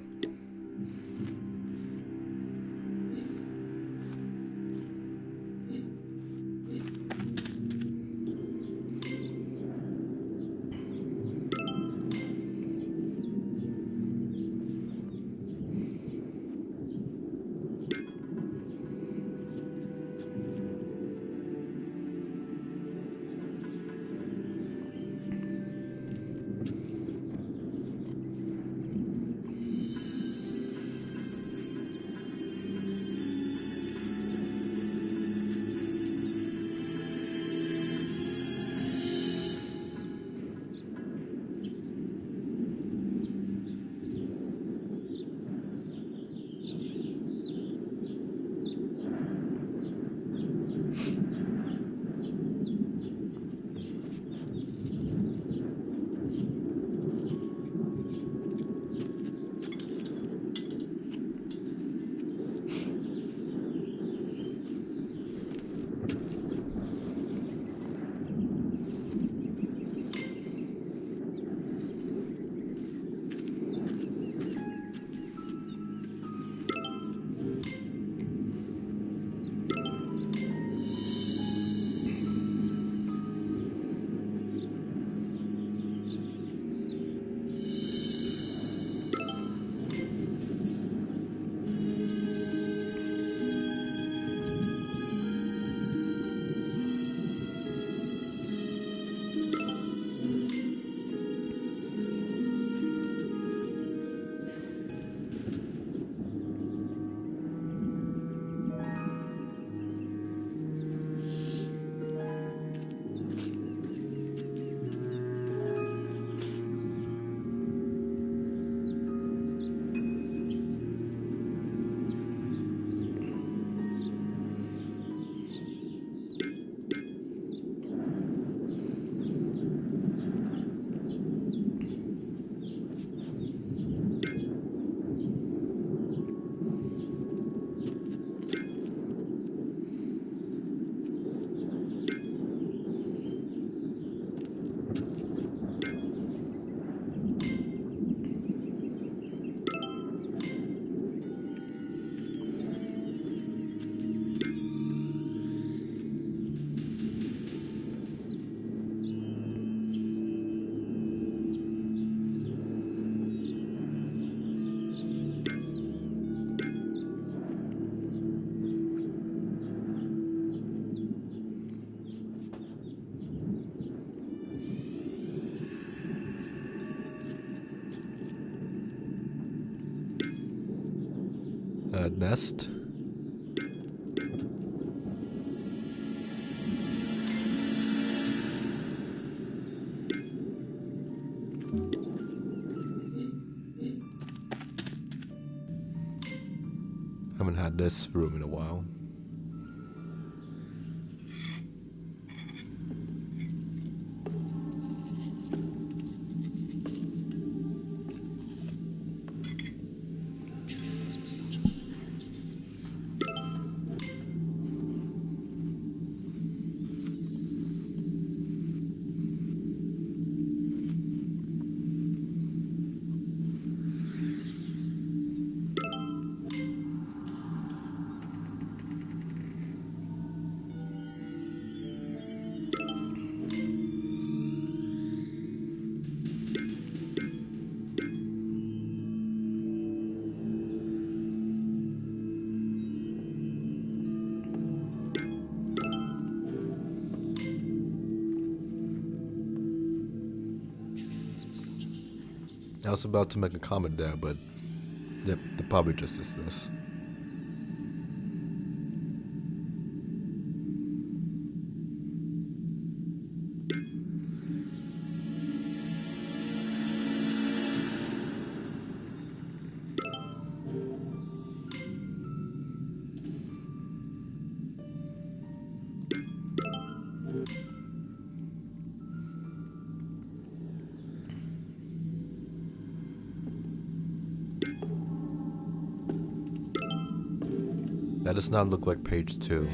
nest. Haven't had this room in a while. I was about to make a comment there, but yep, the probably just is this. That does not look like page 2.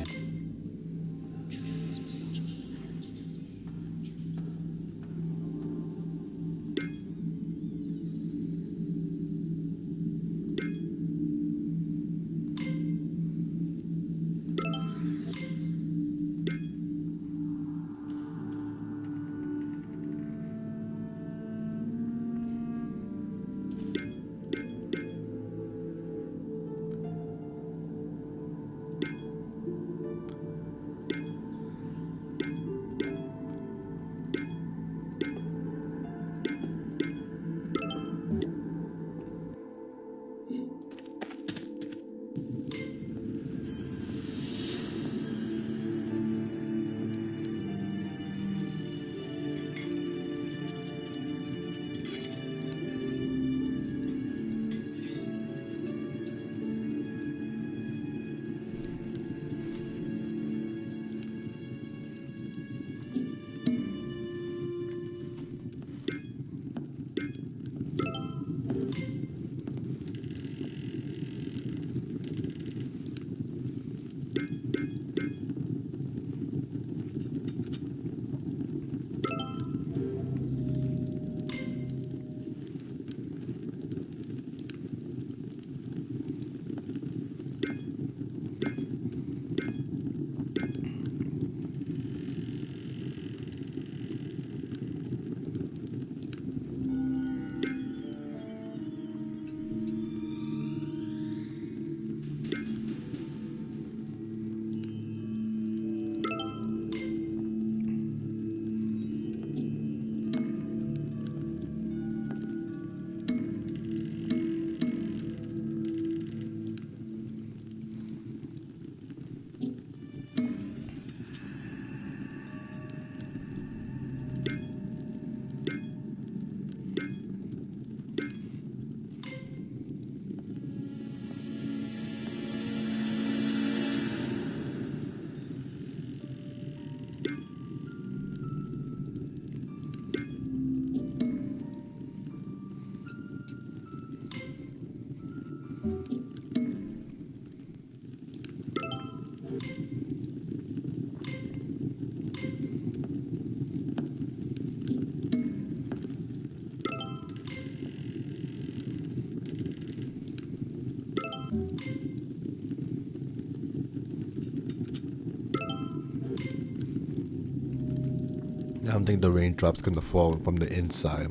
I don't think the raindrop's gonna fall from the inside.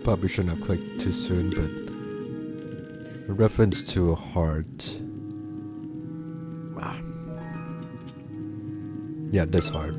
Probably shouldn't have clicked too soon, but a reference to a heart. Yeah, this heart.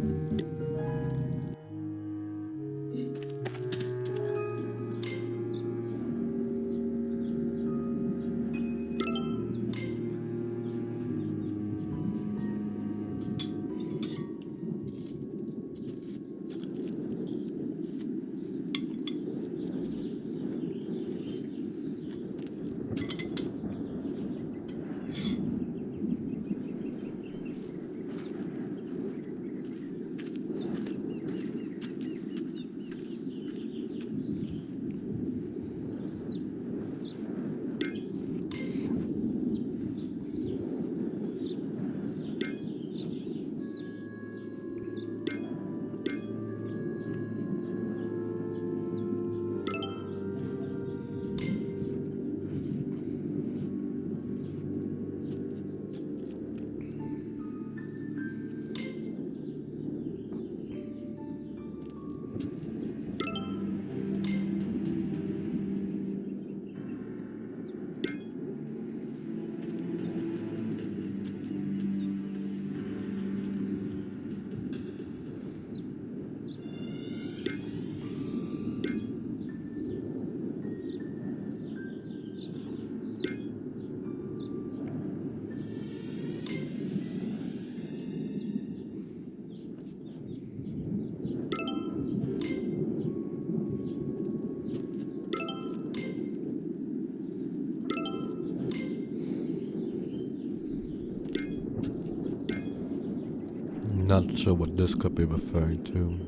Not sure what this could be referring to.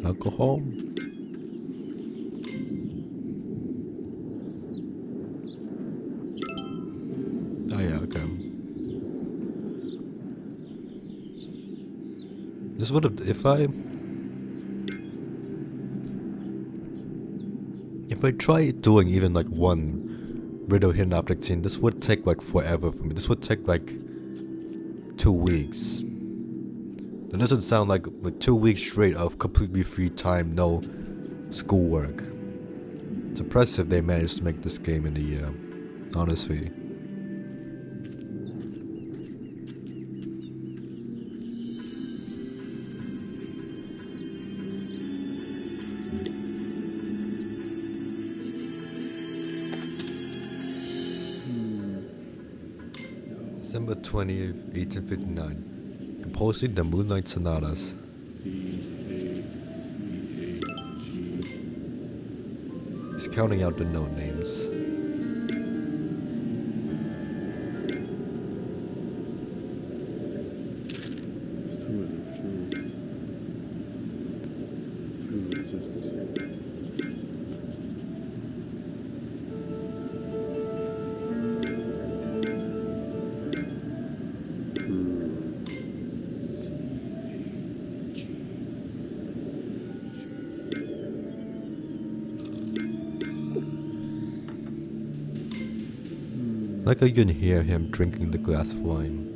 Alcohol? Oh yeah, okay. This would have, if I try doing even like one riddle hidden object scene, this would take like forever for me. This would take like 2 weeks. That doesn't sound like 2 weeks straight of completely free time, no schoolwork. It's impressive they managed to make this game in a year, honestly. December 20th, 1859. Composing the Moonlight Sonatas. He's counting out the note names. Like you can hear him drinking the glass of wine.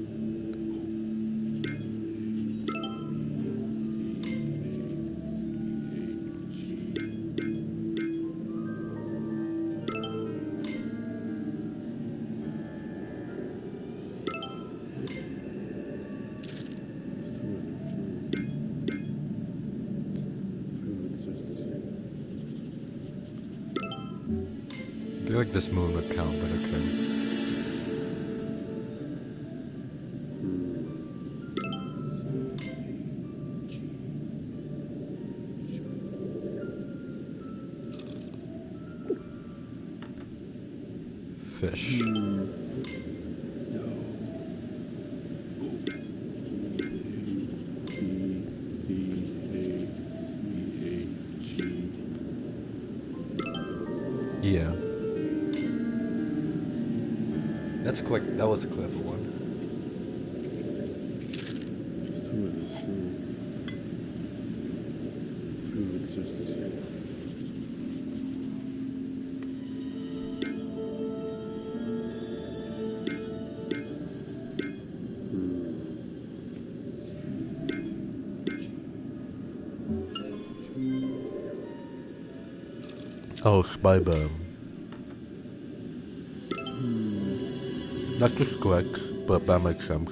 I feel like this moon would count, but okay. Fish. Yeah. That's quick. That was a clever one. Oh, Spider. Not just correct, but that makes sense.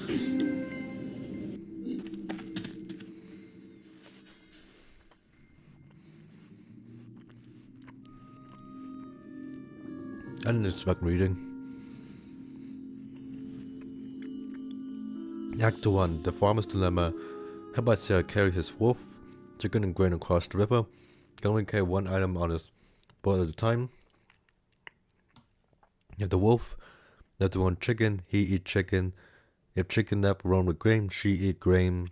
I didn't expect reading. Act 1. The Farmer's Dilemma. Hereby Sarah carries his wolf, chicken and grain across the river. Can only carry one item on his boat at a time. If the wolf left the one chicken, he eat chicken. If chicken left run with grain, she eat grain.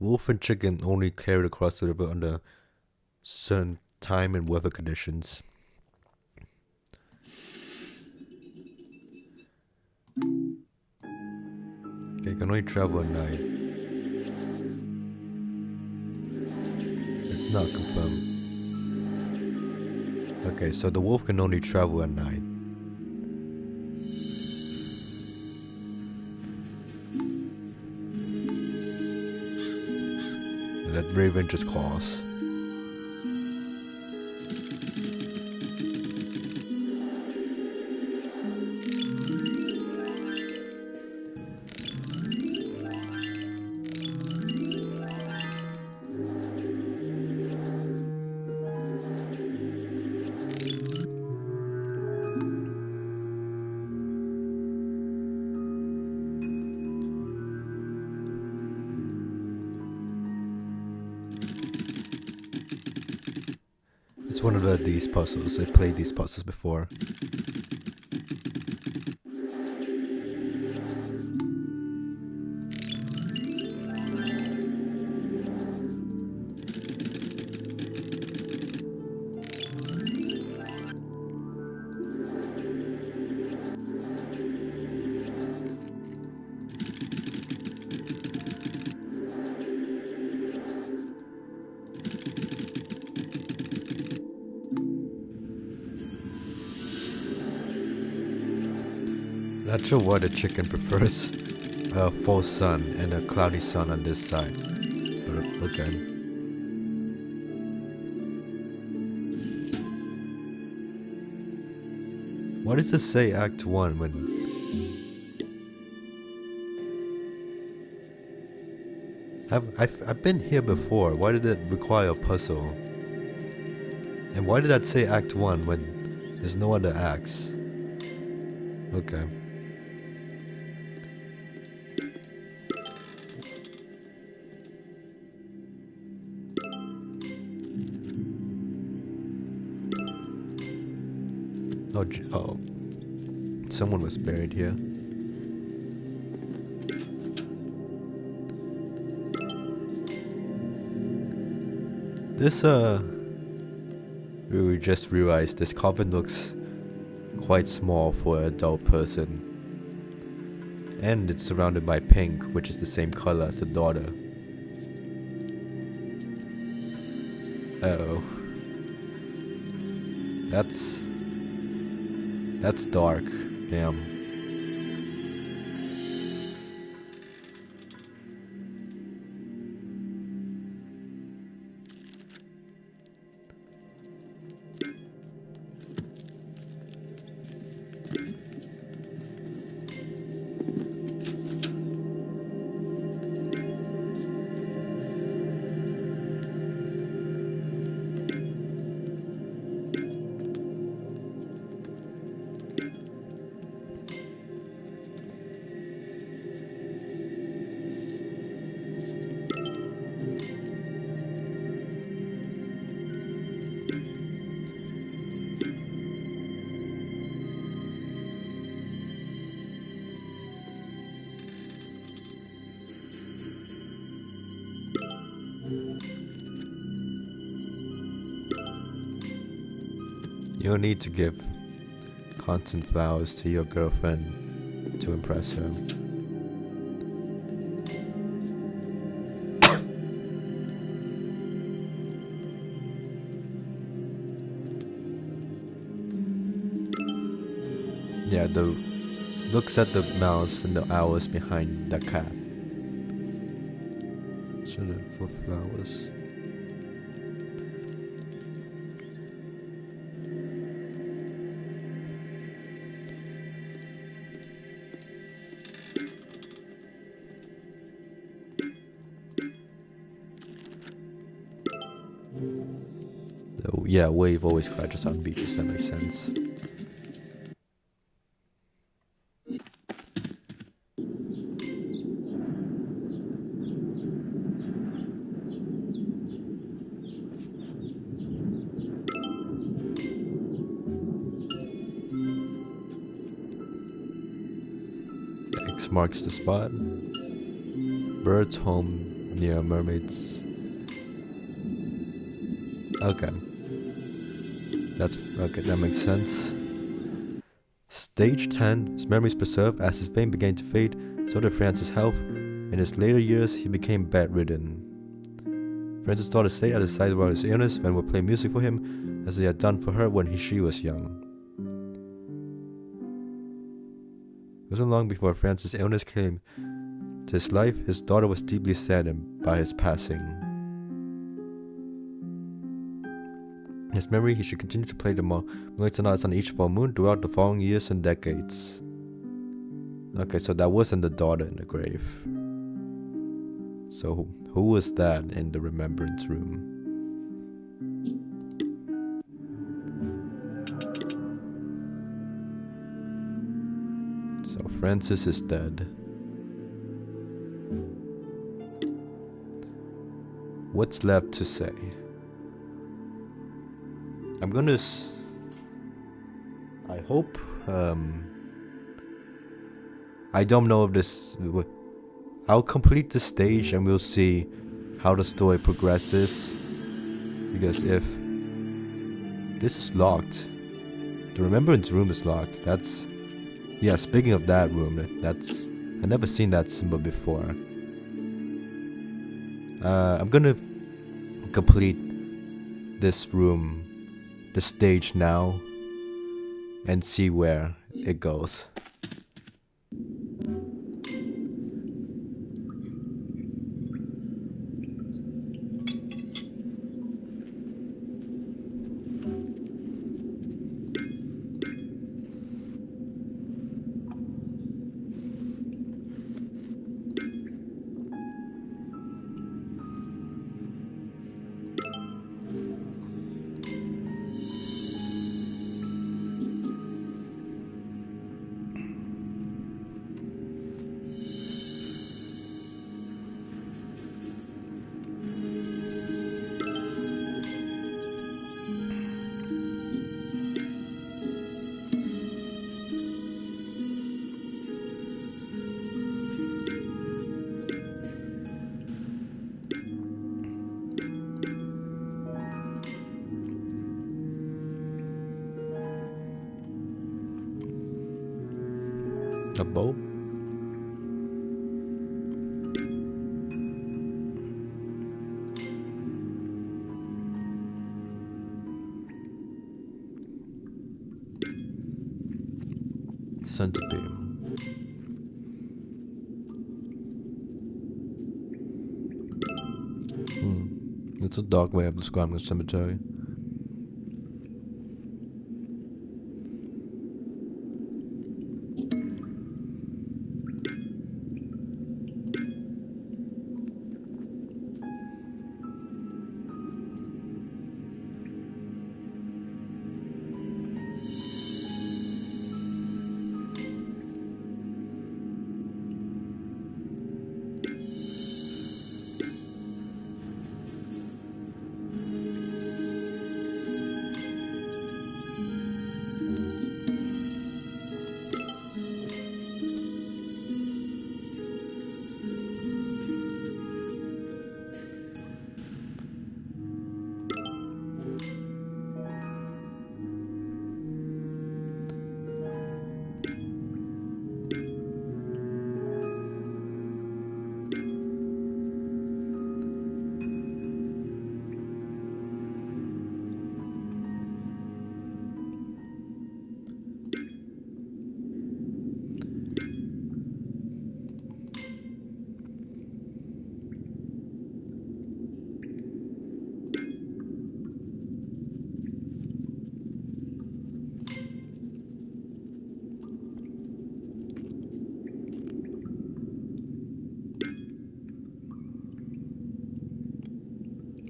Wolf and chicken only carried across the river under certain time and weather conditions. Okay, can only travel at night. It's not confirmed. Okay, so the wolf can only travel at night. That raven just calls. It's one of these puzzles. I played these puzzles before. Not sure why the chicken prefers a full sun and a cloudy sun on this side. But okay. Why does this say Act 1 when... I've been here before. Why did it require a puzzle? And why did that say Act 1 when there's no other acts? Okay. Oh, someone was buried here. This, we just realized this coffin looks quite small for an adult person. And it's surrounded by pink, which is the same color as the daughter. Uh-oh. That's dark. Damn. You don't need to give constant flowers to your girlfriend to impress her. Yeah, looks at the mouse and the hours behind the cat. Should have for flowers. Yeah, wave always crashes on beaches, that makes sense. X marks the spot. Birds home near mermaids. Okay. That's okay, that makes sense. Stage 10, his memories preserved as his fame began to fade, so did Francis' health. In his later years, he became bedridden. Francis' daughter stayed at his side throughout his illness and would play music for him, as he had done for her when she was young. It wasn't long before Francis' illness came to his life, his daughter was deeply saddened by his passing. In his memory, he should continue to play the Moonlight Sonatas on each full moon throughout the following years and decades. Okay, so that wasn't the daughter in the grave. So who was that in the remembrance room? So Francis is dead. What's left to say? I'm gonna I hope I don't know if this I'll complete the stage and we'll see how the story progresses, because if this is locked, the remembrance room is locked. That's, yeah, speaking of that room, that's, I've never seen that symbol before. I'm gonna complete this room, the stage now, and see where it goes. A boat? Centipede. It's a dark way of describing a cemetery.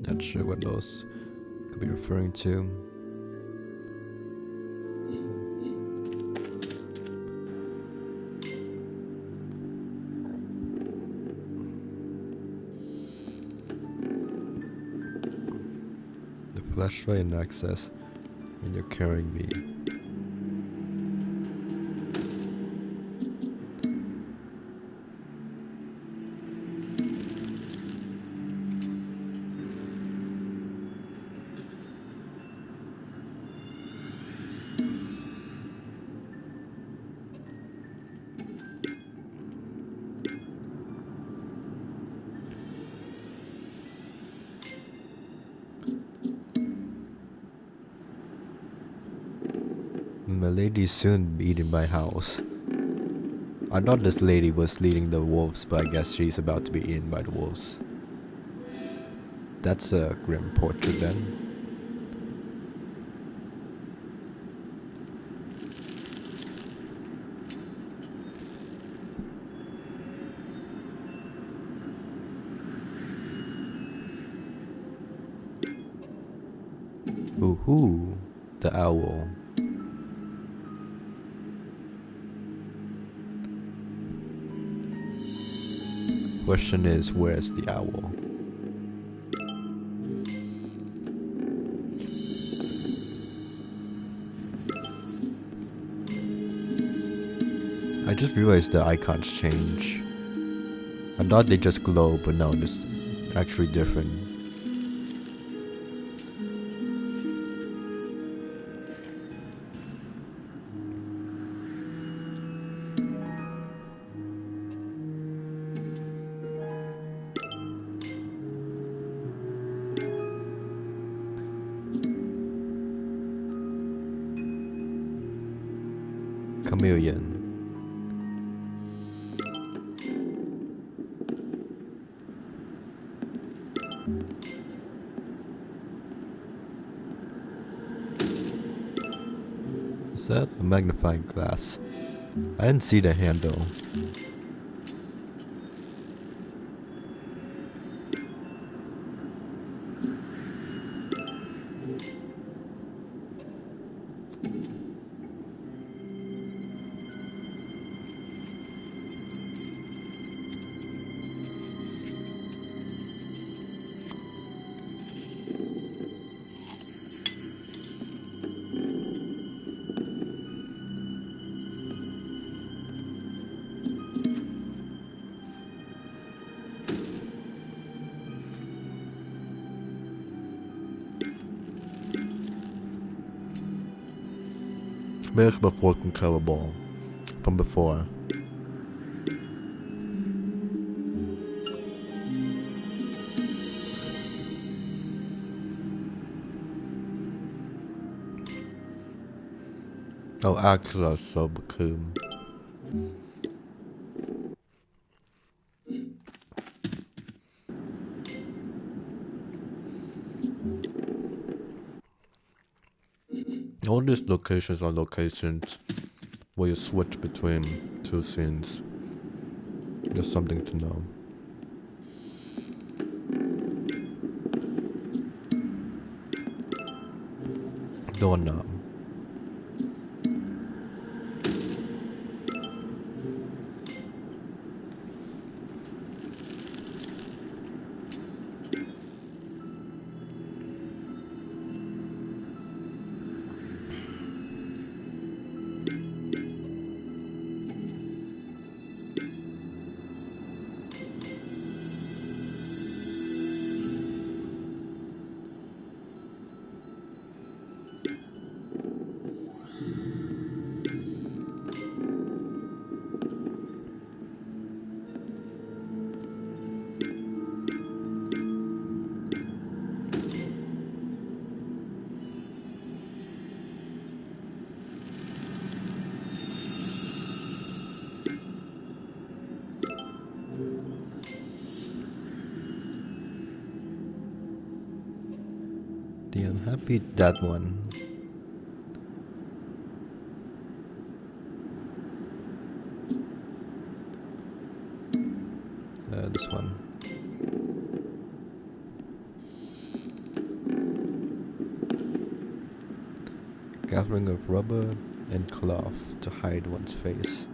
Not sure what those could be referring to. The flashlight and access, and you're carrying me. My lady's soon be eating my house. I thought this lady was leading the wolves, but I guess she's about to be eaten by the wolves. That's a grim portrait then. Ooh, the owl. Question is, where's the owl? I just realized the icons change. I thought they just glow, but no, this is actually different. Chameleon. Is that a magnifying glass? I didn't see the handle. Where's the fortune teller ball from before? Oh, actually, so became. All these locations are locations where you switch between two scenes. Just something to know. Doorknob. The unhappy that one. This one. gathering of rubber and cloth to hide one's face.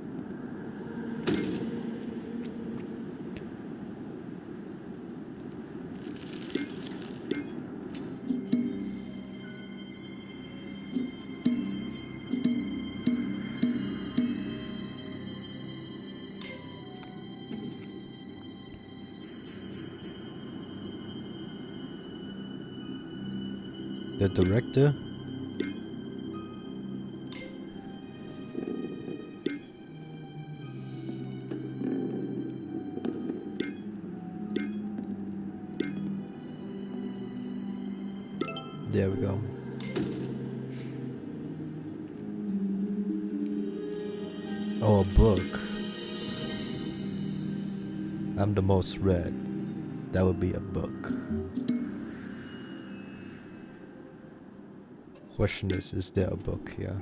The director there we go. Oh, a book. I'm the most read. That would be a book. Question is there a book here?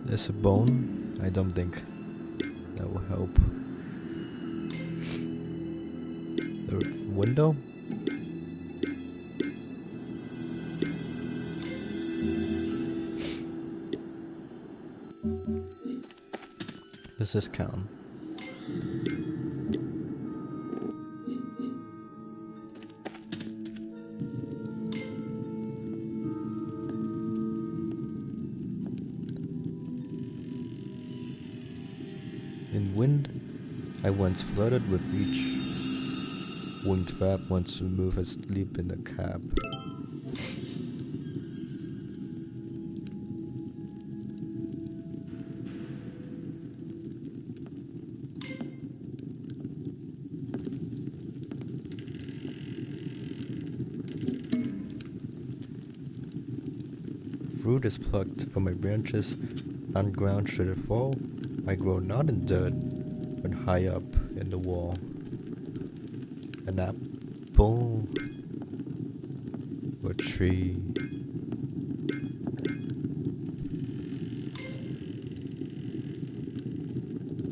There's a bone. I don't think that will help. The window? Does this count? In wind, I once flirted with each winged fab once to move asleep in a cab. Fruit is plucked from my branches, on ground should it fall. I grow not in dirt, but high up in the wall. An apple or tree.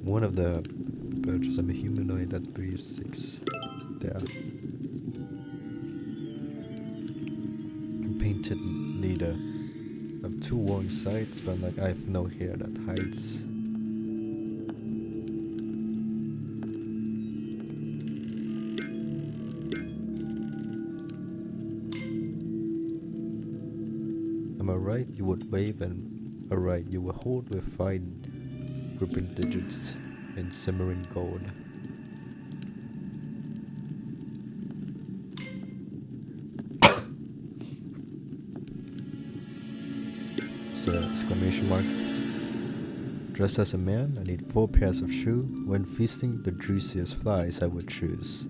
One of the birds, I'm a humanoid that breathes 6. There. Painted leader of 2 warring sides, but like I have no hair that hides. Am I right? You would wave, and alright, you will hold with fine grouping digits in simmering gold. It's an exclamation mark. Dressed as a man, I need 4 pairs of shoes. When feasting, the juiciest flies I would choose.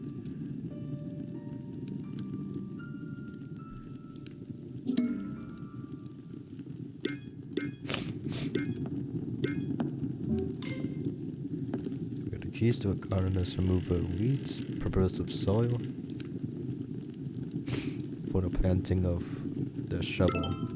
Keys to a gardener's remover weeds, prepares of soil for the planting of the shovel.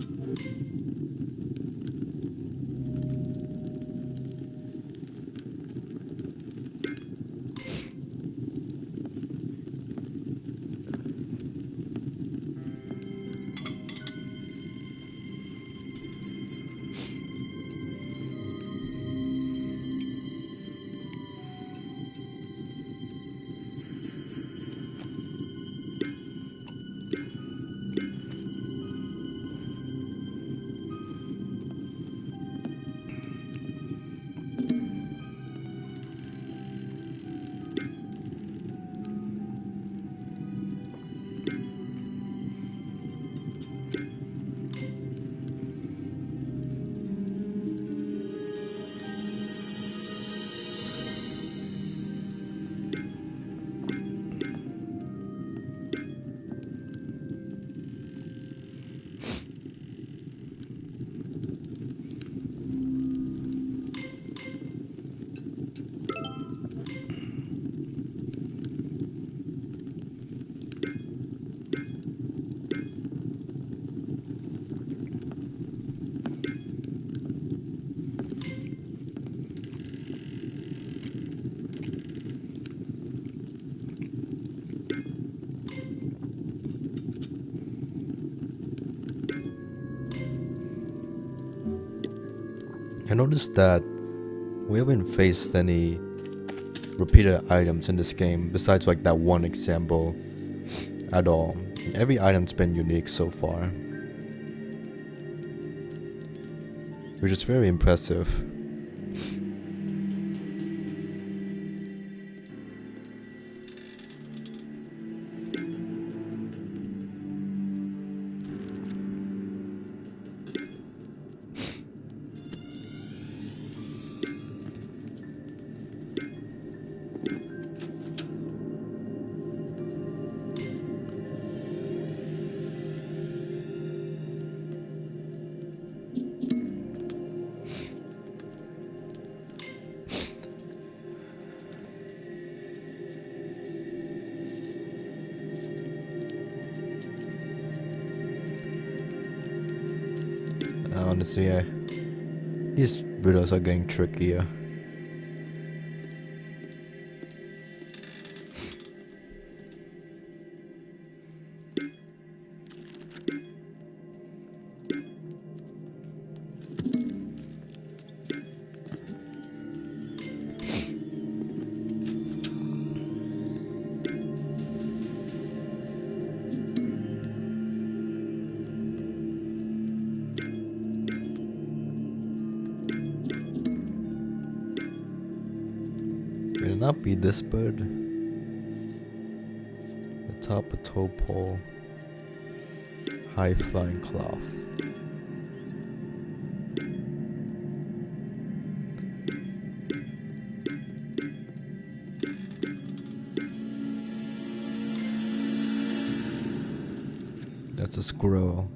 I noticed that we haven't faced any repeated items in this game besides like that one example at all. Every item's been unique so far, which is very impressive. Honestly, these riddles are getting trickier. May it not be this bird. The top of toe pole. High flying cloth. That's a squirrel.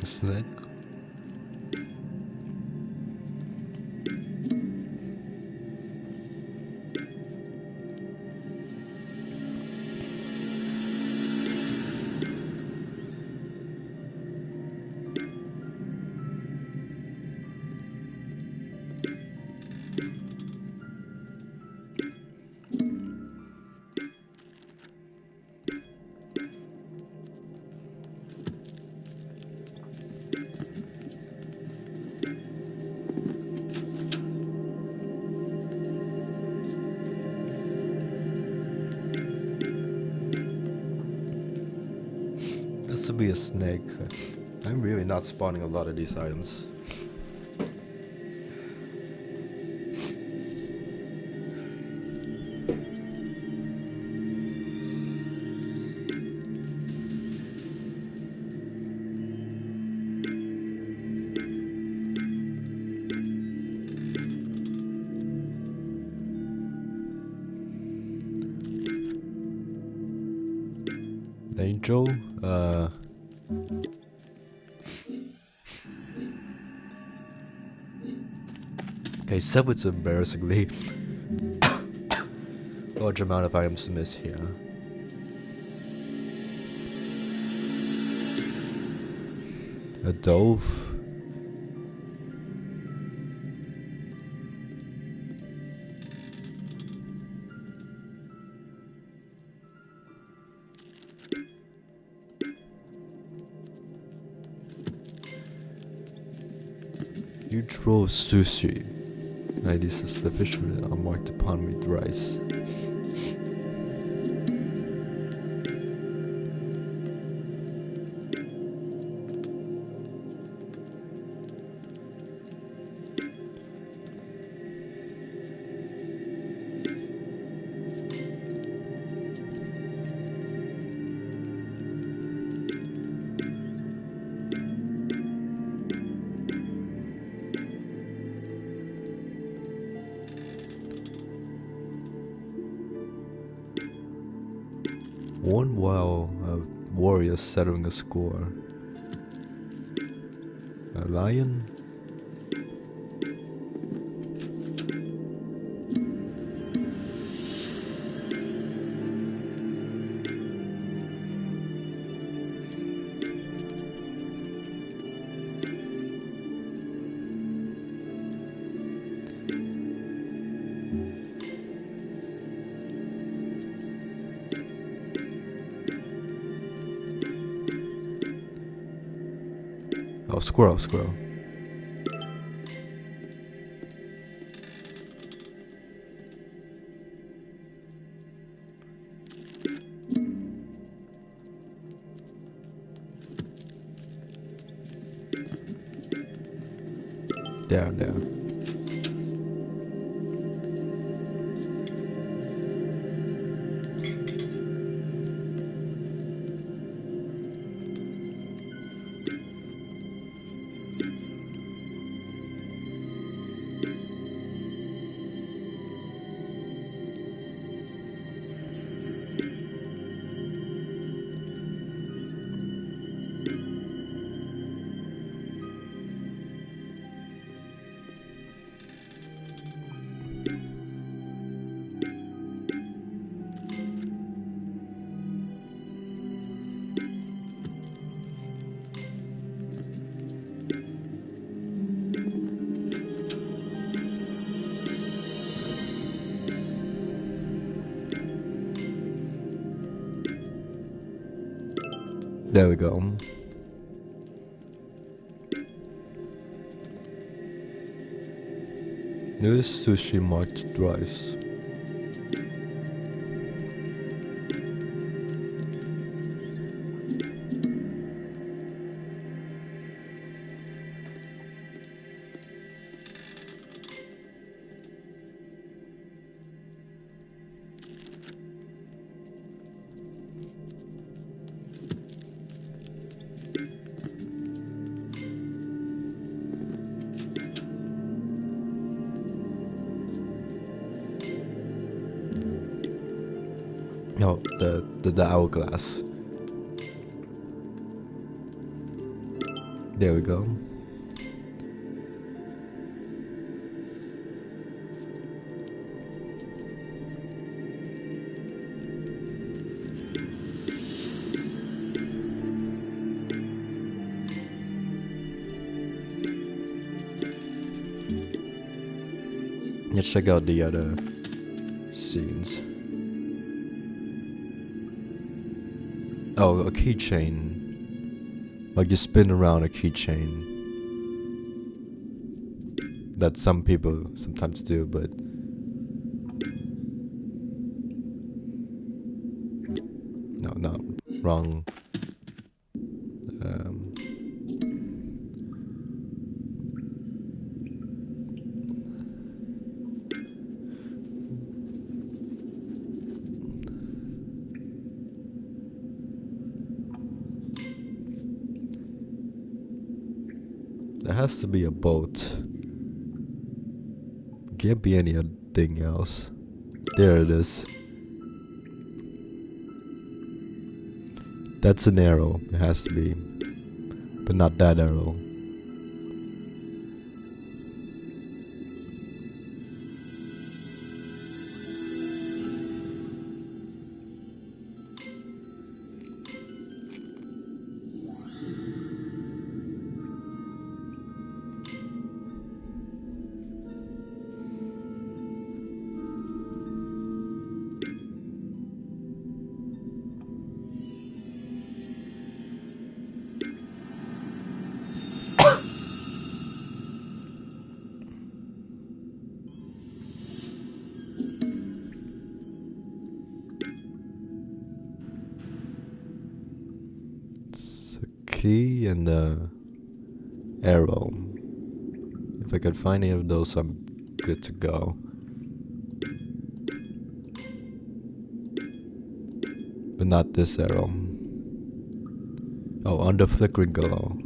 Snake. This would be a snake. I'm really not spawning a lot of these items. Angel, okay, so it's embarrassingly large amount of items to miss here. A dove. Huge roll of sushi. This is the fishermen are marked upon with rice. One while a warrior settling a score. A lion? Oh, squirrel, squirrel. There. There we go. New sushi marked rice. No, the hourglass. There we go. Let's check out the other scenes. Oh, a keychain. Like you spin around a keychain. That some people sometimes do, but no, wrong. There has to be a boat. Can't be anything else. There it is. That's an arrow. It has to be. But not that arrow. Key and the arrow. If I can find any of those, I'm good to go. But not this arrow. Oh, under flickering glow.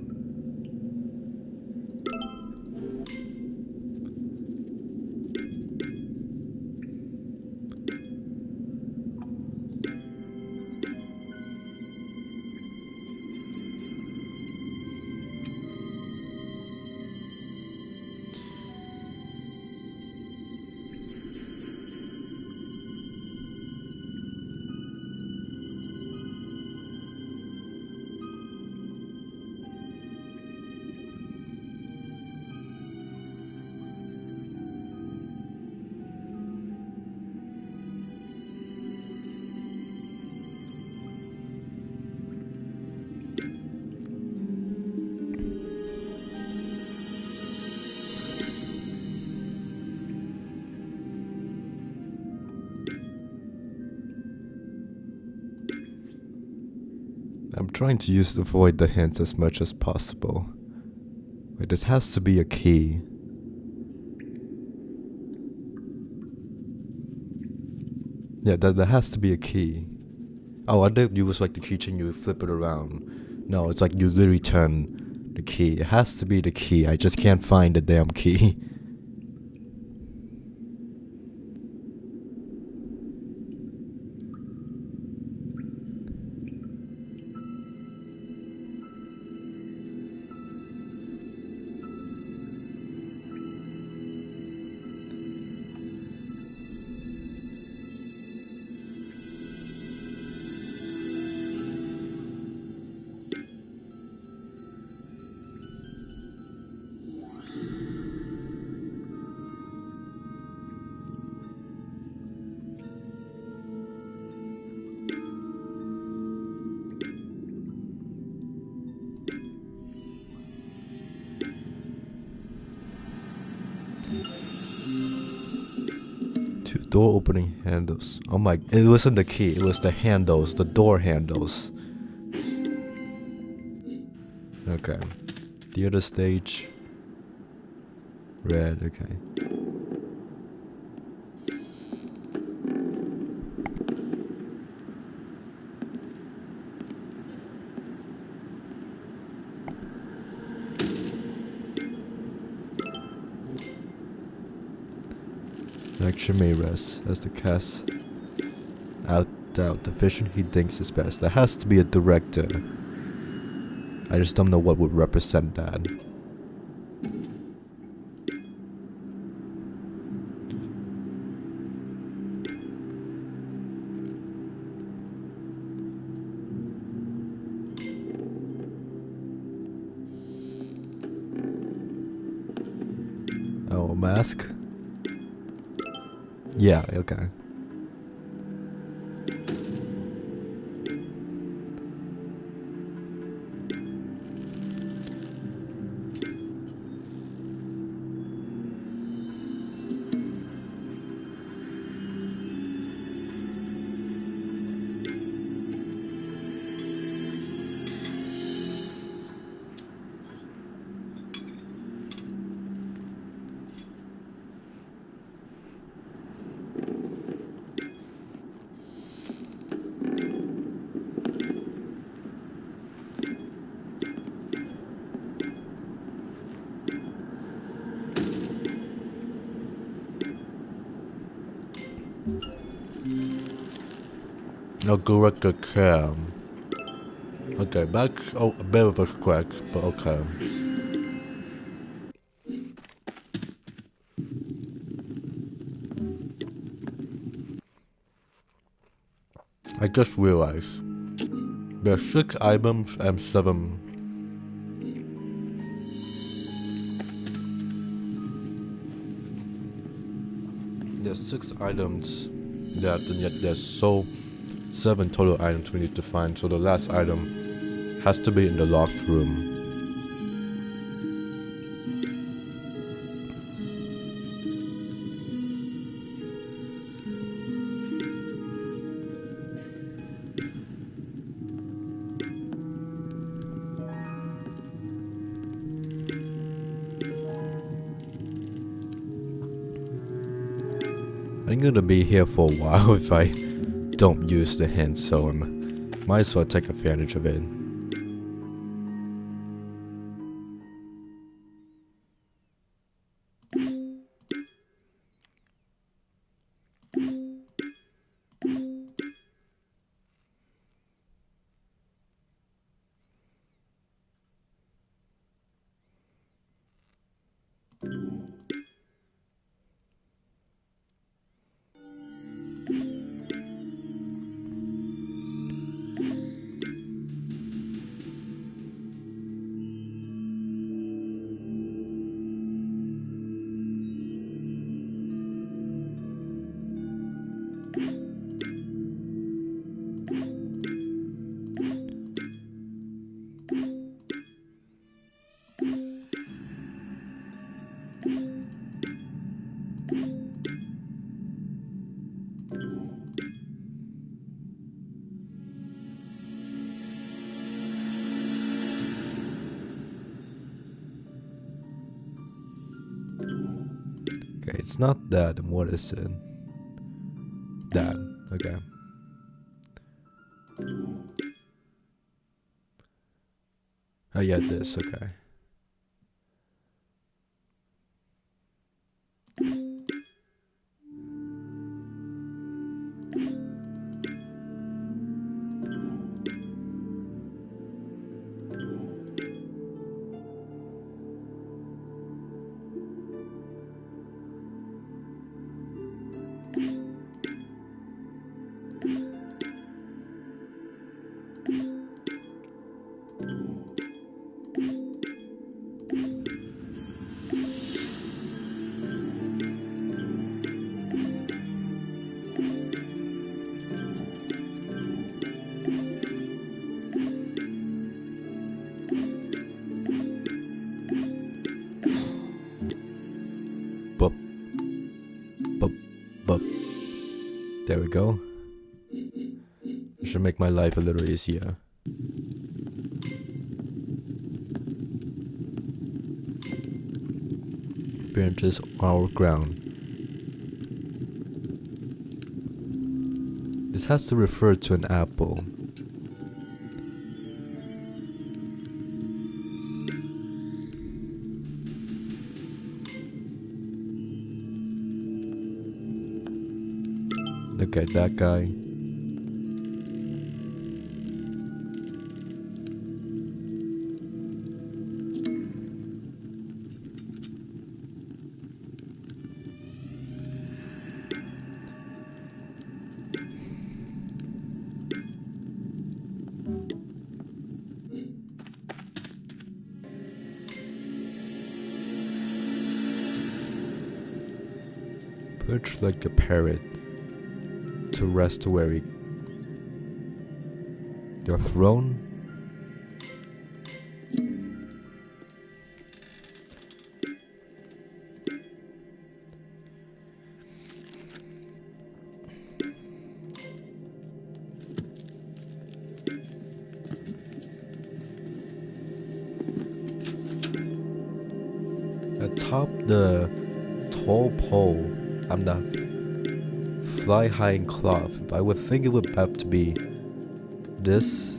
trying to avoid the hints as much as possible. Wait, this has to be a key. Yeah, that has to be a key. Oh, I thought it was like the keychain, you flip it around. No, it's like you literally turn the key. It has to be the key. I just can't find the damn key. Two door opening handles. Oh my, it wasn't the key, it was the handles, the door handles. Okay. The other stage. Red, okay. Lecture may rest as the cast out doubt the vision he thinks is best. There has to be a director. I just don't know what would represent that. Oh, a mask? Yeah, okay. I'll go with the cam. Okay, that's a bit of a scratch, but okay. I just realized there's 6 items and 7. There's 6 items that, and yet there's 7 total items we need to find. So the last item has to be in the locked room. I'm gonna be here for a while if I don't use the hint, so I might as well take advantage of it. Okay, it's not that. Then what is it? That. Okay. Oh yeah, this. Okay. Bup. Bup. Bup. There we go. Should make my life a little easier. Appearances our ground. This has to refer to an apple. Look at that guy. Perch like a parrot to rest weary. Their throne. Atop the tall pole, I'm not fly high in cloth, but I would think it would have to be this.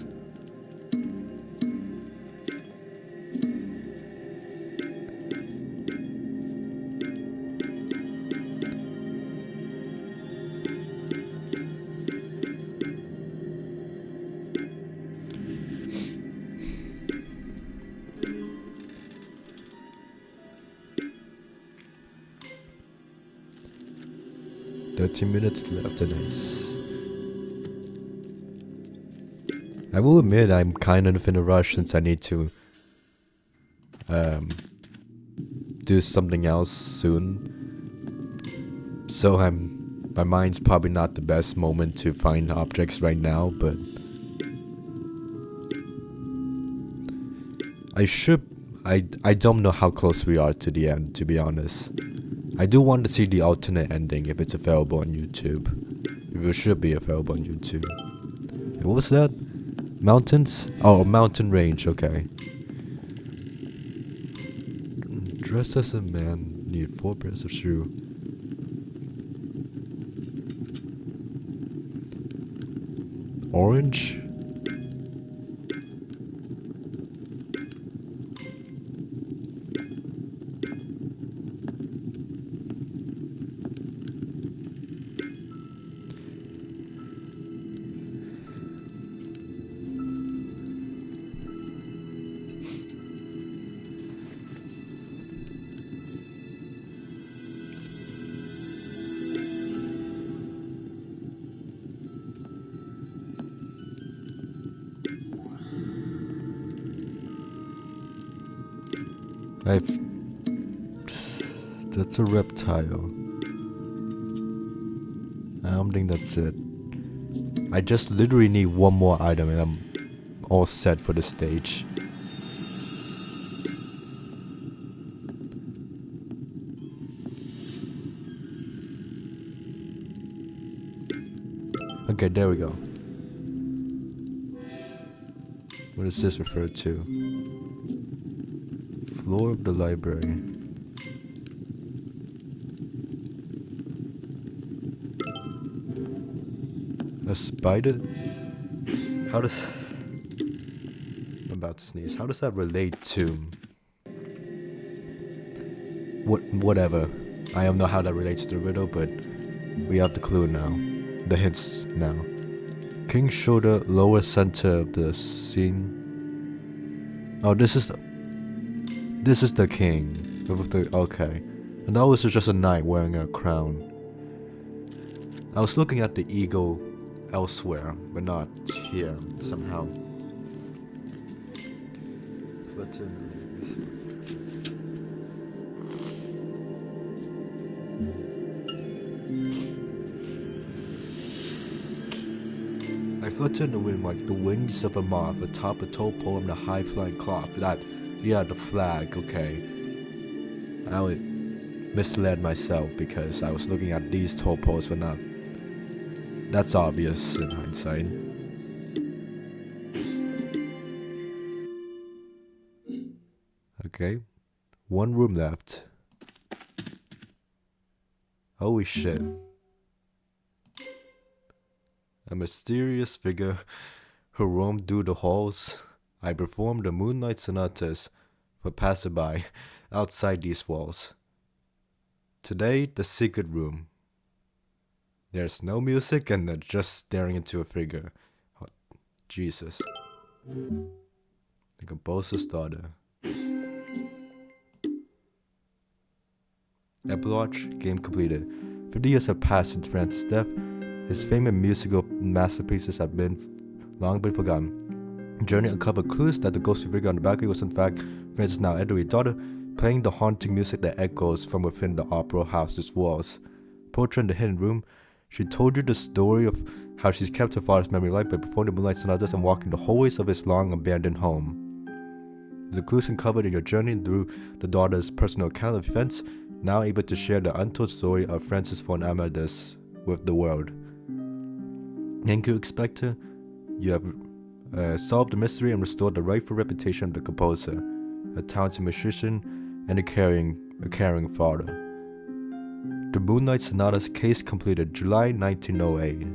Minutes left, and I will admit I'm kind of in a rush since I need to do something else soon. So my mind's probably not the best moment to find objects right now, but I don't know how close we are to the end, to be honest. I do want to see the alternate ending if it's available on YouTube. If it should be available on YouTube. What was that? Mountains? Oh, mountain range, okay. Dressed as a man, need 4 pairs of shoes. Orange? That's a reptile. I don't think that's it. I just literally need one more item and I'm all set for the stage. Okay, there we go. What does this refer to? Floor of the library. A spider? How does... I'm about to sneeze. How does that relate to... Whatever. I don't know how that relates to the riddle, but we have the clue now. The hints now. King's shoulder, lower center of the scene. Oh, this is the king. Okay. And that was just a knight wearing a crown. I was looking at the eagle elsewhere, but not here somehow. I flutter in the wind like the wings of a moth atop a tall pole on the high-flying cloth. Yeah, the flag, okay. I misled myself because I was looking at these tall poles, but not. That's obvious in hindsight. Okay. One room left. Holy shit. A mysterious figure who roamed through the halls. I performed the Moonlight Sonatas for passerby outside these walls. Today, the secret room. There's no music and they're just staring into a figure. Oh, Jesus. The composer's daughter. Epilogue, game completed. 50 years have passed since Francis' death. His famous musical masterpieces have long been forgotten. Journey uncovered clues that the ghostly figure on the balcony was in fact Francis' now elderly daughter, playing the haunting music that echoes from within the opera house's walls. Portrait in the hidden room, she told you the story of how she's kept her father's memory alive by performing the Moonlight Sonatas and walking the hallways of his long abandoned home. The clues uncovered in your journey through the daughter's personal account of events, now able to share the untold story of Francis von Amadeus with the world. Thank you, Expector. You have solved the mystery and restored the rightful reputation of the composer, a talented musician and a caring father. The Moonlight Sonatas case completed July 1908.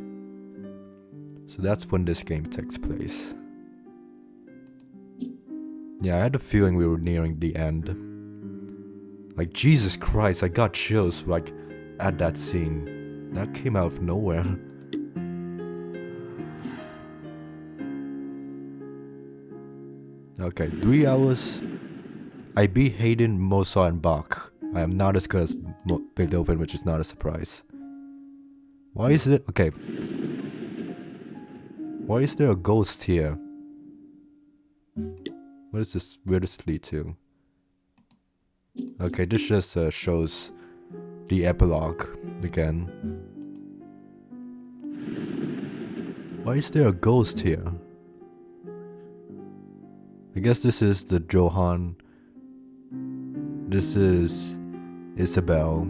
So that's when this game takes place. Yeah, I had a feeling we were nearing the end. Like, Jesus Christ, I got chills like at that scene. That came out of nowhere. Okay, 3 hours. I beat Haydn, Mozart, and Bach. I am not as good as Beethoven, which is not a surprise. Why is it... Okay. Why is there a ghost here? What is this? Where does it lead to? Okay, this just shows the epilogue again. Why is there a ghost here? I guess this is the Johann. This is Isabel.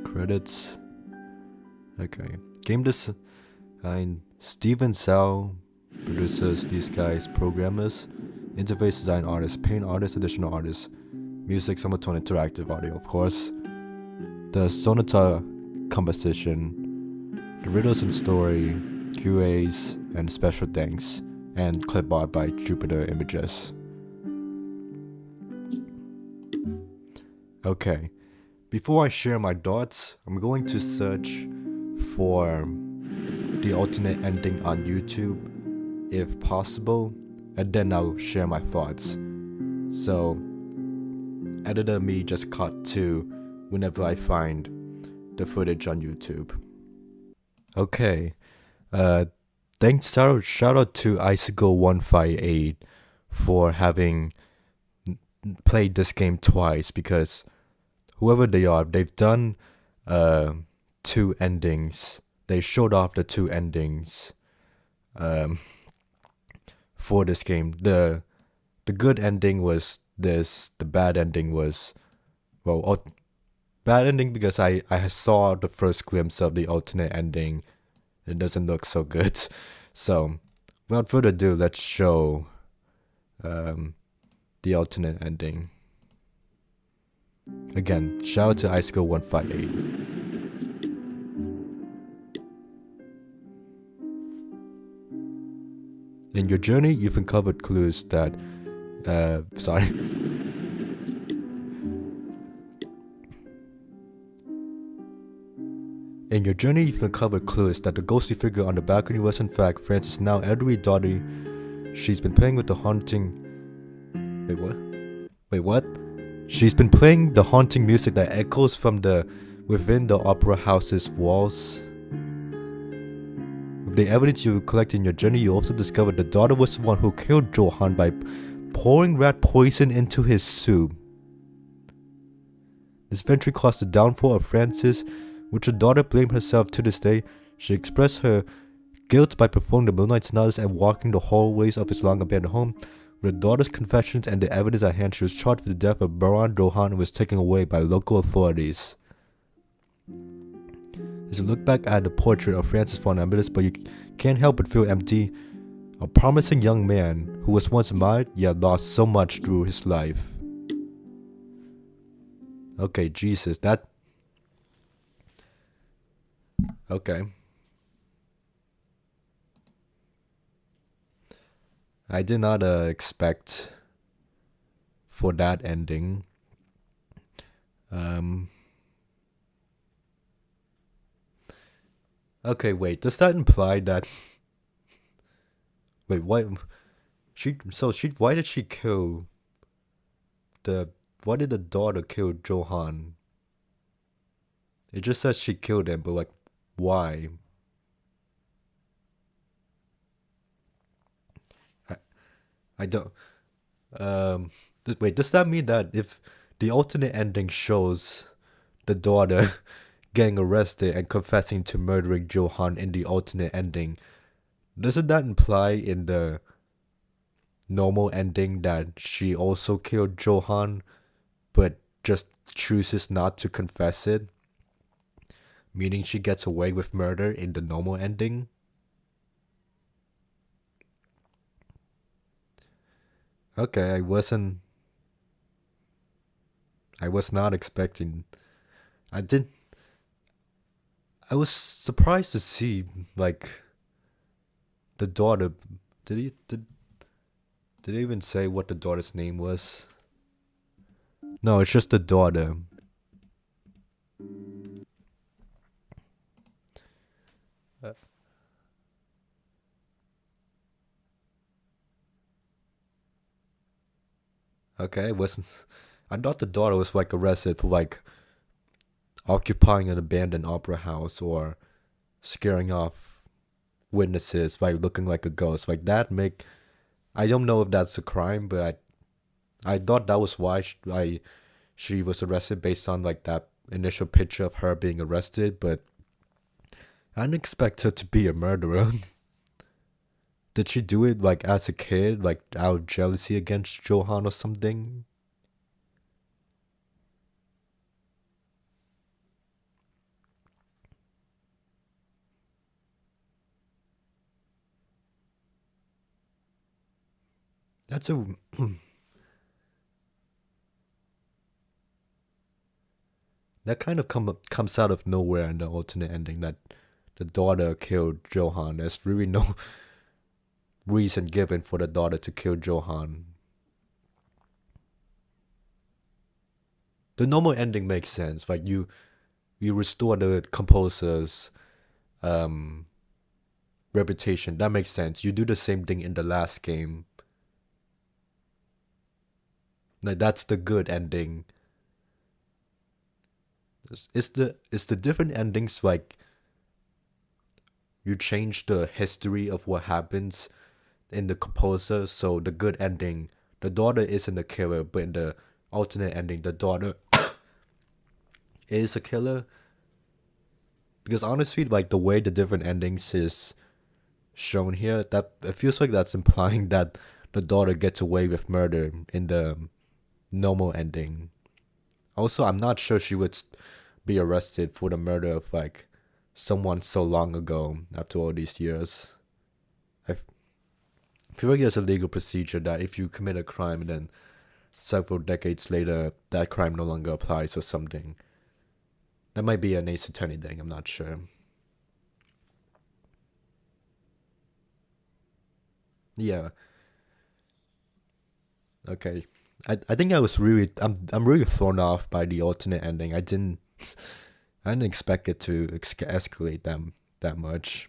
Credits. Okay. Game design Steven Zhao, producers, these guys, programmers, interface design artists, paint artists, additional artists, music, Summotone interactive audio, of course. The sonata composition, the riddles and story, QAs, and special thanks, and clipart by Jupiter Images. Okay, before I share my thoughts, I'm going to search for the alternate ending on YouTube, if possible, and then I'll share my thoughts. So, editor me just cut to whenever I find the footage on YouTube. Okay, shout out to Icicle158 for having played this game twice, because whoever they are, they've done 2 endings. They showed off the 2 endings for this game. The good ending was this. The bad ending was, well, bad ending because I saw the first glimpse of the alternate ending. It doesn't look so good. So, without further ado, let's show the alternate ending. Again, shout out to iSchool158. In your journey, you've uncovered clues that, sorry. In your journey, you've uncovered clues that the ghostly figure on the balcony was in fact Frances' now elderly daughter. She's been playing with the haunting... Wait, what? Wait, what? She's been playing the haunting music that echoes from within the opera house's walls. With the evidence you collect in your journey, you also discovered the daughter was the one who killed Johann by pouring rat poison into his soup. This eventually caused the downfall of Frances, which the daughter blamed herself. To this day. She expressed her guilt by performing the Moonlight Sonatas and walking the hallways of his long-abandoned home. With the daughter's confessions and the evidence at hand, she was charged with the death of Baron Johann and was taken away by local authorities. As you look back at the portrait of Frances von Amadeus, but you can't help but feel empty. A promising young man who was once admired, yet lost so much through his life. Okay, Jesus, that... Okay. I did not expect for that ending. Okay, wait, does that imply that... Wait, why... why did she kill why did the daughter kill Johann? It just says she killed him, but like, why? I don't... wait, does that mean that if the alternate ending shows the daughter getting arrested and confessing to murdering Johann in the alternate ending, doesn't that imply in the normal ending that she also killed Johann, but just chooses not to confess it? Meaning she gets away with murder in the normal ending? Okay, I was not expecting... I was surprised to see, like, the daughter... Did they even say what the daughter's name was? No, it's just the daughter. Okay, I thought the daughter was like arrested for like occupying an abandoned opera house or scaring off witnesses by looking like a ghost. Like that I don't know if that's a crime, but I thought that was why she was arrested based on like that initial picture of her being arrested, but I didn't expect her to be a murderer. Did she do it like as a kid, like out of jealousy against Johann or something? That's a... that kind of comes out of nowhere in the alternate ending, that the daughter killed Johann. There's really no reason given for the daughter to kill Johann. The normal ending makes sense. Like you restore the composer's reputation. That makes sense. You do the same thing in the last game. Like that's the good ending. It's the different endings, like you change the history of what happens in the composer. So the good ending, the daughter isn't a killer, but in the alternate ending, the daughter is a killer. Because honestly, like the way the different endings is shown here, that it feels like that's implying that the daughter gets away with murder in the normal ending. Also, I'm not sure she would be arrested for the murder of like someone so long ago after all these years. I feel like there's a legal procedure that if you commit a crime, then several decades later, that crime no longer applies or something. That might be an Ace Attorney thing, I'm not sure. Yeah. Okay. I think I'm really thrown off by the alternate ending. I didn't expect it to escalate that much.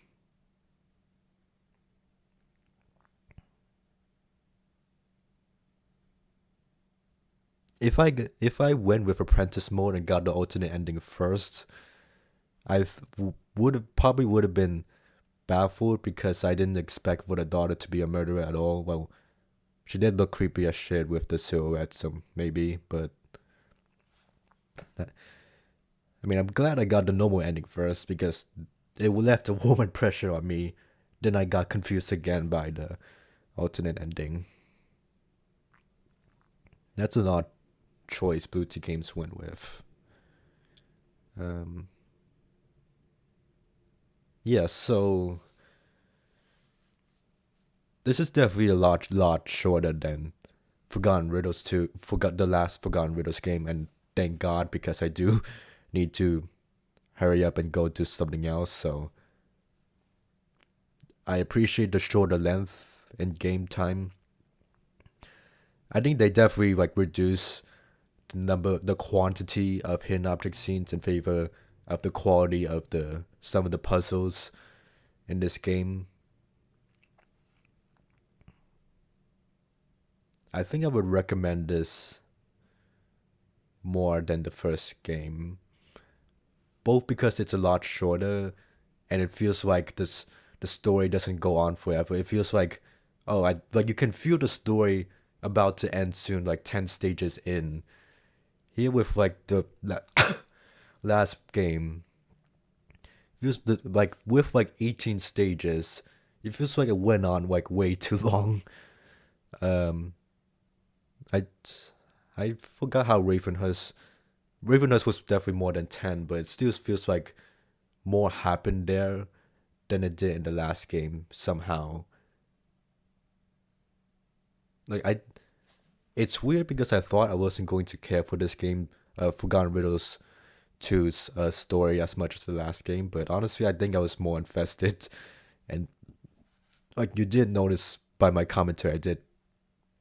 If I went with Apprentice mode and got the alternate ending first, I would have been baffled because I didn't expect for the daughter to be a murderer at all. Well, she did look creepy as shit with the silhouette, so maybe, but I mean, I'm glad I got the normal ending first because it left a warm impression on me. Then I got confused again by the alternate ending. That's an odd choice Blue Tea Games went with. Um, yeah, so this is definitely a lot shorter than Forgotten Riddles 2, forgot the last Forgotten Riddles game, and thank God because I do need to hurry up and go do something else, so I appreciate the shorter length in game time. I think they definitely like reduce the quantity of hidden object scenes in favor of the quality of the some of the puzzles in this game. I think I would recommend this more than the first game, both because it's a lot shorter and it feels like the story doesn't go on forever. It feels like I like you can feel the story about to end soon, like 10 stages in. Here with like the last game, feels like with like 18 stages, it feels like it went on like way too long. Um, I I forgot how Ravenhurst was definitely more than 10, but it still feels like more happened there than it did in the last game somehow. Like it's weird because I thought I wasn't going to care for this game, Forgotten Riddles 2's story as much as the last game, but honestly, I think I was more invested. And like you did notice by my commentary,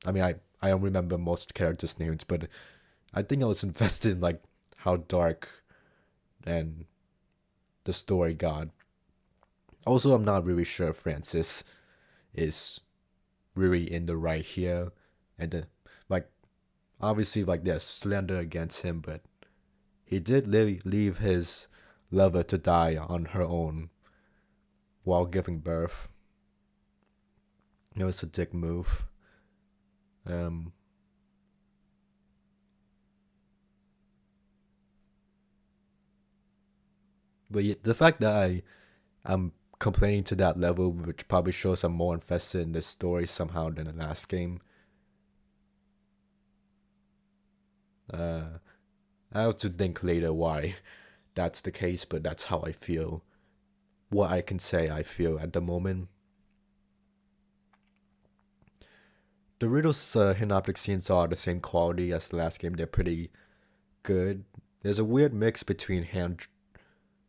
I don't remember most characters' names, but I think I was invested in like how dark and the story got. Also, I'm not really sure Francis is really in the right here, and like obviously like there's slander against him, but he did leave his lover to die on her own while giving birth. It was a dick move. Um, but the fact that I'm complaining to that level, which probably shows I'm more invested in this story somehow than the last game. Uh, I have to think later why that's the case, but that's how I feel. What I can say I feel at the moment. The riddles Hinoptic scenes are the same quality as the last game. They're pretty good. There's a weird mix between hand.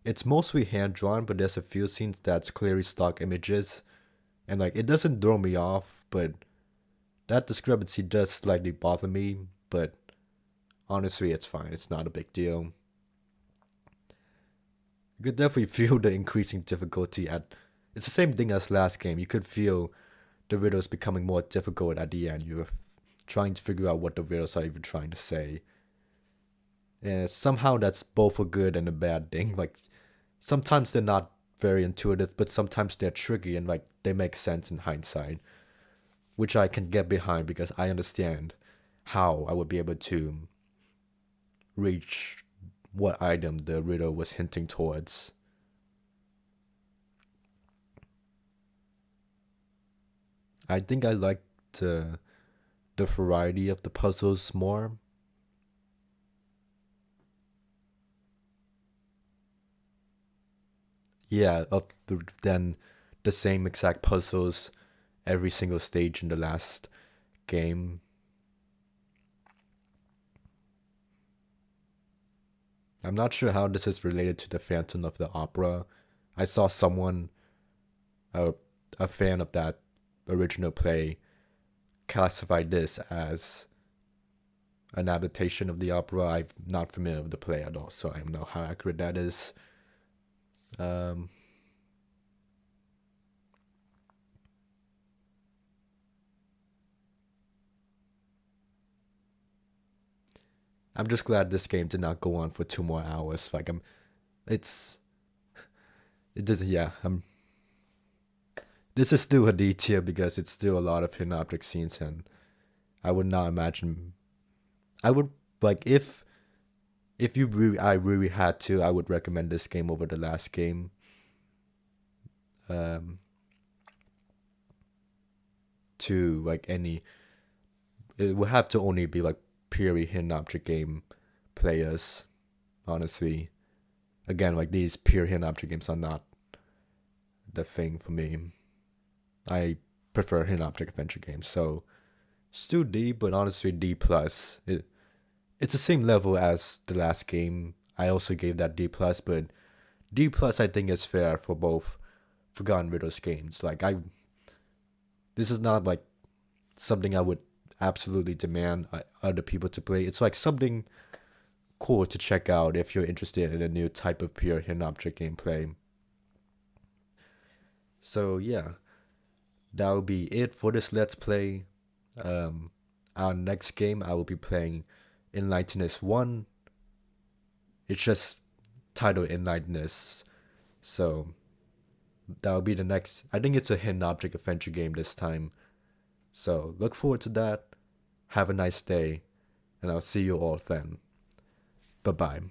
It's mostly hand drawn, but there's a few scenes that's clearly stock images, and like it doesn't throw me off, but that discrepancy does slightly bother me. But honestly, it's fine. It's not a big deal. You could definitely feel the increasing difficulty at. It's the same thing as last game. You could feel the riddles becoming more difficult at the end. You're trying to figure out what the riddles are even trying to say. And somehow that's both a good and a bad thing. Like sometimes they're not very intuitive, but sometimes they're tricky and like they make sense in hindsight, which I can get behind because I understand how I would be able to reach what item the riddle was hinting towards. I think I liked the variety of the puzzles more. Yeah, than the same exact puzzles every single stage in the last game. I'm not sure how this is related to the Phantom of the Opera. I saw someone, a, a fan of that original play, classify this as an adaptation of the opera. I'm not familiar with the play at all, so I don't know how accurate that is. Um, I'm just glad this game did not go on for 2 more hours. Like it's it doesn't. Yeah, This is still a D tier because it's still a lot of hidden object scenes, and I would not imagine. I would like if you really I really had to, I would recommend this game over the last game. Um, to like any, it would have to only be like purely hidden object game players. Honestly, again, like these pure hidden object games are not the thing for me. I prefer hidden object adventure games, so still D, but honestly D plus. It's the same level as the last game. I also gave that D plus, but D plus I think is fair for both Forgotten Riddles games. Like this is not like something I would absolutely demand other people to play. It's like something cool to check out if you're interested in a new type of pure hidden object gameplay. So yeah, that will be it for this Let's Play. Our next game I will be playing Enlighteners 1. It's just titled Enlighteners. So that will be the next. I think it's a hidden object adventure game this time. So look forward to that. Have a nice day, and I'll see you all then. Bye bye.